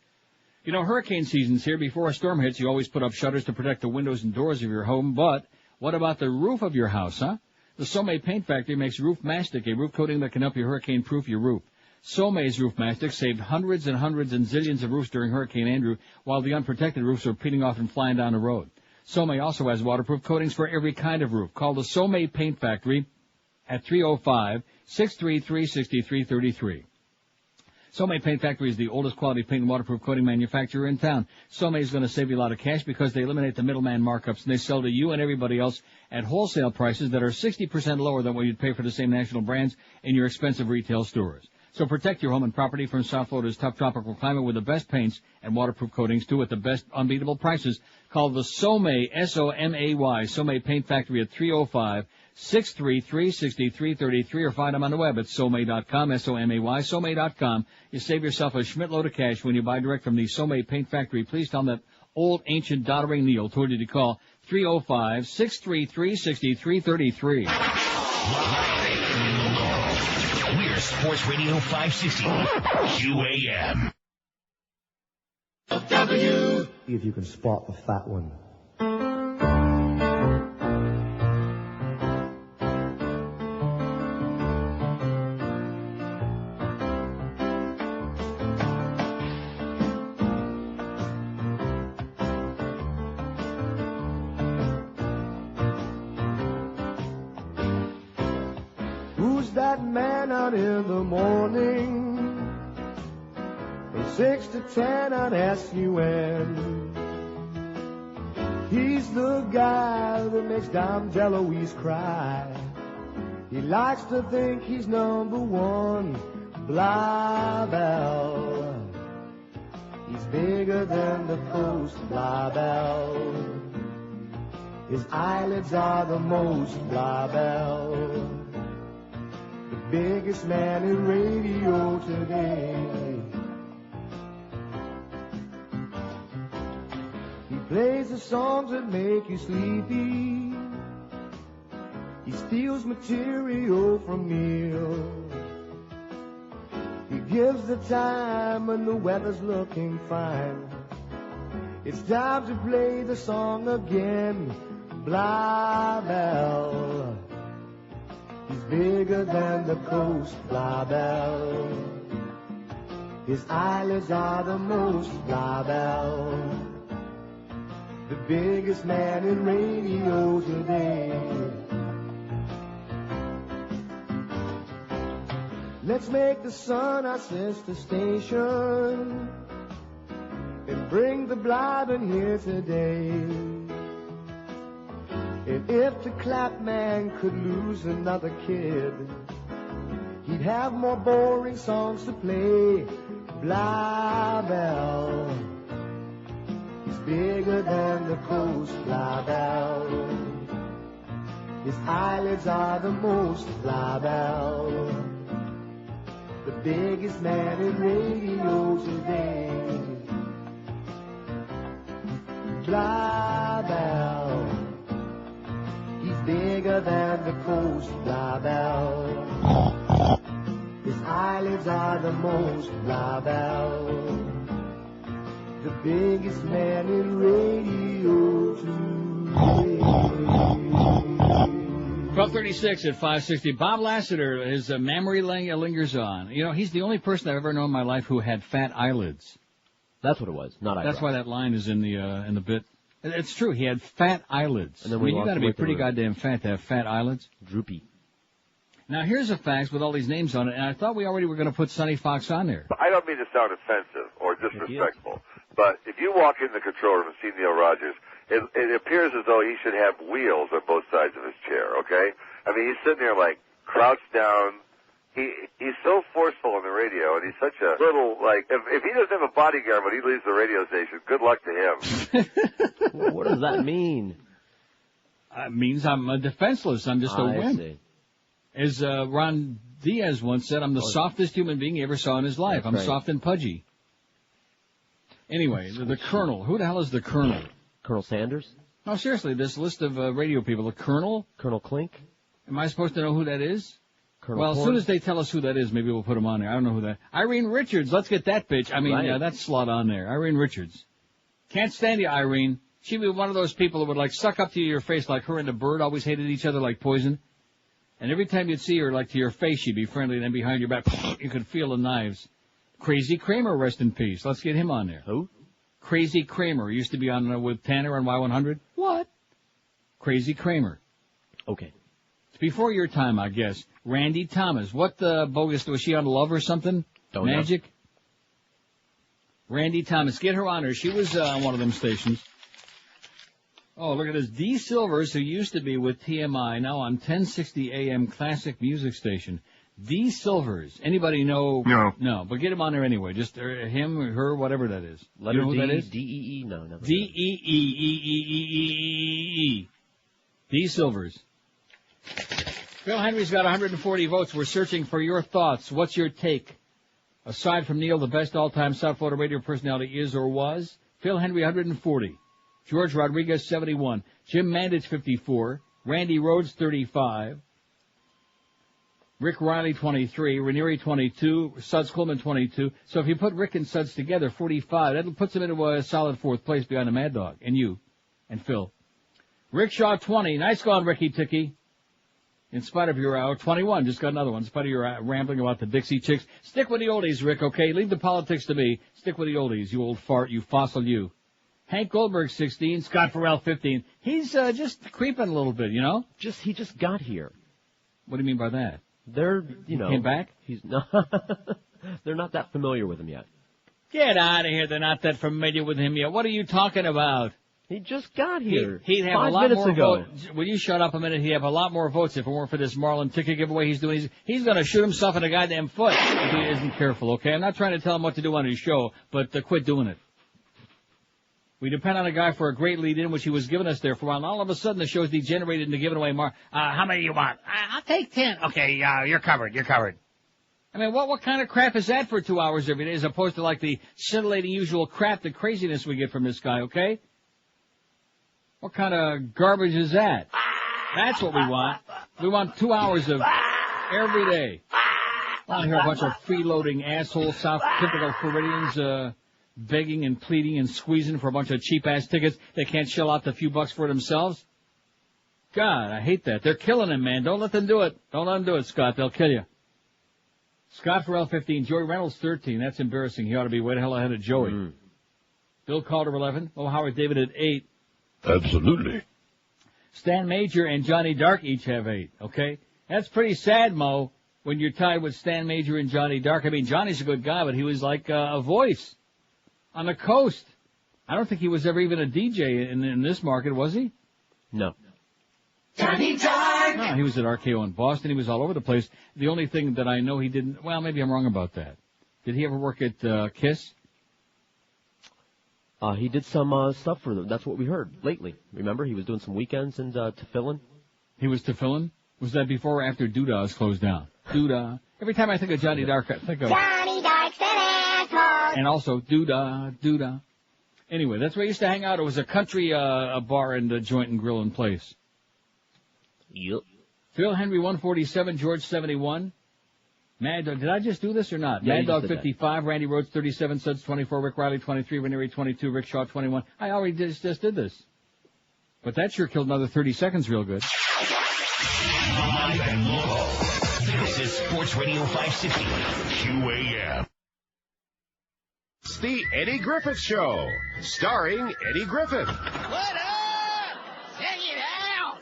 Hurricane season's here. Before a storm hits, you always put up shutters to protect the windows and doors of your home. But what about the roof of your house, huh? The Somay Paint Factory makes Roof Mastic, a roof coating that can help you hurricane-proof your roof. Somay's Roof Mastic saved hundreds and hundreds and zillions of roofs during Hurricane Andrew, while the unprotected roofs were peeling off and flying down the road. Somay also has waterproof coatings for every kind of roof. Call the Somay Paint Factory at 305-633-6333. Somay Paint Factory is the oldest quality paint and waterproof coating manufacturer in town. Somay is going to save you a lot of cash because they eliminate the middleman markups, and they sell to you and everybody else at wholesale prices that are 60% lower than what you'd pay for the same national brands in your expensive retail stores. So protect your home and property from South Florida's tough tropical climate with the best paints and waterproof coatings, too, at the best unbeatable prices. Call the Somay, S-O-M-A-Y, Somay Paint Factory at 305-633-6333, or find them on the web at somay.com, S-O-M-A-Y, somay.com. You save yourself a schmittload of cash when you buy direct from the Somay Paint Factory. Please tell them that old, ancient, doddering Neil told you to call 305-633-6333. We're Sports Radio 560, QAM. See if you can spot the fat one. Who's that man out in the morning? From 6 to 10 on SUN. He's the guy that makes Dom DeLuise cry. He likes to think he's number one. Blah-bell. He's bigger than the coast. Blah-bell. His eyelids are the most. Blah-bell. The biggest man in radio today. He plays the songs that make you sleepy. He steals material from Neil. He gives the time when the weather's looking fine. It's time to play the song again. Blah-bell. He's bigger than the coast. Blah-bell. His eyelids are the most. Blah-bell. The biggest man in radio today. Let's make the sun our sister station and bring the blind in here today. And if the clap man could lose another kid, he'd have more boring songs to play. Blybell, he's bigger than the coast. Blybell, his eyelids are the most. Blybell, the biggest man in radio today. Blybell, he's bigger than the coast. Blybell, his eyelids are the most. Blybell, the biggest man in radio today. 12:36 at 560. Bob Lassiter, his memory lingers on. You know, he's the only person I've ever known in my life who had fat eyelids. That's what it was, not eyebrows. That's why that line is in the bit. It's true. He had fat eyelids. And then you got to be pretty goddamn fat to have fat eyelids. Droopy. Now here's a fax with all these names on it, and I thought we already were going to put Sonny Fox on there. I don't mean to sound offensive or disrespectful, but if you walk in the control room and see Neil Rogers, it appears as though he should have wheels on both sides of his chair, okay? I mean, he's sitting there like crouched down. He's so forceful on the radio, and he's such a little, like, if he doesn't have a bodyguard when he leaves the radio station, good luck to him. What does that mean? It means I'm defenseless. I'm just a wimp. See. As Ron Diaz once said, I'm the softest human being he ever saw in his life. I'm soft and pudgy. Anyway, the Colonel. Who the hell is the Colonel? Colonel Sanders? No, seriously, this list of radio people. The Colonel? Colonel Klink? Am I supposed to know who that is? Colonel Well, as Horn? soon as they tell us who that is, maybe we'll put him on there. I don't know who that. Irene Richards. Let's get that bitch. I mean, that slut on there. Irene Richards. Can't stand you, Irene. She'd be one of those people that would, like, suck up to your face like her and the bird always hated each other like poison. And every time you'd see her, like, to your face, she'd be friendly, and then behind your back, you could feel the knives. Crazy Kramer, rest in peace. Let's get him on there. Who? Crazy Kramer. He used to be on with Tanner on Y100. What? Crazy Kramer. Okay. It's before your time, I guess. Randy Thomas. What bogus, was she on Love or something? Don't Magic? know. Randy Thomas. Get her on her. She was on one of them stations. Oh, look at this. Dee Silvers, who used to be with TMI, now on 1060 AM classic music station. Dee Silvers. Anybody know? No. No, but get him on there anyway. Just him, her, whatever that is. Letter you know who D, that is? D-E-E? No, never. D-E-E-E-E-E-E-E-E. Dee Silvers. Phil Henry's got 140 votes. We're searching for your thoughts. What's your take? Aside from Neil, the best all-time South Florida radio personality is or was? Phil Henry, 140. George Rodriguez, 71. Jim Mandich, 54. Randy Rhodes, 35. Rick Riley, 23. Ranieri, 22. Suds Coleman, 22. So if you put Rick and Suds together, 45. That puts him into a solid fourth place behind the Mad Dog. And you. And Phil. Rick Shaw, 20. Nice going, Ricky Ticky. In spite of your 21, just got another one. In spite of your rambling about the Dixie Chicks. Stick with the oldies, Rick, okay? Leave the politics to me. Stick with the oldies, you old fart, you fossil you. Hank Goldberg, 16. Scott Farrell, 15. He's just creeping a little bit, you know? He just got here. What do you mean by that? They're, you know. Came back? He's not. They're not that familiar with him yet. Get out of here. They're not that familiar with him yet. What are you talking about? He just got here. He'd have 5 a lot minutes more ago. votes. Will you shut up a minute? He'd have a lot more votes if it weren't for this Marlin ticket giveaway he's doing. He's going to shoot himself in the goddamn foot if he isn't careful, okay? I'm not trying to tell him what to do on his show, but quit doing it. We depend on a guy for a great lead-in, which he was giving us there for a while, and all of a sudden the show's degenerated into giving away how many you want? I'll take 10. Okay, you're covered. I mean, what kind of crap is that for 2 hours every day, as opposed to like the scintillating usual crap, the craziness we get from this guy, okay? What kind of garbage is that? That's what we want. We want 2 hours of every day. I want to hear a bunch of freeloading assholes, typical Floridians, begging and pleading and squeezing for a bunch of cheap-ass tickets they can't shell out the few bucks for themselves. God, I hate that. They're killing him, man. Don't let them do it. Don't let them do it, Scott. They'll kill you. Scott Farrell, 15. Joey Reynolds, 13. That's embarrassing. He ought to be way the hell ahead of Joey. Bill Calder, 11. Oh, Howard David at 8. Absolutely. Stan Major and Johnny Dark each have 8, okay? That's pretty sad, Mo. when you're tied with Stan Major and Johnny Dark. I mean, Johnny's a good guy, but he was like a voice on the coast. I don't think he was ever even a DJ in this market, was he? No. Johnny Dark! No, he was at RKO in Boston. He was all over the place. The only thing that I know he didn't, well, maybe I'm wrong about that. Did he ever work at KISS? He did some stuff for them. That's what we heard lately. Remember, he was doing some weekends in Tefillin. He was Tefillin? Was that before or after Doodah's closed down? Doodah. Every time I think of Johnny Dark, I think of... Johnny Dark's an asshole. And also Doodah, Doodah. Anyway, that's where I used to hang out. It was a country a bar and a joint and grill in place. Yep. Phil Henry 147, George 71. Mad Dog, did I just do this or not? Yeah, Mad Dog 55, Randy Rhodes 37, Suds 24, Rick Riley 23, Ranieri 22, Rick Shaw 21. I already just did this. But that sure killed another 30 seconds real good. Live and local. This is Sports Radio 560 QAM. It's the Eddie Griffith Show, starring Eddie Griffith. What up? Check it out.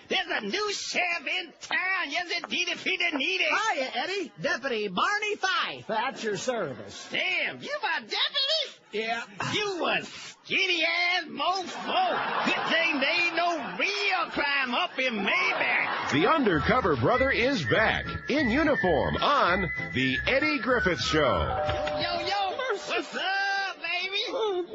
There's a new sheriff in town. Yes, indeed, if he didn't need it. Hiya, Eddie. Deputy Barney Fife. At your service. Damn, you my deputy? Yeah. You was skinny-ass mofo. Good thing they ain't no real crime up in Mayberry. The Undercover Brother is back, in uniform, on the Eddie Griffith Show. Yo, what's up, baby? Who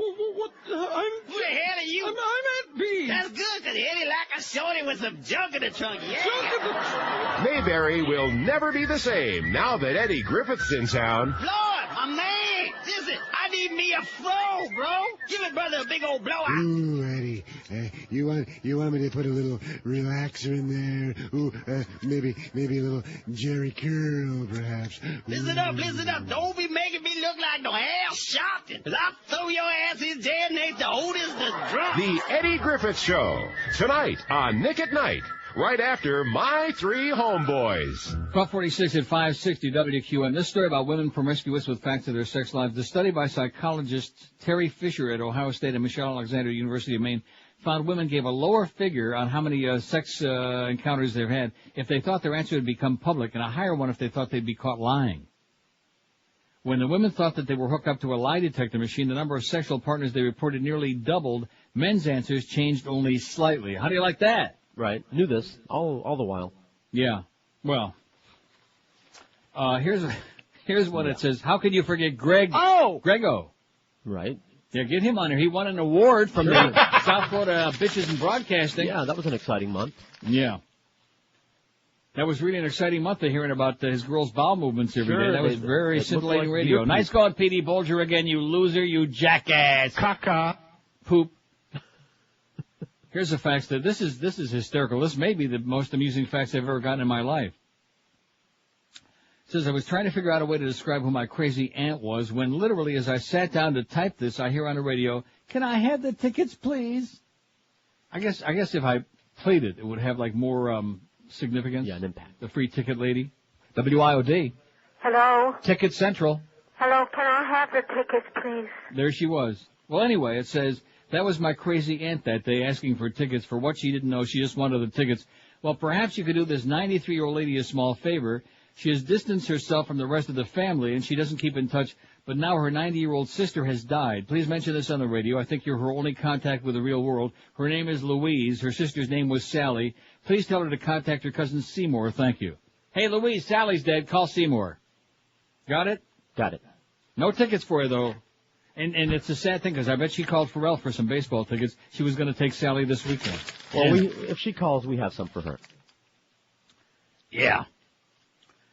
the hell are you? I'm at B. That's good, 'cause Eddie like a shorty with some junk in the trunk, yeah. Mayberry will never be the same now that Eddie Griffith's in town. Lord, my man, listen, I need me a fro, bro. Give it brother a big old blowout. Ooh, Eddie, you want me to put a little relaxer in there? Ooh, maybe a little Jerry curl, perhaps. Listen up. Don't be making me look like no Al Sharpton. 'Cause I'll throw your ass in there and ain't the oldest the drunk. The Eddie Griffith Show, tonight on Nick at Night, right after My Three Homeboys. 1246 at 560 WQM. This story about women promiscuous with facts of their sex lives. The study by psychologist Terry Fisher at Ohio State and Michelle Alexander University of Maine found women gave a lower figure on how many sex encounters they've had if they thought their answer had become public, and a higher one if they thought they'd be caught lying. When the women thought that they were hooked up to a lie detector machine, the number of sexual partners they reported nearly doubled. Men's answers changed only slightly. How do you like that? Right. Knew this all the while. Yeah. Well, here's what it says. How can you forget Greg? Oh! Grego. Right. Yeah, get him on here. He won an award from the South Florida Bitches in Broadcasting. Yeah, that was an exciting month. Yeah. That was really an exciting month of hearing about his girls' bowel movements every day. That was very scintillating radio. Nice going, P.D. Bolger again, you loser, you jackass. Caca. Poop. Here's the facts that this is hysterical. This may be the most amusing facts I've ever gotten in my life. It says, I was trying to figure out a way to describe who my crazy aunt was when literally as I sat down to type this, I hear on the radio, can I have the tickets, please? I guess if I played it, it would have like more, significance. Yeah, an impact. The free ticket lady. WIOD. Hello? Ticket Central. Hello, can I have the tickets, please? There she was. Well, anyway, it says, that was my crazy aunt that day asking for tickets for what she didn't know. She just wanted the tickets. Well, perhaps you could do this 93-year-old lady a small favor. She has distanced herself from the rest of the family, and she doesn't keep in touch. But now her 90-year-old sister has died. Please mention this on the radio. I think you're her only contact with the real world. Her name is Louise. Her sister's name was Sally. Please tell her to contact her cousin Seymour. Thank you. Hey, Louise, Sally's dead. Call Seymour. Got it? Got it. No tickets for you, though. And it's a sad thing, because I bet she called Pharrell for some baseball tickets. She was going to take Sally this weekend. Well, if she calls, we have some for her. Yeah.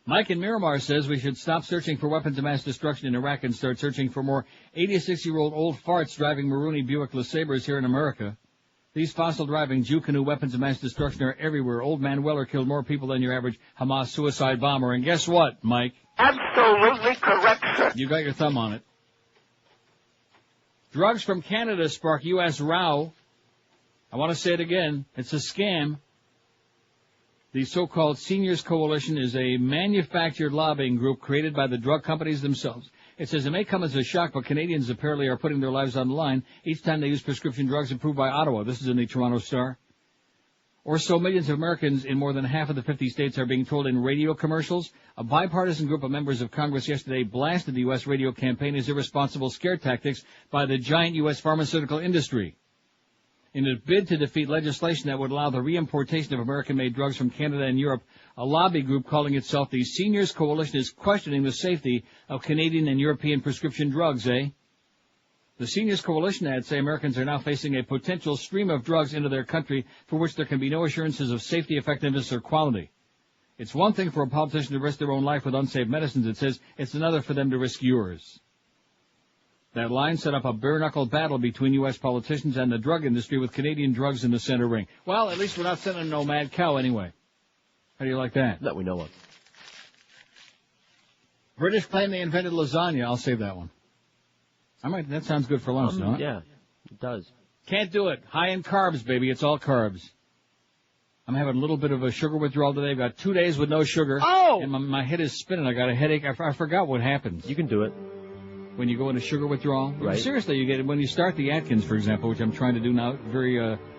Mike in Miramar says we should stop searching for weapons of mass destruction in Iraq and start searching for more 86-year-old old farts driving Maruni Buick LeSabres here in America. These fossil-driving Jew canoe weapons of mass destruction are everywhere. Old Man Weller killed more people than your average Hamas suicide bomber. And guess what, Mike? Absolutely correct, sir. You got your thumb on it. Drugs from Canada spark U.S. row. I want to say it again. It's a scam. The so-called Seniors Coalition is a manufactured lobbying group created by the drug companies themselves. It says it may come as a shock, but Canadians apparently are putting their lives on the line each time they use prescription drugs approved by Ottawa. This is in the Toronto Star. or so millions of Americans in more than half of the 50 states are being told in radio commercials. A bipartisan group of members of Congress yesterday blasted the U.S. radio campaign as irresponsible scare tactics by the giant U.S. pharmaceutical industry. In a bid to defeat legislation that would allow the reimportation of American-made drugs from Canada and Europe, a lobby group calling itself the Seniors Coalition is questioning the safety of Canadian and European prescription drugs, The Seniors Coalition adds say Americans are now facing a potential stream of drugs into their country for which there can be no assurances of safety, effectiveness, or quality. It's one thing for a politician to risk their own life with unsafe medicines, it says. It's another for them to risk yours. That line set up a bare-knuckle battle between U.S. politicians and the drug industry with Canadian drugs in the center ring. Well, at least we're not sending no mad cow anyway. How do you like that? That we know of. British claim they invented lasagna. I'll save that one. That sounds good for lunch, no? Yeah, it does. Can't do it. High in carbs, baby. It's all carbs. I'm having a little bit of a sugar withdrawal today. I've got 2 days with no sugar. Oh! And my head is spinning. I got a headache. I forgot what happens. You can do it. When you go into sugar withdrawal? Right. Seriously, you get it when you start the Atkins, for example, which I'm trying to do now.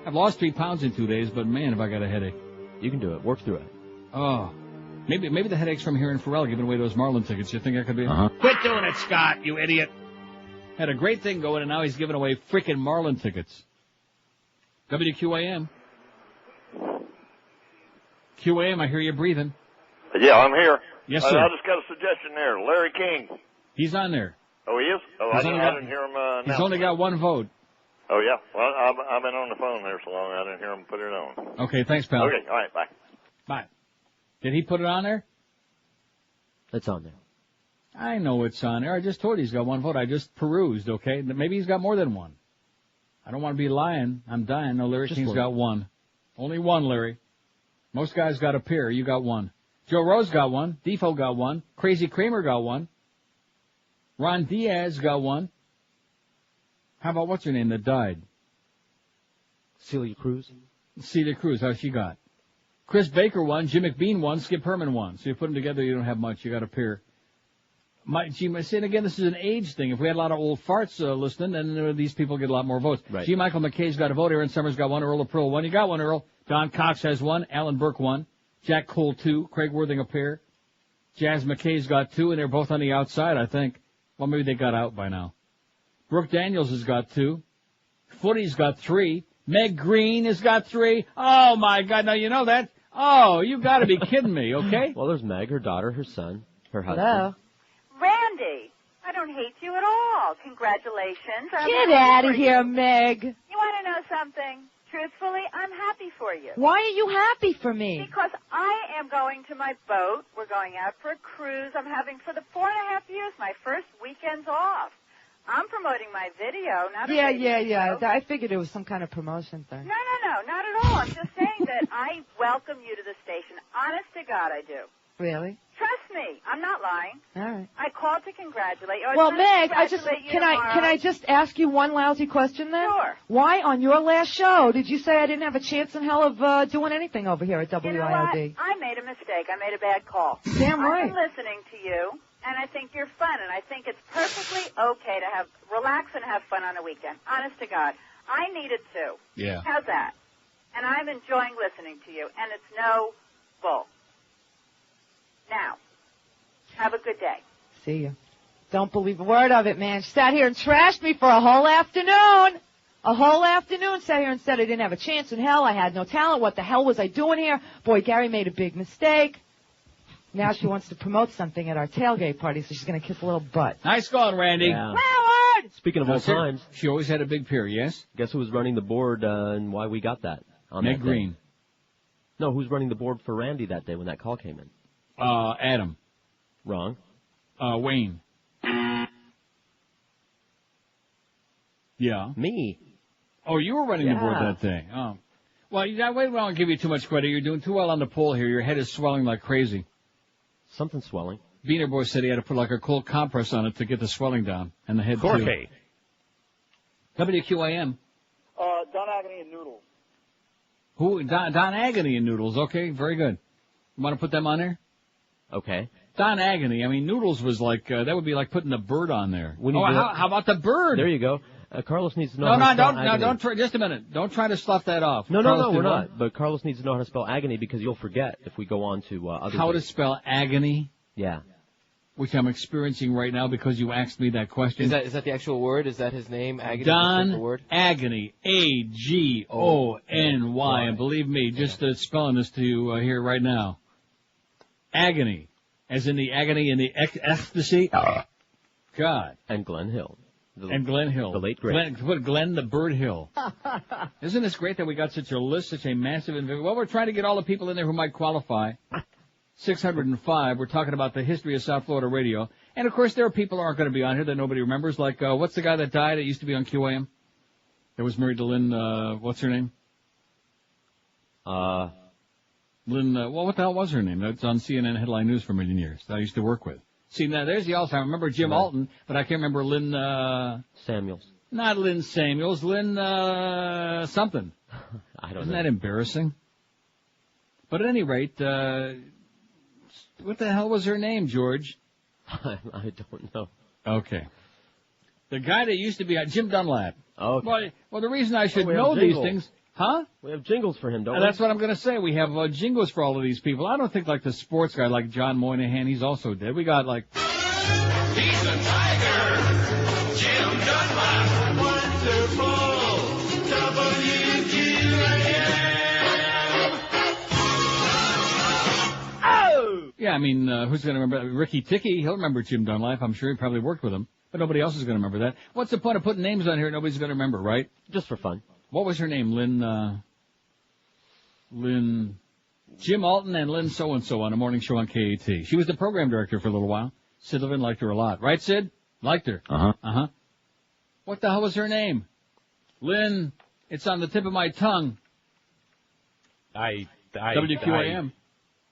I've lost 3 pounds in 2 days, but man, have I got a headache. You can do it. Work through it. Oh. Maybe the headache's from hearing Pharrell giving away those Marlins tickets. You think that could be it? Quit doing it, Scott, you idiot. Had a great thing going, and now he's giving away frickin' Marlin tickets. WQAM. QAM, I hear you breathing. Yeah, I'm here. Yes, sir. I just got a suggestion there. Larry King. He's on there. Oh, he is? Oh, I didn't hear him He's only got one vote. Oh, yeah? Well, I've been on the phone there so long, I didn't hear him put it on. Okay, thanks, pal. Okay, all right, bye. Bye. Did he put it on there? It's on there. I know it's on there. I just told you he's got one vote. I just perused, okay? Maybe he's got more than one. I don't want to be lying. I'm dying. No, Larry King's got one. Only one, Larry. Most guys got a pair. You got one. Joe Rose got one. Defoe got one. Crazy Kramer got one. Ron Diaz got one. How about what's her name that died? Celia Cruz. Celia Cruz, how she got? Chris Baker won. Jim McBean won. Skip Herman won. So you put them together, you don't have much. You got a pair. And again, this is an age thing. If we had a lot of old farts listening, then these people get a lot more votes. Right. G. Michael McKay's got a vote. Aaron Summers got one. Earl of Pearl one. You got one, Earl. Don Cox has one. Alan Burke one. Jack Cole two. Craig Worthing a pair. Jazz McKay's got two, and they're both on the outside, I think. Well, maybe they got out by now. Brooke Daniels has got two. Footy's got three. Meg Green has got three. Oh, my God. Now, you know that? Oh, you got to be kidding me, okay? Well, there's Meg, her daughter, her son, her husband. Hello. Randy, I don't hate you at all. Congratulations. Get out of here, Meg. You want to know something? Truthfully, I'm happy for you. Why are you happy for me? Because I am going to my boat. We're going out for a cruise. I'm having for the 4.5 years my first weekends off. I'm promoting my video, not a Yeah. I figured it was some kind of promotion thing. No, not at all. I'm just saying that I welcome you to the station. Honest to God, I do. Really? Trust me, I'm not lying. All right. I called to congratulate you. Well, Meg, can I just ask you one lousy question then? Sure. Why on your last show did you say I didn't have a chance in hell of doing anything over here at WIOD? You know what? I made a mistake. I made a bad call. Damn right. I've been listening to you, and I think you're fun, and I think it's perfectly okay to relax and have fun on a weekend. Honest to God. I need it too. Yeah. How's that? And I'm enjoying listening to you, and it's no bull. Now, have a good day. See ya. Don't believe a word of it, man. She sat here and trashed me for a whole afternoon. A whole afternoon. Sat here and said I didn't have a chance in hell. I had no talent. What the hell was I doing here? Boy, Gary made a big mistake. Now she wants to promote something at our tailgate party, so she's going to kiss a little butt. Nice going, Randy. Yeah. Howard! Speaking of old times. She always had a big pair, yes? Guess who was running the board and why we got that? Meg Green. No, who's running the board for Randy that day when that call came in? Adam. Wrong. Wayne. Yeah. Me. Oh, you were running the board that day. Oh. Well, we don't give you too much credit. You're doing too well on the poll here. Your head is swelling like crazy. Something's swelling. Beaner Boy said he had to put like a cold compress on it to get the swelling down. And the head too. Jorge. WQAM. Don Agony and Noodles. Who? Don Agony and Noodles. Okay, very good. You want to put them on there? Okay. Don Agony. I mean, Noodles was like, that would be like putting the bird on there. How about the bird? There you go. Carlos needs to know how to spell agony. Don't try, just a minute. Don't try to slough that off. No, we're not. But Carlos needs to know how to spell agony because you'll forget if we go on to other How things. to spell agony? Yeah. Which I'm experiencing right now because you asked me that question. Is that the actual word? Is that his name? Agony? Don word? Agony. A-G-O-N-Y. And believe me, just spelling this to you here right now. Agony. As in the agony and the ecstasy. God. And Glenn Hill. The late great. Glenn the Bird Hill. Isn't this great that we got such a list, such a massive... Well, we're trying to get all the people in there who might qualify. 605, we're talking about the history of South Florida radio. And, of course, there are people who aren't going to be on here that nobody remembers. Like, what's the guy that died that used to be on QAM? That was married to Lynn, what's her name? Lynn, what the hell was her name? That's on CNN Headline News for a million years that I used to work with. See, now there's the Alzheimer. I remember Jim Alton, but I can't remember Lynn, Samuels. Not Lynn Samuels, Lynn, something. I don't know. Isn't that embarrassing? But at any rate, what the hell was her name, George? I don't know. Okay. The guy that used to be Jim Dunlap. Okay. Well, the reason I should know these things... Huh? We have jingles for him, don't we? That's what I'm going to say. We have jingles for all of these people. I don't think like the sports guy like John Moynihan. He's also dead. We got like... He's a tiger. Jim Dunlap. Wonderful. WQAM. Oh! Yeah, I mean, who's going to remember? Ricky Ticky, he'll remember Jim Dunlap. I'm sure he probably worked with him. But nobody else is going to remember that. What's the point of putting names on here nobody's going to remember, right? Just for fun. What was her name? Jim Alton and Lynn so-and-so on a morning show on KAT. She was the program director for a little while. Sid Levin liked her a lot. Right, Sid? Liked her. Uh-huh. What the hell was her name? Lynn, it's on the tip of my tongue. WQAM.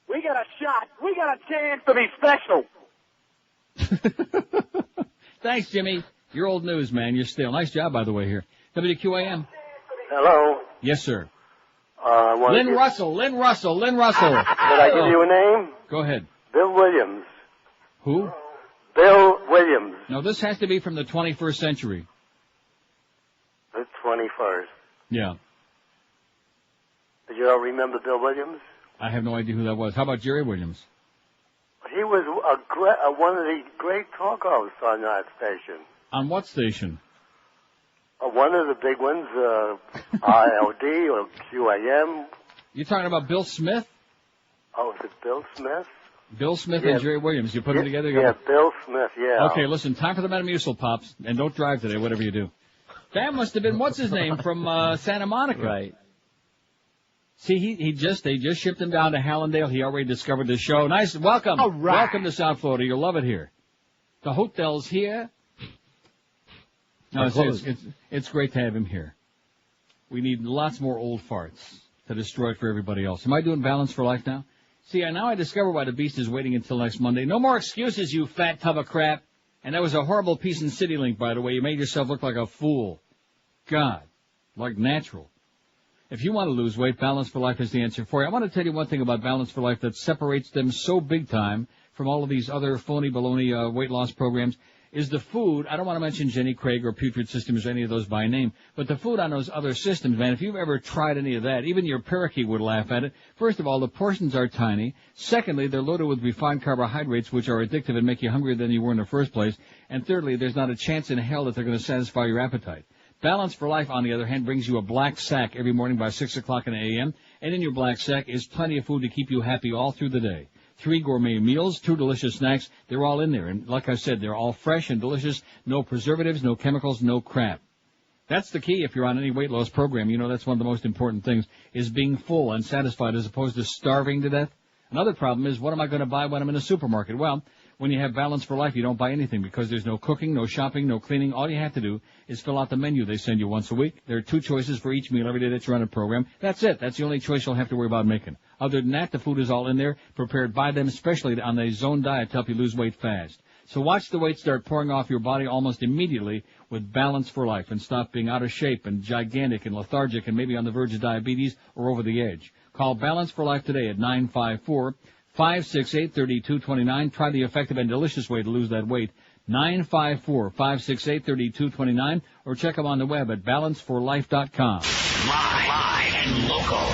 We got a shot. We got a chance to be special. Thanks, Jimmy. You're old news, man. You're stale. Nice job, by the way, here. WQAM. Hello. Yes, sir. Lynn Russell. Did I give you a name? Go ahead. Bill Williams. Who? Bill Williams. No, this has to be from the 21st century. The 21st. Yeah. Do you all remember Bill Williams? I have no idea who that was. How about Jerry Williams? He was one of the great talk hosts on that station. On what station? One of the big ones, ILD or QAM. You're talking about Bill Smith? Oh, is it Bill Smith? Bill Smith and Jerry Williams. You put them together? Yeah, Bill Smith, yeah. Okay, listen, time for the Metamucil, Pops. And don't drive today, whatever you do. That must have been, what's his name, from Santa Monica. Right. See, they just shipped him down to Hallandale. He already discovered the show. Nice, welcome. All right. Welcome to South Florida. You'll love it here. The hotel's here. No, it's great to have him here. We need lots more old farts to destroy it for everybody else. Am I doing Balance for Life now? See, now I discover why the Beast is waiting until next Monday. No more excuses, you fat tub of crap. And that was a horrible piece in CityLink, by the way. You made yourself look like a fool. God, like natural. If you want to lose weight, Balance for Life is the answer for you. I want to tell you one thing about Balance for Life that separates them so big time from all of these other phony baloney weight loss programs. Is the food. I don't want to mention Jenny Craig or Putrid Systems or any of those by name, but the food on those other systems, man, if you've ever tried any of that, even your parakeet would laugh at it. First of all, the portions are tiny. Secondly, they're loaded with refined carbohydrates, which are addictive and make you hungrier than you were in the first place. And thirdly, there's not a chance in hell that they're going to satisfy your appetite. Balance for Life, on the other hand, brings you a black sack every morning by 6 o'clock in the a.m., and in your black sack is plenty of food to keep you happy all through the day. 3 gourmet meals, 2 delicious snacks, they're all in there. And like I said, they're all fresh and delicious, no preservatives, no chemicals, no crap. That's the key if you're on any weight loss program. You know that's one of the most important things, is being full and satisfied as opposed to starving to death. Another problem is, what am I going to buy when I'm in a supermarket? Well, when you have Balance for Life, you don't buy anything because there's no cooking, no shopping, no cleaning. All you have to do is fill out the menu they send you once a week. There are 2 choices for each meal every day that you're on a program. That's it. That's the only choice you'll have to worry about making. Other than that, the food is all in there, prepared by them, especially on a zone diet to help you lose weight fast. So watch the weight start pouring off your body almost immediately with Balance for Life and stop being out of shape and gigantic and lethargic and maybe on the verge of diabetes or over the edge. Call Balance for Life today at 954-568-3229. Try the effective and delicious way to lose that weight. 954-568-3229, or check them on the web at balanceforlife.com. Live and local.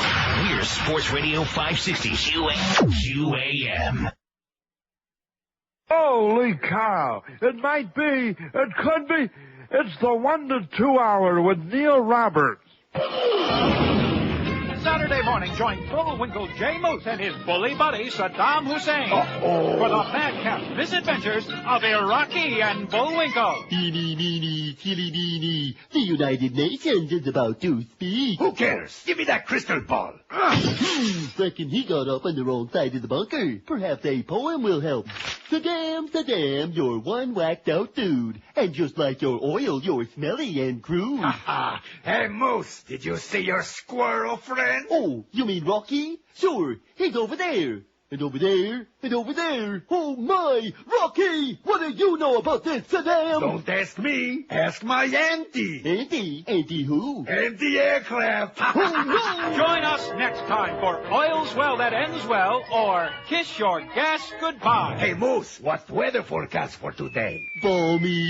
We're Sports Radio 560 QAM. Holy cow! It might be, it could be, it's the 1 to 2 hour with Neil Roberts. Saturday morning, join Bullwinkle J. Moose and his bully buddy Saddam Hussein for the madcap misadventures of Iraqi and Bullwinkle. Beanie, beanie, chili beanie. The United Nations is about to speak. Who cares? Give me that crystal ball. Reckon he got up on the wrong side of the bunker. Perhaps a poem will help. Saddam, you're one whacked out dude. And just like your oil, you're smelly and crude. Hey, Moose, did you see your squirrel friend? Oh, you mean Rocky? Sure, he's over there. And over there, and over there. Oh my, Rocky! What do you know about this, Saddam? Don't ask me. Ask my auntie. Auntie? Auntie who? Auntie Aircraft. Oh no! Join us next time for Oil's Well That Ends Well or Kiss Your Gas Goodbye. Hey, Moose, what's the weather forecast for today? Balmy.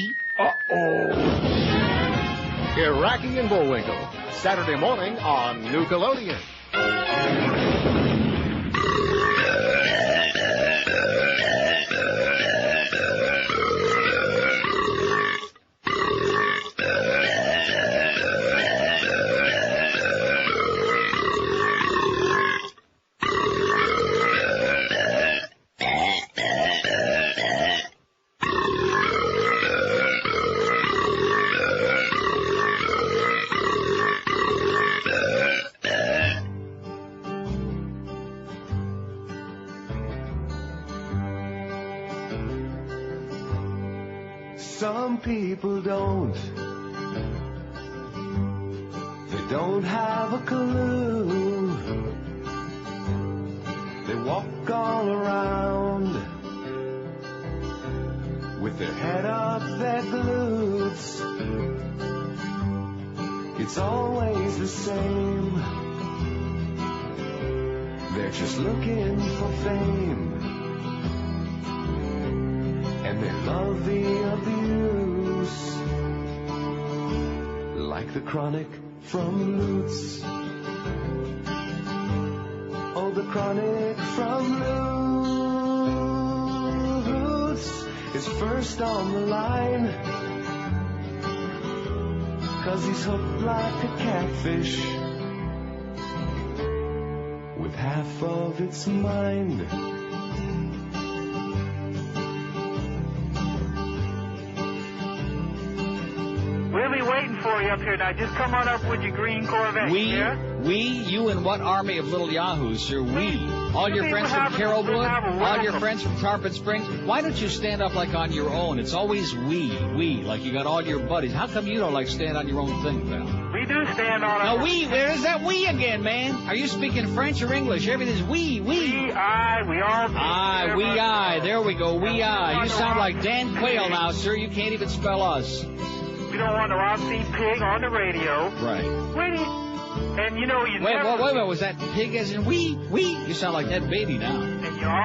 Iraqi and Bullwinkle, Saturday morning on Nickelodeon. Some people don't. They don't have a clue. They walk all around with their head up their glutes. It's always the same. They're just looking for fame. And they love the abuse, like the chronic from Lutz. Oh, the chronic from Lutz is first on the line, 'cause he's hooked like a catfish with half of its mind. We'll be waiting for you up here now. Just come on up with your green Corvette. You and what army of little yahoos, sir? All your friends from Carrollwood? All your friends from Tarpon Springs? Why don't you stand up like on your own? It's always we, like you got all your buddies. How come you don't like stand on your own thing, pal? We do stand on our own. There's that we again, man. Are you speaking French or English? Everything's we. We, I, we all. There we go, we, I. You sound like Dan Quayle now, sir. You can't even spell us. We don't want to obscene pig on the radio. Right. And you know, Wait, was that pig as in we? You sound like Ed Beatty now.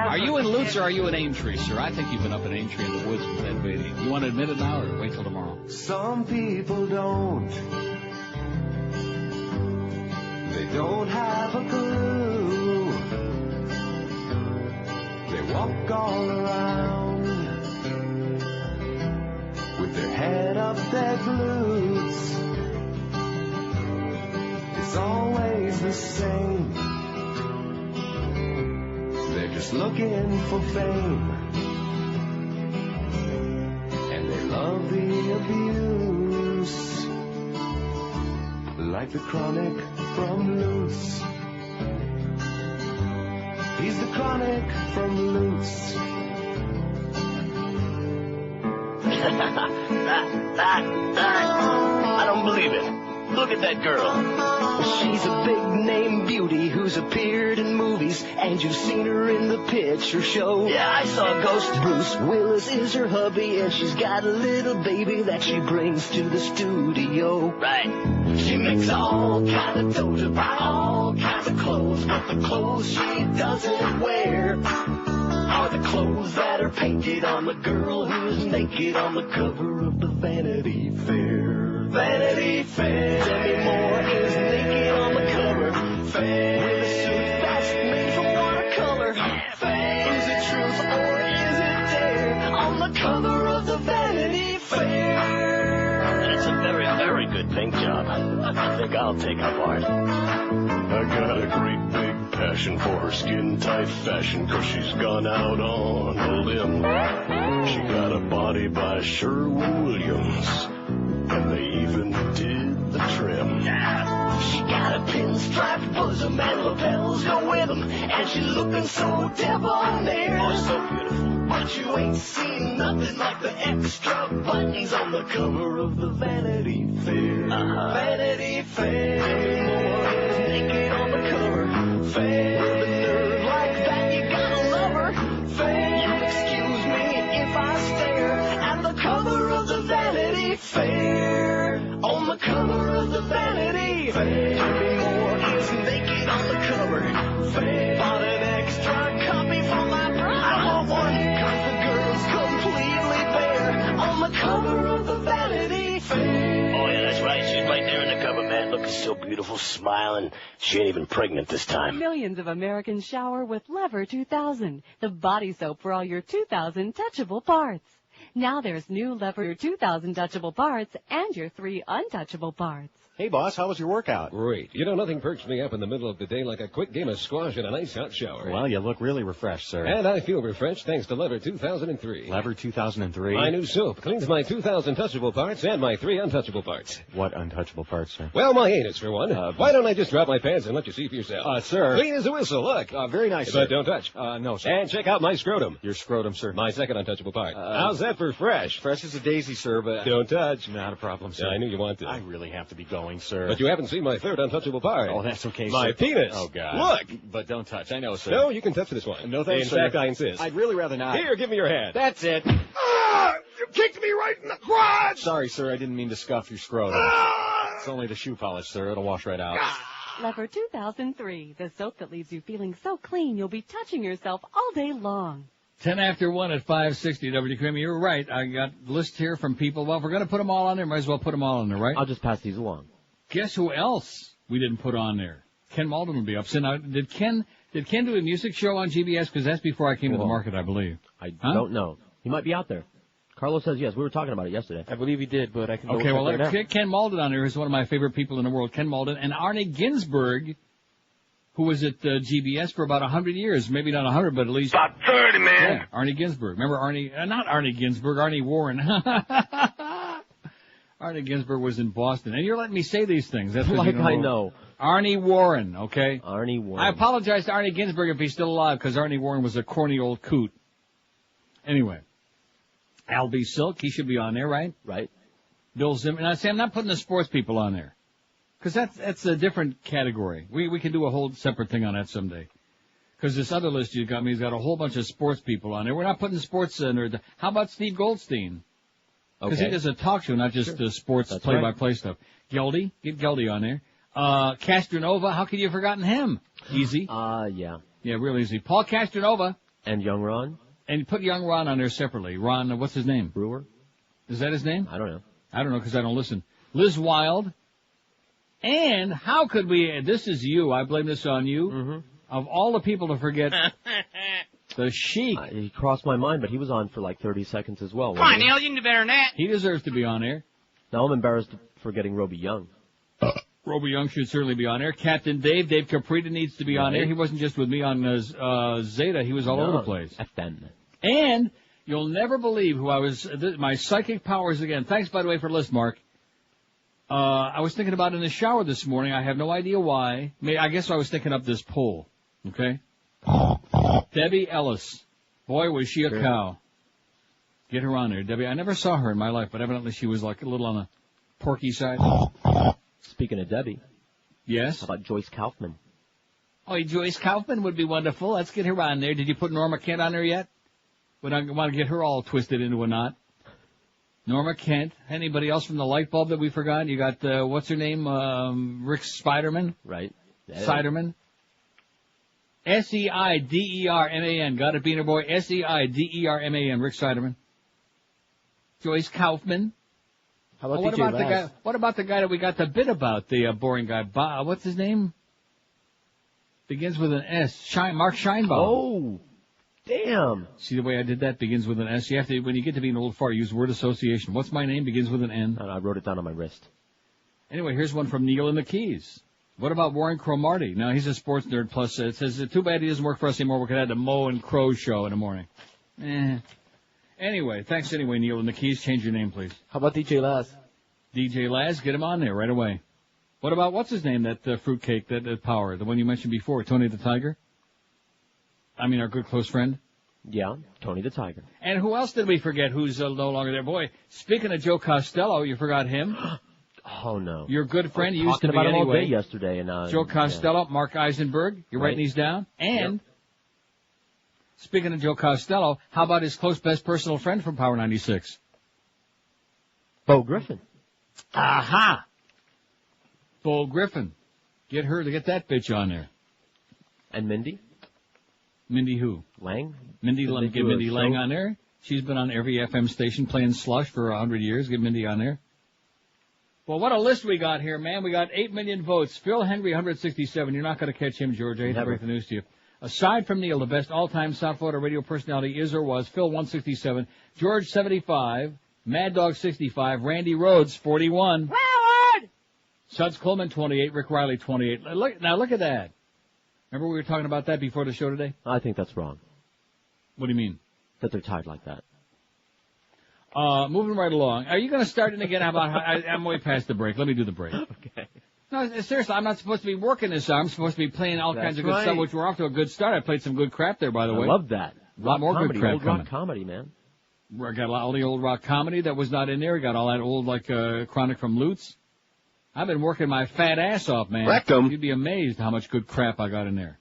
Are you in Lutz or are you in Aintree, sir? I think you've been up in Aintree in the woods with Ed Beatty. You want to admit it now or wait till tomorrow? Some people don't. They don't have a clue. They walk all around with their head up their glutes. It's always the same. They're just looking for fame. And they love the abuse, like the chronic from Lutz. He's the chronic from Lutz. I don't believe it. Look at that girl. She's a big-name beauty who's appeared in movies, and you've seen her in the picture show. Yeah, I saw Ghost. Bruce Willis is her hubby, and she's got a little baby that she brings to the studio. Right. She makes all kinds of toes and buy all kinds of clothes, but the clothes she doesn't wear are the clothes that are painted on the girl who's naked on the cover of the Vanity Fair. Vanity Fair. Demi Moore is naked on the cover. Fair. With a suit that's made from watercolor. Fair. Is it truth or is it dare? On the cover of the Vanity Fair. And it's a very, very good paint job. I think I'll take up art. I got a great big passion for her skin-tight fashion, 'cause she's gone out on a limb. She got a body by Sherwin-Williams, and they even did the trim. She got a pinstripe bosom and lapels go with 'em, and she's looking so debonair. Oh, so beautiful. But you ain't seen nothing like the extra buttons on the cover of the Vanity Fair. Vanity Fair. Demi Moore is naked on the cover. Fair. With a nerve like that, you gotta love her. Fair. You excuse me if I stare at the cover of the Vanity Fair. On the cover of the Vanity Fair. Demi Moore is naked on the cover. Fair. Bought an extra copy for my bride. I want one. Completely bare on the cover of the Vanity Fair. Oh, yeah, that's right. She's right there in the cover, man. Looking so beautiful, smiling. She ain't even pregnant this time. Millions of Americans shower with Lever 2000, the body soap for all your 2000 touchable parts. Now there's new Lever 2000 touchable parts and your 3 untouchable parts. Hey, boss, how was your workout? Great. You know, nothing perks me up in the middle of the day like a quick game of squash and a nice hot shower. Well, you look really refreshed, sir. And I feel refreshed thanks to Lever 2003. Lever 2003? My new soap cleans my 2,000 touchable parts and my 3 untouchable parts. What untouchable parts, sir? Well, my anus, for one. Why don't I just drop my pants and let you see for yourself? Sir. Clean as a whistle, look. Very nice, sir. But don't touch. No, sir. And check out my scrotum. Your scrotum, sir. My second untouchable part. How's that for fresh? Fresh as a daisy, sir, but... Don't touch. Not a problem, sir. Yeah, I knew you wanted to. I really have to be going, sir. But you haven't seen my third untouchable part. Oh, that's okay, my sir. penis. Oh, God. Look. But don't touch. I know, sir. No, you can touch this one. No, thanks, In fact, I insist. I'd really rather not. Here, give me your hand. That's it. You kicked me right in the crotch! Sorry, sir. I didn't mean to scuff your scrotum. It's only the shoe polish, sir. It'll wash right out. Lever 2003, the soap that leaves you feeling so clean you'll be touching yourself all day long. 10 after 1 at 560 WQAM. You're right. I got lists here from people. Well, if we're going to put them all on there, might as well put them all on there, right? I'll just pass these along. Guess who else we didn't put on there? Ken Malden will be upset. Now, did Ken do a music show on GBS? Because that's before I came to the market, I believe. I don't know. He might be out there. Carlos says yes. We were talking about it yesterday. I believe he did, but I can go Okay, well, right now. Ken Malden on there is one of my favorite people in the world. Ken Malden and Arnie Ginsberg, who was at Gbs for about 100 years. Maybe not 100, but at least... About 30, man. Yeah, Arnie Ginsberg. Remember Arnie... not Arnie Ginsberg, Arnie Warren. Arnie Ginsberg was in Boston. And you're letting me say these things. That's like you know. I know. Arnie Warren, okay? Arnie Warren. I apologize to Arnie Ginsberg if he's still alive, because Arnie Warren was a corny old coot. Anyway. Al B. Silk, he should be on there, right? Right. Bill Zimmer. Now, see, I'm not putting the sports people on there. Because that's a different category. We can do a whole separate thing on that someday. Because this other list you got me has got a whole bunch of sports people on there. We're not putting sports nerds. How about Steve Goldstein? Because he does a talk show, not just sports play-by-play stuff. Geldy, get Geldy on there. Castronova, how could you have forgotten him? Easy. Yeah. Yeah, real easy. Paul Castronova. And Young Ron. And put Young Ron on there separately. Ron, what's his name? Brewer. Is that his name? I don't know. I don't know because I don't listen. Liz Wilde. And how could we, this is you, I blame this on you, of all the people to forget the Sheik. He crossed my mind, but he was on for like 30 seconds as well. Come on, Neil, you can do better than that. He deserves to be on there. Now I'm embarrassed for getting Roby Young. Roby Young should certainly be on there. Captain Dave Caprita needs to be on there. He wasn't just with me on Zeta, he was all over the place. FM. And you'll never believe who I was, my psychic powers again. Thanks, by the way, for the list, Mark. I was thinking about in the shower this morning. I have no idea why. I guess I was thinking up this poll. Okay? Debbie Ellis. Boy, was she a cow. Get her on there, Debbie. I never saw her in my life, but evidently she was like a little on the porky side. Speaking of Debbie. Yes? How about Joyce Kaufman? Oh, Joyce Kaufman would be wonderful. Let's get her on there. Did you put Norma Kent on there yet? Would I want to get her all twisted into a knot? Norma Kent. Anybody else from the light bulb that we forgot? You got, what's her name? Rick Spiderman? Right. Siderman. Seiderman. Got it, Beaner Boy. Seiderman. Rick Siderman. Joyce Kaufman. How about what DJ about the guy? What about the guy that we got the bit about? The boring guy. What's his name? Begins with an S. Mark Scheinbaum. Oh, damn. See the way I did that? Begins with an S. You have to, when you get to be an old fart, use word association. What's my name? Begins with an N. I wrote it down on my wrist. Anyway, here's one from Neil in the Keys. What about Warren Cromartie? Now, he's a sports nerd, plus it says, too bad he doesn't work for us anymore. We could have the Mo and Crow show in the morning. Anyway, thanks anyway, Neil in the Keys. Change your name, please. How about DJ Laz? DJ Laz, get him on there right away. What about, what's his name, that fruitcake, that Power, the one you mentioned before, Tony the Tiger? I mean, our good close friend? Yeah, Tony the Tiger. And who else did we forget who's no longer there? Boy, speaking of Joe Costello, you forgot him. Oh, no. Your good friend, I you was used to be talking about him anyway. all day yesterday. And, Joe Costello, yeah. Mark Eisenberg, you're writing these down? And, speaking of Joe Costello, how about his close best personal friend from Power 96? Bo Griffin. Aha! Bo Griffin. Get her to get that bitch on there. And Mindy? Mindy who? Lang? Get Mindy Lang on there. She's been on every FM station playing slush for 100 years. Get Mindy on there. Well, what a list we got here, man. We got 8 million votes. Phil Henry, 167. You're not going to catch him, George. I hate to break the news to you. Aside from Neil, the best all-time South Florida radio personality is or was Phil, 167. George, 75. Mad Dog, 65. Randy Rhodes, 41. Howard! Suds Coleman, 28. Rick Riley, 28. Look at that. Remember we were talking about that before the show today? I think that's wrong. What do you mean? That they're tied like that. Moving right along. Are you going to start it again? How about, I'm way past the break. Let me do the break. Okay. No, seriously, I'm not supposed to be working this hour. I'm supposed to be playing all kinds of good stuff, which we're off to a good start. I played some good crap there, by the way. I love that. A lot more comedy, good crap old coming. rock comedy, man. We got all the old rock comedy that was not in there. We got all that old, Chronic from Lutz. I've been working my fat ass off, man. Rectum. You'd be amazed how much good crap I got in there.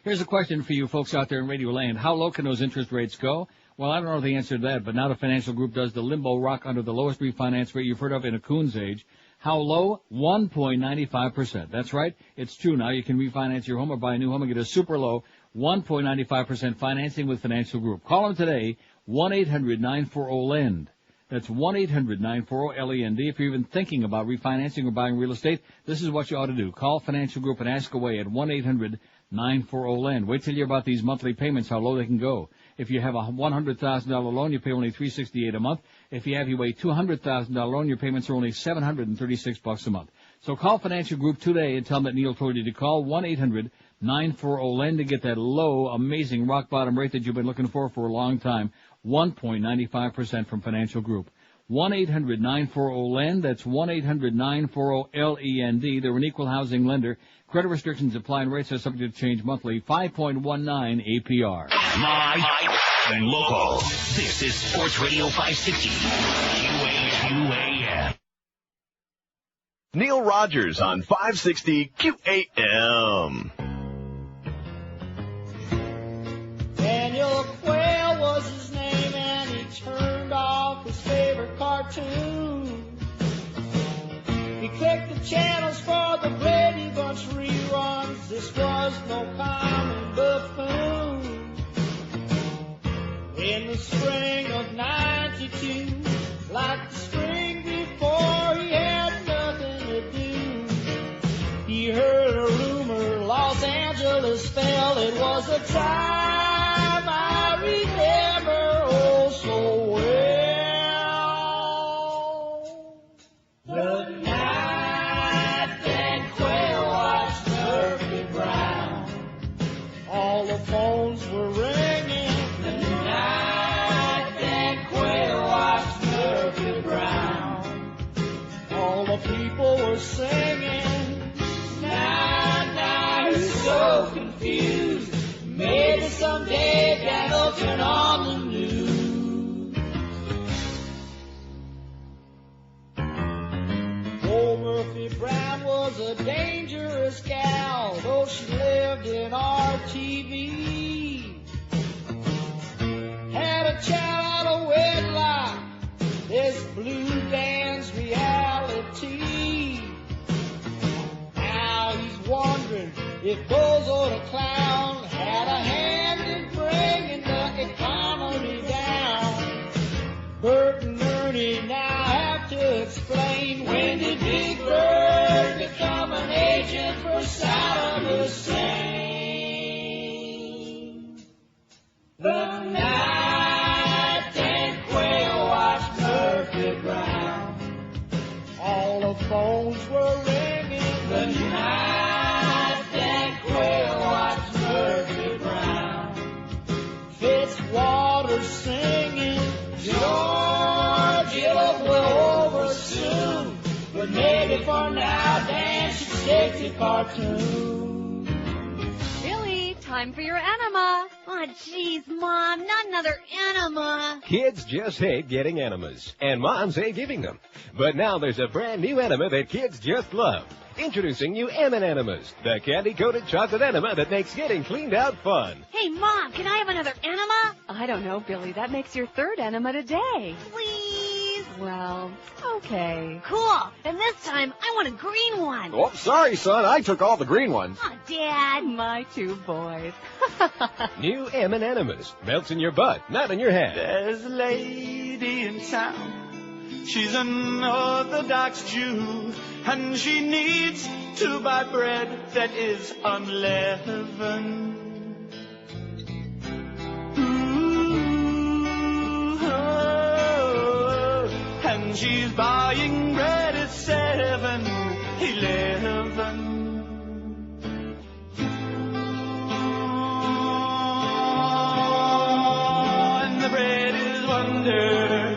Here's a question for you folks out there in Radio Land. How low can those interest rates go? Well, I don't know the answer to that, but now the financial group does the limbo rock under the lowest refinance rate you've heard of in a coon's age. How low? 1.95%. That's right. It's true now. You can refinance your home or buy a new home and get a super low 1.95% financing with Financial Group. Call them today, 1-800-940-LEND. That's 1-800-940-LEND. If you're even thinking about refinancing or buying real estate, this is what you ought to do. Call Financial Group and ask away at 1-800-940-LEND. Wait till you hear about these monthly payments, how low they can go. If you have a $100,000 loan, you pay only $368 a month. If you have a $200,000 loan, your payments are only $736 a month. So call Financial Group today and tell them that Neil told you to call 1-800-940-LEND to get that low, amazing rock bottom rate that you've been looking for a long time. 1.95% from Financial Group. 1-800-940-LEND. That's 1-800-940-LEND. They're an equal housing lender. Credit restrictions apply and rates are subject to change monthly. 5.19 APR. My and local. This is Sports Radio 560. QAM. Neil Rogers on 560 QAM. Daniel Quayle was his name, and he turned off his favorite cartoon. He clicked the channels for the Brady Bunch reruns. This was no common buffoon. In the spring of '92, like the spring before, he had nothing to do. He heard a rumor Los Angeles fell. It was a time I remember oh so well. The night that Quayle watched Murphy Brown, all the phones were ringing. The night that Quayle watched Murphy Brown, all the people were singing. Now he's so confused. Maybe someday Dad'll turn on the news. Old Murphy Brown was a dangerous gal, though she lived in RTV. Had a child out of wedlock, this blue dance reality. Now he's wondering if those ought to the clown had a hand in bringing the economy down. Bert and Ernie now have to explain, when did Big Bird become an agent for Saddam Hussein? The night and quail watched Murphy Brown. All the phones were ringing. The night and quail watched Murphy Brown. Fitzwater singing, Georgia will over soon, but maybe for now dance should stick to cartoon. Billy, time for your enema. Oh, jeez, Mom, not another enema. Kids just hate getting enemas, and moms hate giving them. But now there's a brand new enema that kids just love. Introducing new M&Enemas, the candy-coated chocolate enema that makes getting cleaned out fun. Hey, Mom, can I have another enema? I don't know, Billy. That makes your third enema today. Please. Well, okay. Cool. And this time, I want a green one. Oh, sorry, son. I took all the green ones. Oh, Dad. My two boys. New M&Enemas. Melts in your butt, not in your head. There's a lady in town. She's an Orthodox Jew, and she needs to buy bread that is unleavened. Ooh, oh, and she's buying bread at 7-Eleven. And the bread is wonder.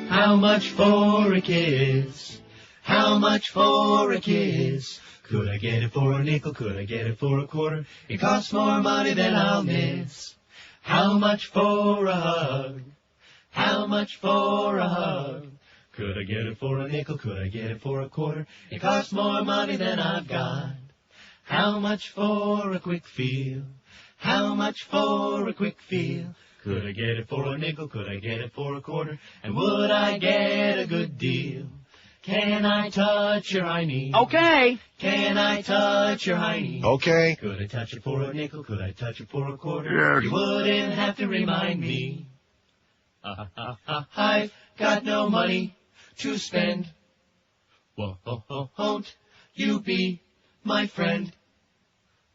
How much for a kiss? How much for a kiss? Could I get it for a nickel? Could I get it for a quarter? It costs more money than I'll miss. How much for a hug? How much for a hug? Could I get it for a nickel? Could I get it for a quarter? It costs more money than I've got. How much for a quick feel? How much for a quick feel? Could I get it for a nickel? Could I get it for a quarter? And would I get a good deal? Can I touch your hiney? Okay. Can I touch your hiney? Okay. Could I touch it for a nickel? Could I touch it for a quarter? Yes. You wouldn't have to remind me. I've got no money to spend. Won't you be my friend?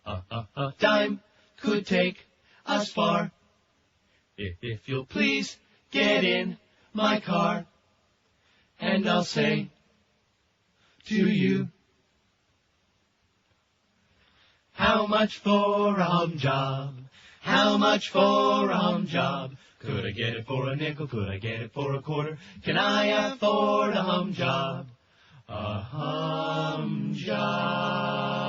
A dime could take us far. If you'll please get in my car, and I'll say to you, how much for a hum job? How much for a hum job? Could I get it for a nickel? Could I get it for a quarter? Can I afford a hum job? A hum job.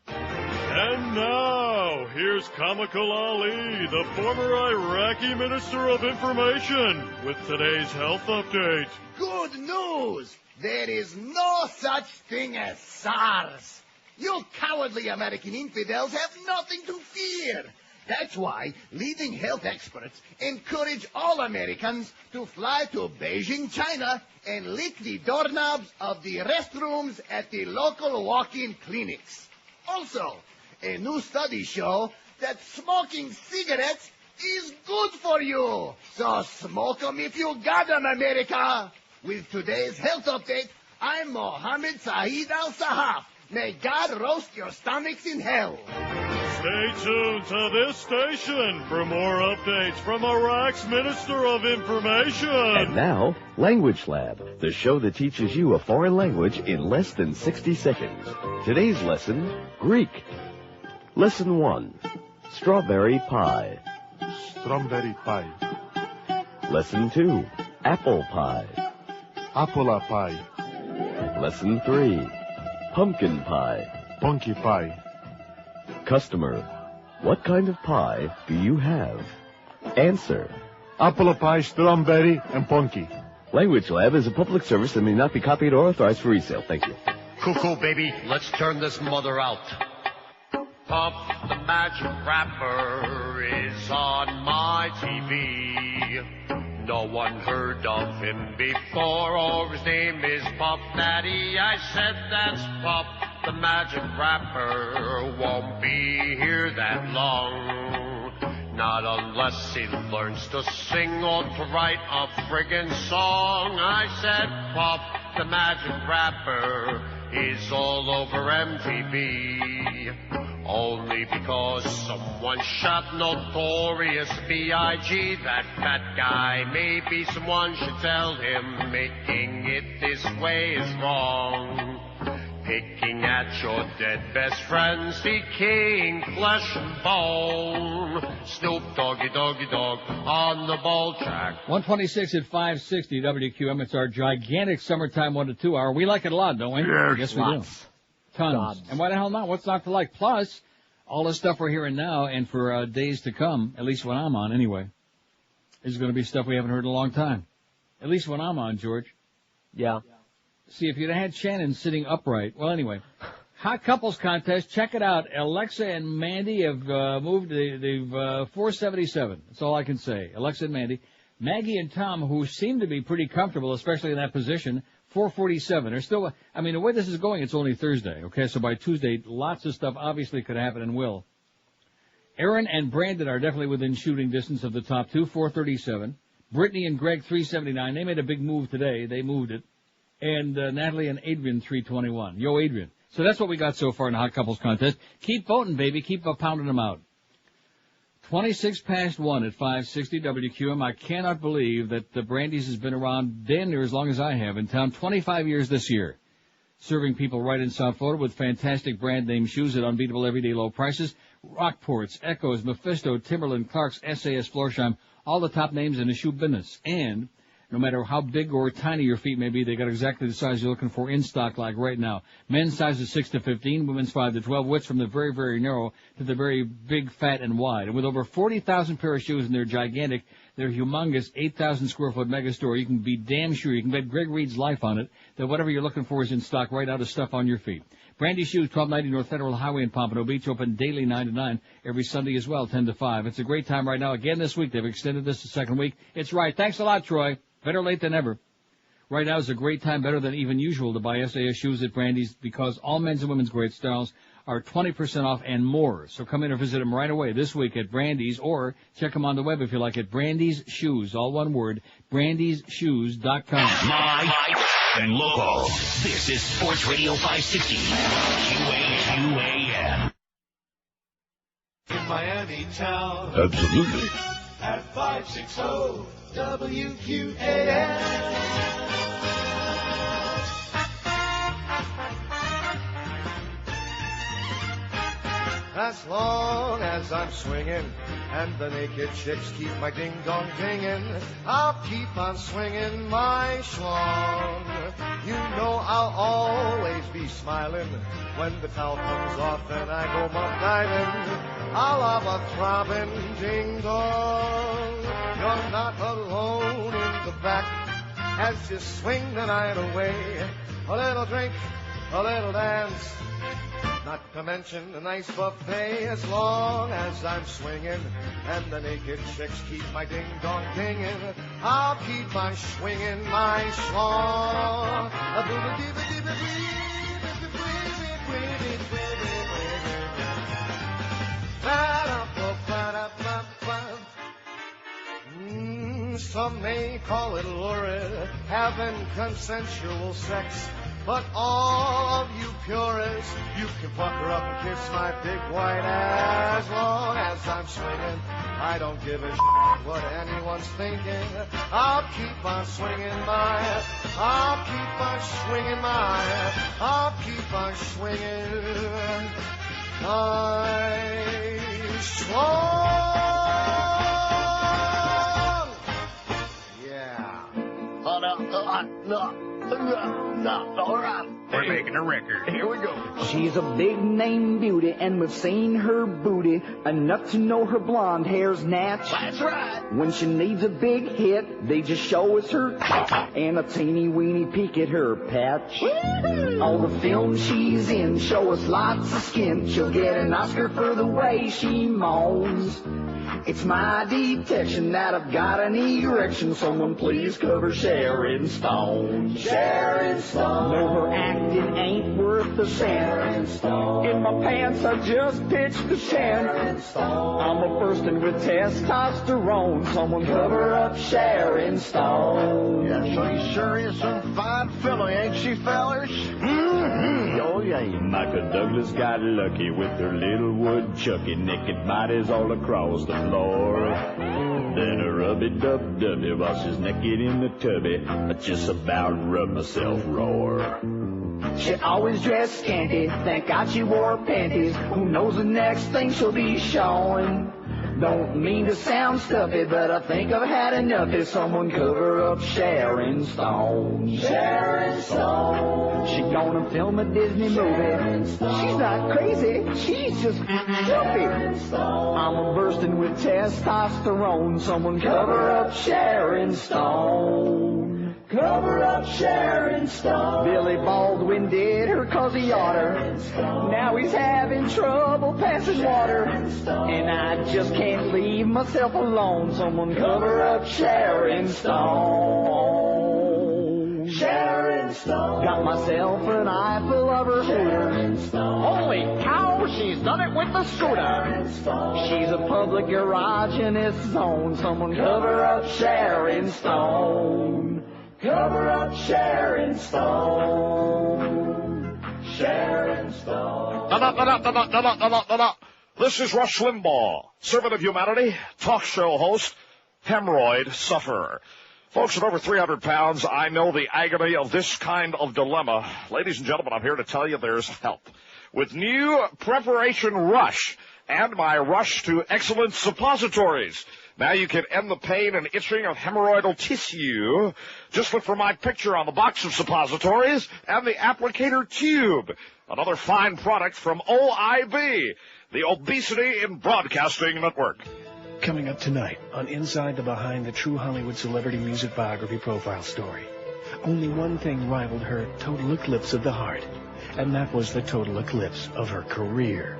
And now, here's Comical Ali, the former Iraqi Minister of Information, with today's health update. Good news! There is no such thing as SARS. You cowardly American infidels have nothing to fear. That's why leading health experts encourage all Americans to fly to Beijing, China, and lick the doorknobs of the restrooms at the local walk-in clinics. Also, a new study shows that smoking cigarettes is good for you. So smoke 'em if you got 'em, America. With today's health update, I'm Mohammed Saeed Al-Sahaf. May God roast your stomachs in hell. Stay tuned to this station for more updates from Iraq's Minister of Information. And now, Language Lab, the show that teaches you a foreign language in less than 60 seconds. Today's lesson, Greek. Lesson 1, strawberry pie. Strawberry pie. Lesson 2, apple pie. Apple pie. Lesson 3, pumpkin pie. Punky pie. Customer, what kind of pie do you have? Answer. Apple pie, strawberry, and punky. Language Lab is a public service and may not be copied or authorized for resale. Thank you. Cuckoo, baby. Let's turn this mother out. Puff the Magic Rapper is on my TV. No one heard of him before, or his name is Puff Daddy. I said that's Puff the Magic Rapper, won't be here that long. Not unless he learns to sing or to write a friggin' song. I said Puff the Magic Rapper is all over MTV. Only because someone shot Notorious B.I.G. That fat guy, maybe someone should tell him making it this way is wrong. Picking at your dead best friend, seeking flesh and bone. Snoop Doggy Doggy Dog on the ball track. 126 at 560 WQM. It's our gigantic summertime 1 to 2 hour. We like it a lot, don't we? Yes, we do. Tons. And why the hell not? What's not to like? Plus, all the stuff we're hearing now and for days to come, at least when I'm on anyway, is going to be stuff we haven't heard in a long time. At least when I'm on, George. Yeah. See, if you'd have had Shannon sitting upright. Well, anyway, Hot Couples Contest. Check it out. Alexa and Mandy have moved. They've 477. That's all I can say. Alexa and Mandy. Maggie and Tom, who seem to be pretty comfortable, especially in that position, 447. They're still, I mean, the way this is going, it's only Thursday, okay? So by Tuesday, lots of stuff obviously could happen and will. Aaron and Brandon are definitely within shooting distance of the top two, 437. Brittany and Greg, 379. They made a big move today. They moved it. And Natalie and Adrian, 321. Yo, Adrian. So that's what we got so far in the Hot Couples Contest. Keep voting, baby. Keep pounding them out. 26 past 1 at 560 WQM. I cannot believe that the Brandy's has been around damn near as long as I have in town. 25 years this year. Serving people right in South Florida with fantastic brand name shoes at unbeatable everyday low prices. Rockports, Echoes, Mephisto, Timberland, Clark's, SAS, Florsheim. All the top names in the shoe business. And no matter how big or tiny your feet may be, they got exactly the size you're looking for in stock like right now. Men's sizes 6 to 15, women's 5 to 12, widths from the very, very narrow to the very big, fat, and wide. And with over 40,000 pair of shoes, and they're gigantic, they're humongous, 8,000 square foot mega store, you can be damn sure, you can bet Greg Reed's life on it, that whatever you're looking for is in stock right out of stuff on your feet. Brandy Shoes, 1290 North Federal Highway in Pompano Beach, open daily 9 to 9, every Sunday as well, 10 to 5. It's a great time right now. Again this week, they've extended this to second week. It's right. Thanks a lot, Troy. Better late than ever. Right now is a great time, better than even usual, to buy SAS shoes at Brandy's because all men's and women's great styles are 20% off and more. So come in or visit them right away this week at Brandy's, or check them on the web if you like at Brandy's Shoes, all one word, brandysshoes.com. Live and local. This is Sports Radio 560. QAQAM. In Miami town. Absolutely. At 560 WQAM. As long as I'm swinging and the naked chicks keep my ding-dong dinging, I'll keep on swinging my schlong. You know I'll always be smiling when the towel comes off and I go muck diving. I'll have a throbbing ding-dong. You're not alone in the back as you swing the night away. A little drink, a little dance, not to mention a nice buffet. As long as I'm swinging and the naked chicks keep my ding-dong dinging, I'll keep on swinging my schlong. Some may call it lurid, having consensual sex, but all of you purists, you can pucker up and kiss my big white ass. As long as I'm swinging, I don't give a shit what anyone's thinking. I'll keep on swinging my, I'll keep on swinging my, I'll keep on swinging my schlong. All right. We're making a record. Here we go. She's a big name beauty, and we've seen her booty enough to know her blonde hair's natch. That's right. When she needs a big hit, they just show us her and a teeny weeny peek at her patch. All the films she's in show us lots of skin. She'll get an Oscar for the way she moans. It's my detection that I've got an erection. Someone please cover Sharon Stone. Sharon Stone. No, her acting ain't worth a cent. In my pants I just pitched a tent. I'm a bursting with testosterone. Someone cover up Sharon Stone. Yeah, she sure is some fine fella, ain't she, fellers? Mm-hmm. Oh, yeah. Michael Douglas got lucky with her little woodchucky. Naked bodies all across the floor. Then a rubby-dub-dubby while she's naked in the tubby. I just about rub myself raw. She always dressed scanty. Thank God she wore panties. Who knows the next thing she'll be showing? Don't mean to sound stuffy, but I think I've had enough. If someone cover up Sharon Stone. Sharon Stone. She gonna film a Disney movie. She's not crazy, she's just filthy. I'm a bursting with testosterone. Someone cover up Sharon Stone. Cover up Sharon Stone. Billy Baldwin did her 'cause he oughter. Now he's having trouble passing water. And I just can't leave myself alone. Someone cover up Sharon Stone. Sharon Stone. Got myself an eyeful of her hooter. Holy cow, she's done it with the scooter. She's a public garage in its zone. Someone cover up Sharon Stone. Cover up Sharon Stone. Sharon Stone. No. This is Rush Limbaugh, servant of humanity, talk show host, hemorrhoid sufferer. Folks at over 300 pounds, I know the agony of this kind of dilemma. Ladies and gentlemen, I'm here to tell you there's help. With new Preparation Rush and my Rush to Excellence suppositories. Now you can end the pain and itching of hemorrhoidal tissue. Just look for my picture on the box of suppositories and the applicator tube. Another fine product from OIB, the Obesity in Broadcasting Network. Coming up tonight on Inside the Behind the True Hollywood Celebrity Music Biography Profile Story. Only one thing rivaled her total eclipse of the heart, and that was the total eclipse of her career.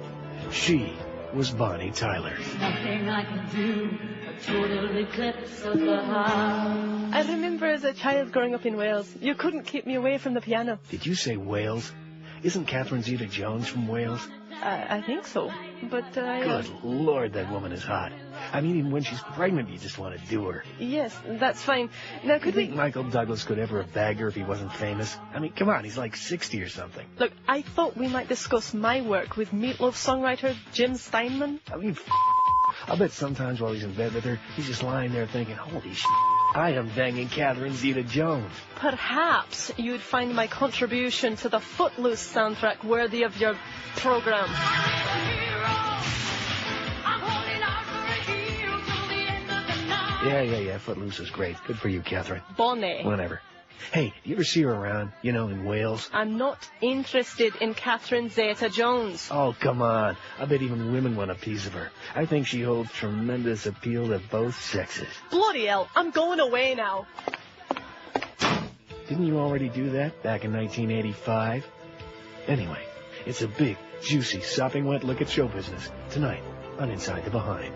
She was Bonnie Tyler. Nothing I can do, a total eclipse of the heart. I remember as a child growing up in Wales, you couldn't keep me away from the piano. Did you say Wales? Isn't Catherine Zeta-Jones from Wales? I think so, but Good Lord, that woman is hot. I mean, even when she's pregnant, you just want to do her. Yes, that's fine. Now, could you think Michael Douglas could ever have bagged her if he wasn't famous? I mean, come on, he's like 60 or something. Look, I thought we might discuss my work with Meatloaf songwriter Jim Steinman. I mean, I'll bet sometimes while he's in bed with her, he's just lying there thinking, holy shit, I am banging Catherine Zeta-Jones. Perhaps you'd find my contribution to the Footloose soundtrack worthy of your program. Yeah, Footloose is great. Good for you, Catherine. Bonnet. Whatever. Hey, do you ever see her around, in Wales? I'm not interested in Catherine Zeta-Jones. Oh, come on. I bet even women want a piece of her. I think she holds tremendous appeal to both sexes. Bloody hell, I'm going away now. Didn't you already do that back in 1985? Anyway, it's a big, juicy, sopping wet look at show business tonight on Inside the Behind.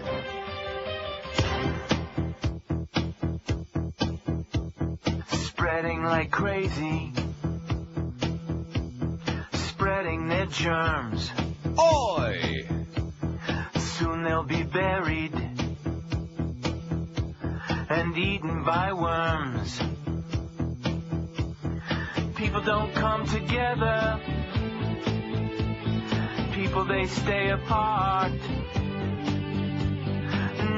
Spreading like crazy, spreading their germs. Oi! Soon they'll be buried and eaten by worms. People don't come together, people they stay apart.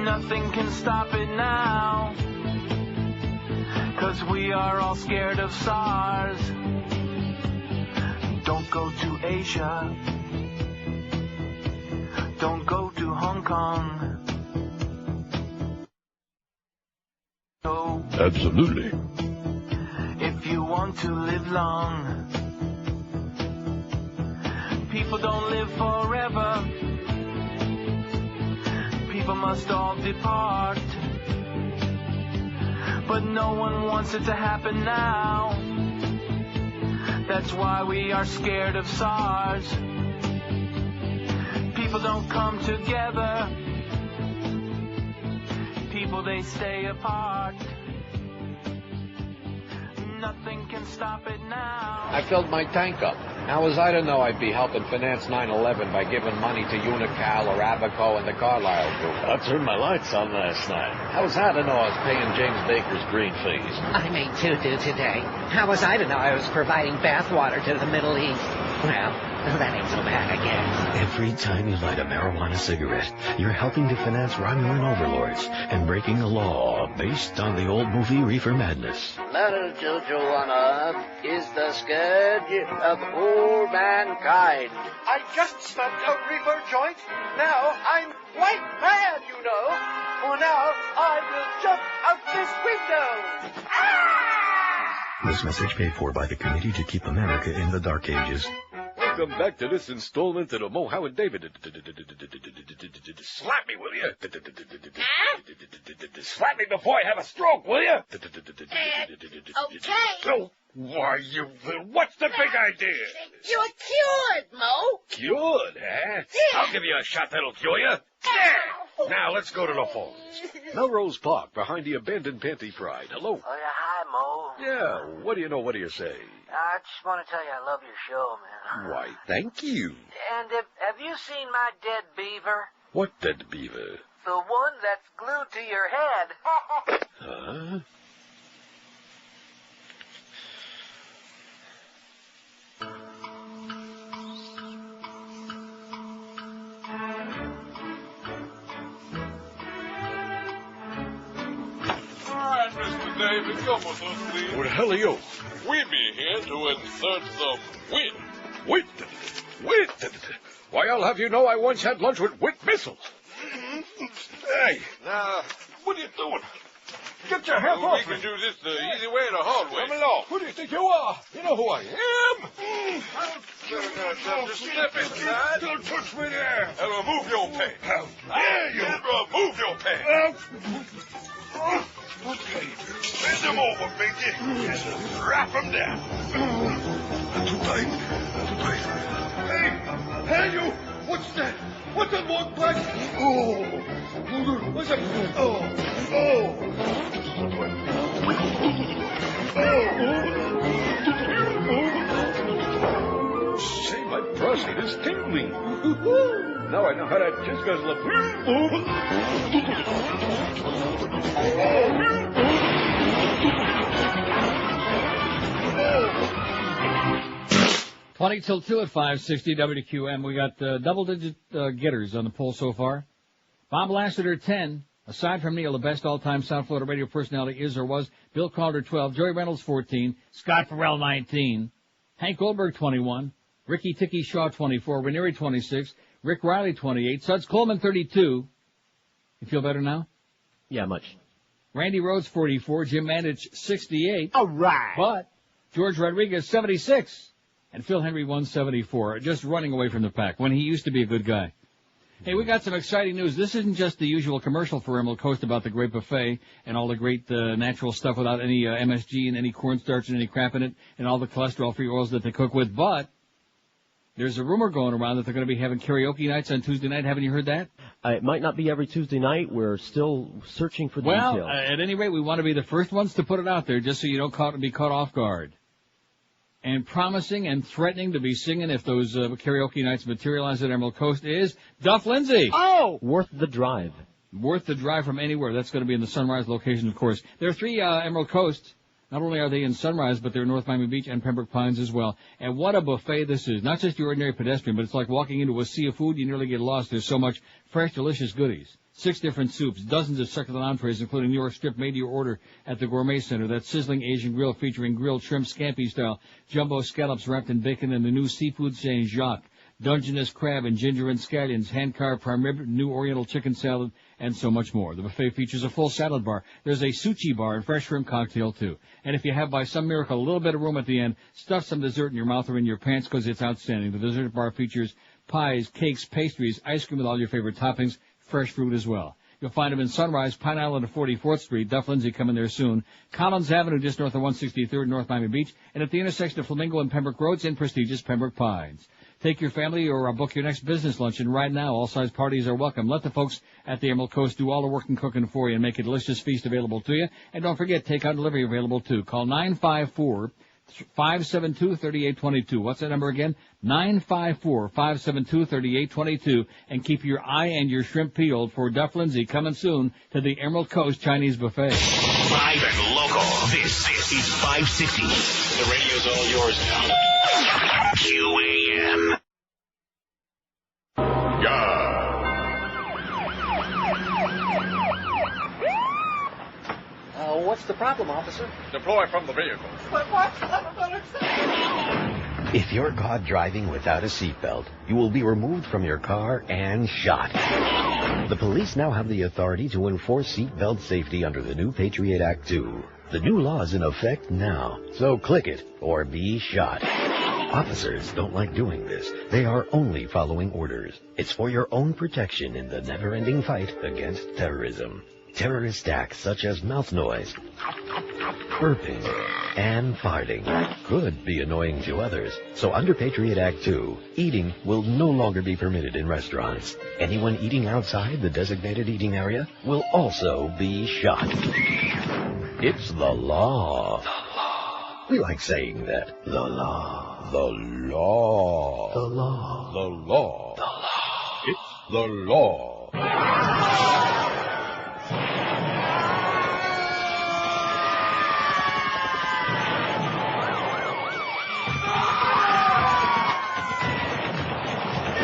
Nothing can stop it now, 'cause we are all scared of SARS. Don't go to Asia, don't go to Hong Kong. Absolutely. If if you want to live long. People don't live forever. People must all depart. But no one wants it to happen now. That's why we are scared of SARS. People don't come together. People, they stay apart. Nothing can stop it now. I filled my tank up. How was I to know I'd be helping finance 9/11 by giving money to Unical or Abaco and the Carlyle Group? I turned my lights on last night. How was I to know I was paying James Baker's green fees? I made 2 due today. How was I to know I was providing bathwater to the Middle East? Well, that ain't so bad, I guess. Every time you light a marijuana cigarette, you're helping to finance Romulan overlords and breaking a law based on the old movie Reefer Madness. Little Juju on earth is the scourge of all mankind. I just smoked a reefer joint. Now I'm white mad, you know. For now, I will jump out this window. This message paid for by the Committee to Keep America in the Dark Ages. Welcome back to this installment of the Mo Howard David. Slap me, will you? Slap me before I have a stroke, will you? Okay. Oh, why, you... What's the big idea? You're cured, Mo. Cured, eh? I'll give you a shot that'll cure you. Now, let's go to the phones. Melrose Park, behind the abandoned Panty Pride. Hello? Oh, yeah, hi, Mo. Yeah, what do you know? What do you say? I just want to tell you I love your show, man. Why, thank you. And have you seen my dead beaver? What dead beaver? The one that's glued to your head. Huh? Mr. David, come with us, please. Who the hell are you? We be here to insert some wit. Wit? Wit? Why, I'll have you know I once had lunch with Wit Missile. Hey. Now, what are you doing? Get your hands off We me. can do this the easy way or the hard way. Come along. Who do you think you are? You know who I am. Just step inside. Don't touch me there. And remove your pants. How dare you? Remove your pants. Okay. Bend them over, Binky. Just wrap them down. Not too tight. Not too tight. Hey, you. What's that? What's that long black? Oh. What's that? Say, my prostate is tingling. Now I know how that jizz guzzle up. 20 till 2 at 560 WQM. We got double-digit getters on the poll so far. Bob Lassiter, 10. Aside from Neil, the best all-time South Florida radio personality is or was. Bill Calder, 12. Joey Reynolds, 14. Scott Farrell, 19. Hank Goldberg, 21. Ricky Tiki Shaw, 24. Ranieri, 26. Rick Riley, 28. Suds Coleman, 32. You feel better now? Yeah, much. Randy Rhodes, 44. Jim Mandich, 68. All right. But George Rodriguez, 76. And Phil Henry, 174. Just running away from the pack when he used to be a good guy. Hey, we got some exciting news. This isn't just the usual commercial for Emerald Coast about the great buffet and all the great natural stuff without any MSG and any cornstarch and any crap in it and all the cholesterol-free oils that they cook with. But there's a rumor going around that they're going to be having karaoke nights on Tuesday night. Haven't you heard that? It might not be every Tuesday night. We're still searching for Well, details. at any rate, we want to be the first ones to put it out there just so you don't be caught off guard. And promising and threatening to be singing if those karaoke nights materialize at Emerald Coast is Duff Lindsay. Oh! Worth the drive. Worth the drive from anywhere. That's going to be in the Sunrise location, of course. There are 3 Emerald Coasts. Not only are they in Sunrise, but they're in North Miami Beach and Pembroke Pines as well. And what a buffet this is. Not just your ordinary pedestrian, but it's like walking into a sea of food. You nearly get lost. There's so much fresh, delicious goodies. 6 different soups, dozens of succulent entrees, including New York strip made to your order at the Gourmet Center. That sizzling Asian grill featuring grilled shrimp scampi style, jumbo scallops wrapped in bacon, and the new seafood Saint Jacques. Dungeness crab and ginger and scallions, hand-carved prime rib, new oriental chicken salad, and so much more. The buffet features a full salad bar. There's a sushi bar and fresh shrimp cocktail, too. And if you have, by some miracle, a little bit of room at the end, stuff some dessert in your mouth or in your pants because it's outstanding. The dessert bar features pies, cakes, pastries, ice cream with all your favorite toppings, fresh fruit as well. You'll find them in Sunrise, Pine Island, and 44th Street. Duff Lindsay coming there soon. Collins Avenue, just north of 163rd, North Miami Beach. And at the intersection of Flamingo and Pembroke Roads in prestigious Pembroke Pines. Take your family or book your next business luncheon right now. All size parties are welcome. Let the folks at the Emerald Coast do all the work and cooking for you and make a delicious feast available to you. And don't forget, takeout delivery available too. Call 954-572-3822. What's that number again? 954-572-3822. And keep your eye and your shrimp peeled for Duff Lindsay coming soon to the Emerald Coast Chinese Buffet. Live and local. This is 560. The radio's all yours now. QAM. What's the problem, officer? Deploy from the vehicle. But what? If you're caught driving without a seatbelt, you will be removed from your car and shot. The police now have the authority to enforce seatbelt safety under the new Patriot Act 2. The new law is in effect now, so click it or be shot. Officers don't like doing this. They are only following orders. It's for your own protection in the never-ending fight against terrorism. Terrorist acts such as mouth noise, burping, and farting could be annoying to others. So under Patriot Act 2, eating will no longer be permitted in restaurants. Anyone eating outside the designated eating area will also be shot. It's the law. The law. We like saying that. The law. The law. The law. The law. The law. It's the law.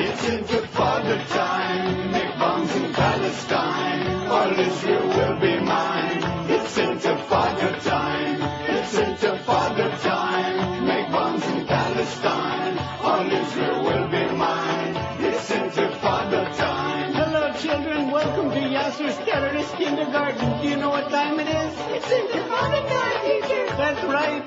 It's Intifada time, make bombs in Palestine, all Israel will be mine. It's Intifada time, it's Intifada time, make bombs in Palestine, all Israel will be mine. It's Intifada time. Hello, children. Welcome to Yasser's Terrorist Kindergarten. Do you know what time it is? It's Intifada time, teacher. That's right.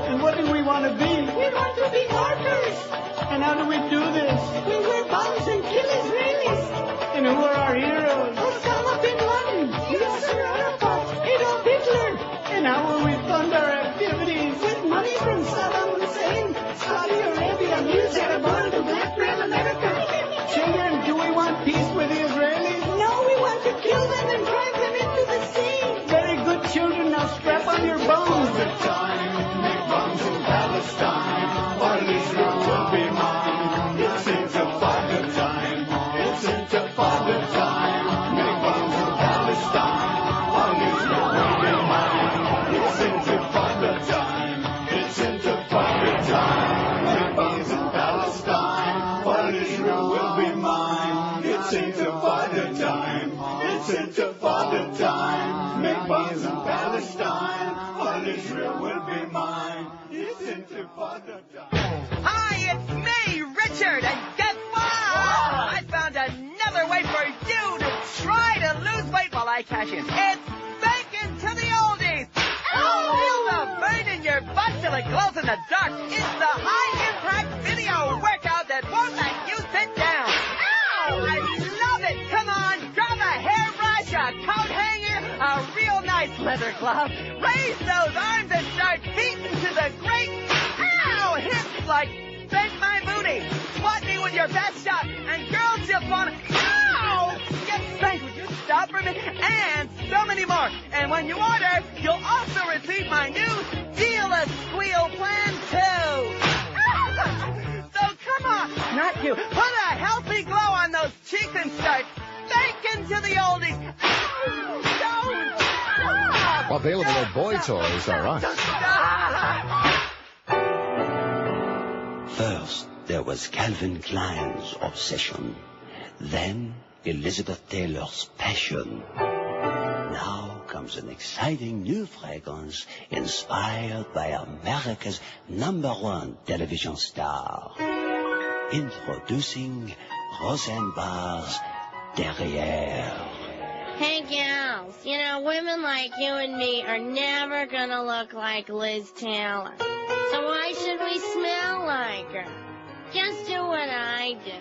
And what do we want to be? We want to be martyrs. And how do we do this? We wear bombs and kill Israelis. And who are our heroes? Osama bin Laden, Yasser Arafat, Adolf Hitler. And how will we fund our activities? With money from Saddam Hussein, Saudi Arabia, News Arab Oil, to blackmail America. Children, do we want peace with the Israelis? No, we want to kill them and drive them into the sea. Very good, children. Now strap on your bombs. All the time, make bombs in Palestine, all Israel will be mine. It's Intifada time, it's Intifada time, make bombs in Palestine, all Israel will be mine. It's Intifada time, it's Intifada time, make bombs in Palestine, all Israel will be mine. It's Intifada time, it's Intifada time, make bombs in Palestine, all Israel will be mine. It's Intifada time. Hi, it's me, Richard, and guess what? I found another way for you to try to lose weight while I cash in. It's bacon to the oldies. Feel the burn in your butt till it glows in the dark. It's the high-impact video workout that won't let you sit down. Ow! I love it. Come on, grab a hairbrush, a coat hanger, a real nice leather glove. Raise those arms and start beating to the great hips like bend my booty. Swat me with your best shot. And girls just want to, get spanked. Would you stop for a minute? And so many more. And when you order, you'll also receive my new Deal a Squeal plan too. So come on, not you. Put a healthy glow on those cheeks and start bacon to the oldies. Available at Boy Toys R Us. First, there was Calvin Klein's obsession. Then, Elizabeth Taylor's passion. Now comes an exciting new fragrance inspired by America's #1 television star. Introducing Rosenbar's Derrière. Hey, gals, you know, women like you and me are never gonna look like Liz Taylor. So why should we smell like her? Just do what I do.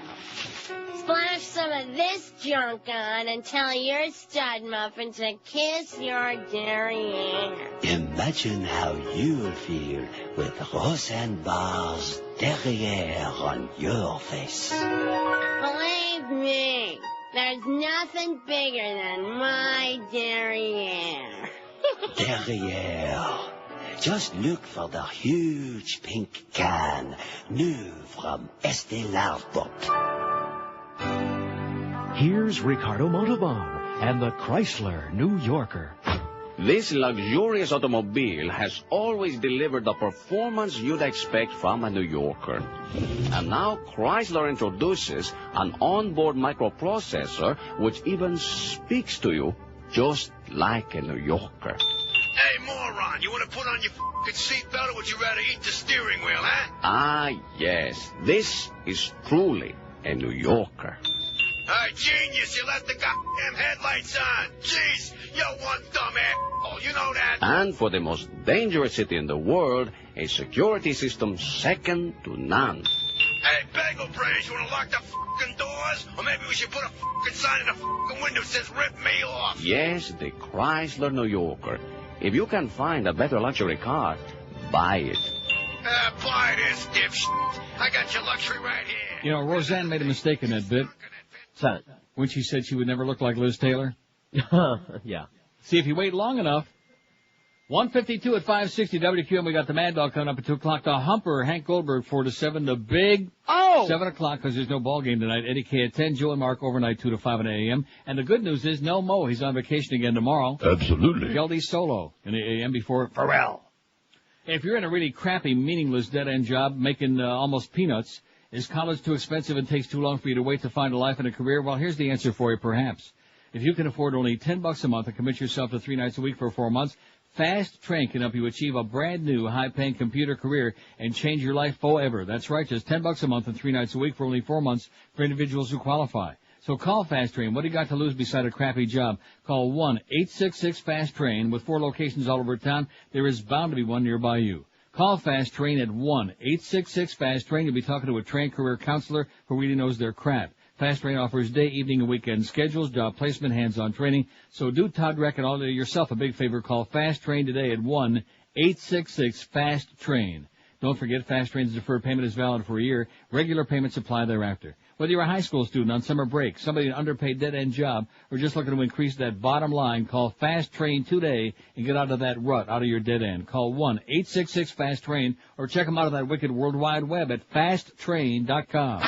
Splash some of this junk on and tell your stud muffin to kiss your derriere. Imagine how you'll feel with Rosenbar's Derrière on your face. Believe me, there's nothing bigger than my derriere. Derrière. Just look for the huge pink can, new from Estée Lauder. Here's Ricardo Montalban and the Chrysler New Yorker. This luxurious automobile has always delivered the performance you'd expect from a New Yorker. And now Chrysler introduces an onboard microprocessor which even speaks to you just like a New Yorker. Hey, moron, you want to put on your f***ing seatbelt or would you rather eat the steering wheel, huh? Ah, yes, this is truly a New Yorker. Hey, genius, you left the goddamn headlights on. Jeez, you're one dumb asshole, you know that. And for the most dangerous city in the world, a security system second to none. Hey, bagel brains, you want to lock the f***ing doors? Or maybe we should put a f***ing sign in the f***ing window that says rip me off. Yes, the Chrysler New Yorker. If you can find a better luxury car, buy it. Buy this, dipshit. I got your luxury right here. You know, Roseanne made a mistake in that bit. When she said she would never look like Liz Taylor. Yeah. See, if you wait long enough. 152 at 560 WQM. We got the Mad Dog coming up at 2 o'clock. The Humper, Hank Goldberg, 4 to 7. The Big 7 o'clock because there's no ball game tonight. Eddie K at 10. Joe and Mark overnight 2 to 5 at a.m. And the good news is no Mo. He's on vacation again tomorrow. Absolutely. Geldy solo in the a.m. before Pharrell. If you're in a really crappy, meaningless dead-end job making almost peanuts, is college too expensive and takes too long for you to wait to find a life and a career? Well, here's the answer for you, perhaps. If you can afford only $10 a month and commit yourself to 3 nights a week for 4 months, Fast Train can help you achieve a brand new high-paying computer career and change your life forever. That's right, just $10 a month and 3 nights a week for only 4 months for individuals who qualify. So call Fast Train. What do you got to lose beside a crappy job? Call 1-866-FAST-TRAIN. With 4 locations all over town, there is bound to be one nearby you. Call Fast Train at 1-866-FAST-TRAIN. You'll be talking to a trained career counselor who really knows their crap. Fast Train offers day, evening, and weekend schedules, job placement, hands-on training. So do Todd Reck and all yourself a big favor. Call Fast Train today at 1-866-FAST-TRAIN. Don't forget, Fast Train's deferred payment is valid for a year. Regular payments apply thereafter. Whether you're a high school student on summer break, somebody in an underpaid dead-end job, or just looking to increase that bottom line, call Fast Train today and get out of that rut, out of your dead end. Call 1-866-FAST-TRAIN or check them out on that wicked World Wide Web at fasttrain.com.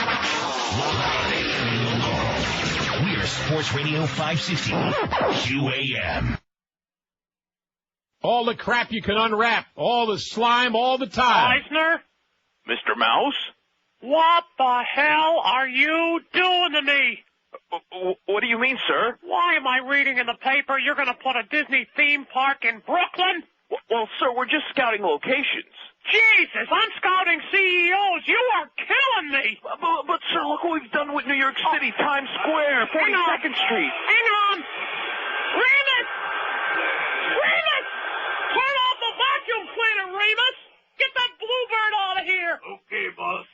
We are Sports Radio 560 QAM. All the crap you can unwrap, all the slime, all the time. Eisner? Mr. Mouse? What the hell are you doing to me? What do you mean, sir? Why am I reading in the paper you're going to put a Disney theme park in Brooklyn? Well, sir, we're just scouting locations. Jesus, I'm scouting CEOs. You are killing me. But sir, look what we've done with New York City, Times Square, 42nd Street. Hang on. Remus! Remus! Turn off the vacuum cleaner, Remus! Get that bluebird out of here! Okay, boss.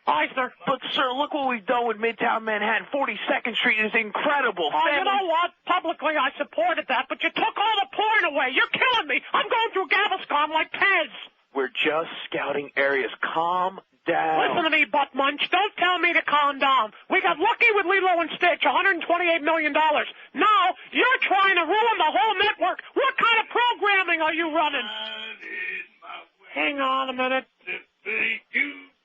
Eisner. But sir, look what we've done with Midtown Manhattan. 42nd Street is incredible. Oh, you know what? Publicly I supported that, but you took all the porn away. You're killing me. I'm going through Gaviscon like Pez. We're just scouting areas. Calm down. Listen to me, Butt Munch. Don't tell me to calm down. We got lucky with Lilo and Stitch, $128 million. Now, you're trying to ruin the whole network. What kind of programming are you running? Hang on a minute.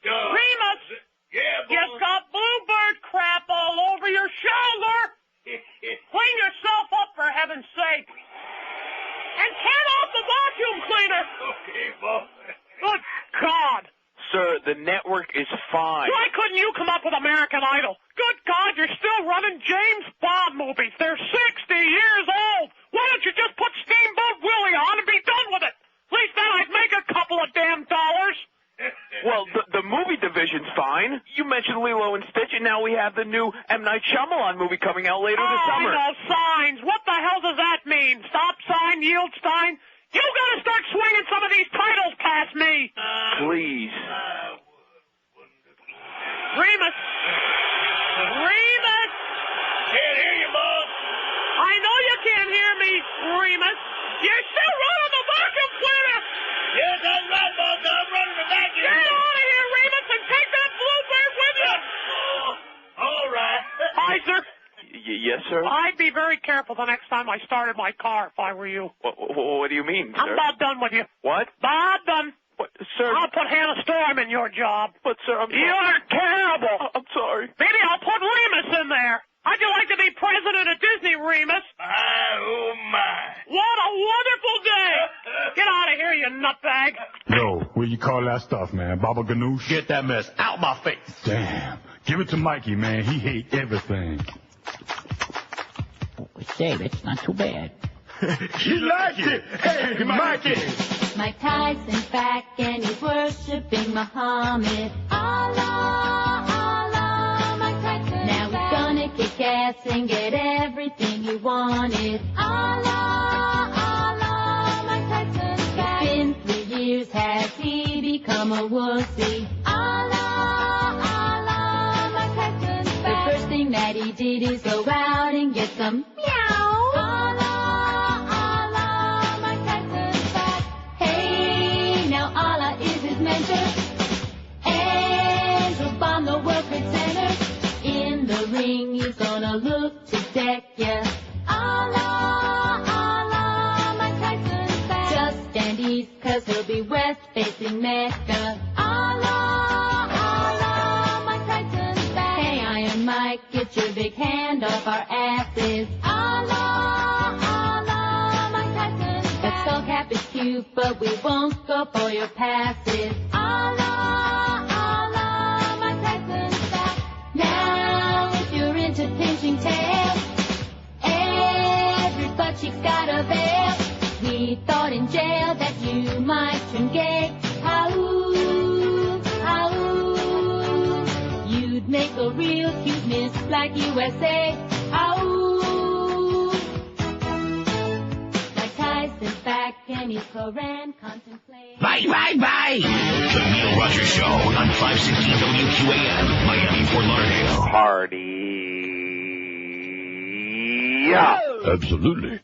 Remus! Yeah, you got bluebird crap all over your shoulder. Clean yourself up, for heaven's sake. And turn off the vacuum cleaner. Okay, boss. Good God. Sir, the network is fine. Why couldn't you come up with American Idol? Good God, you're still running James Bond movies. They're 60 years old. Why don't you just put Steamboat Willie on and be done with it? At least then I'd make a couple of damn dollars. Well, the movie division's fine. You mentioned Lilo and Stitch, and now we have the new M. Night Shyamalan movie coming out later this summer. I know, signs. What the hell does that mean? Stop sign, yield sign? You gotta start swinging some of these titles past me. Please. Remus. Remus. Can't hear you, Bob. I know you can't hear me, Remus. You're still running the vacuum cleaner. Yes, that's right, Bob. I'm running the vacuum. Get out of here, Remus, and take that bluebird with you. All right. Hi, sir. Yes, sir? I'd be very careful the next time I started my car if I were you. What do you mean, sir? I'm about done with you. What? About done. What, sir? I'll put Hannah Storm in your job. But, sir, You're terrible. I'm sorry. Maybe I'll put Remus in there. How'd you like to be president of Disney, Remus? Oh, my. What a wonderful day. Get out of here, you nutbag. Yo, what you call that stuff, man? Baba Ganoush? Get that mess out my face. Damn. Give it to Mikey, man. He hate everything. Say, that's not too bad. He liked it. Hey, Mikey. Mike Tyson's back and he's worshiping Muhammad. Allah, Allah, Mike Tyson. Now he's gonna kick ass and get everything he wanted. Allah, Allah, Mike Tyson's back. It's been 3 years, has he become a wussy? Allah, Allah, Mike Tyson's back. The first thing that he did is go out and get some meow. He's gonna look to deck ya. Allah, Allah, Mike Tyson's back. Just stand east, cause he'll be west facing Mecca. Allah, Allah, Mike Tyson's back. Hey, Iron Mike, get your big hand off our asses. Allah, Allah, Mike Tyson's back. That skullcap is cute, but we won't go for your passes. Allah, Allah, Mike Tyson's back. Now, to pinching tails, every butt cheek's got a veil. We thought in jail that you might turn gay. How-oo, how-oo. You'd make a real cute Miss Black USA. How-oo. Like Tyson's back and he's Koran contemplate. Bye, bye, bye! The Neil Rogers Show on 560 WQAM, Miami, Fort Lauderdale. Party. Yeah. Absolutely.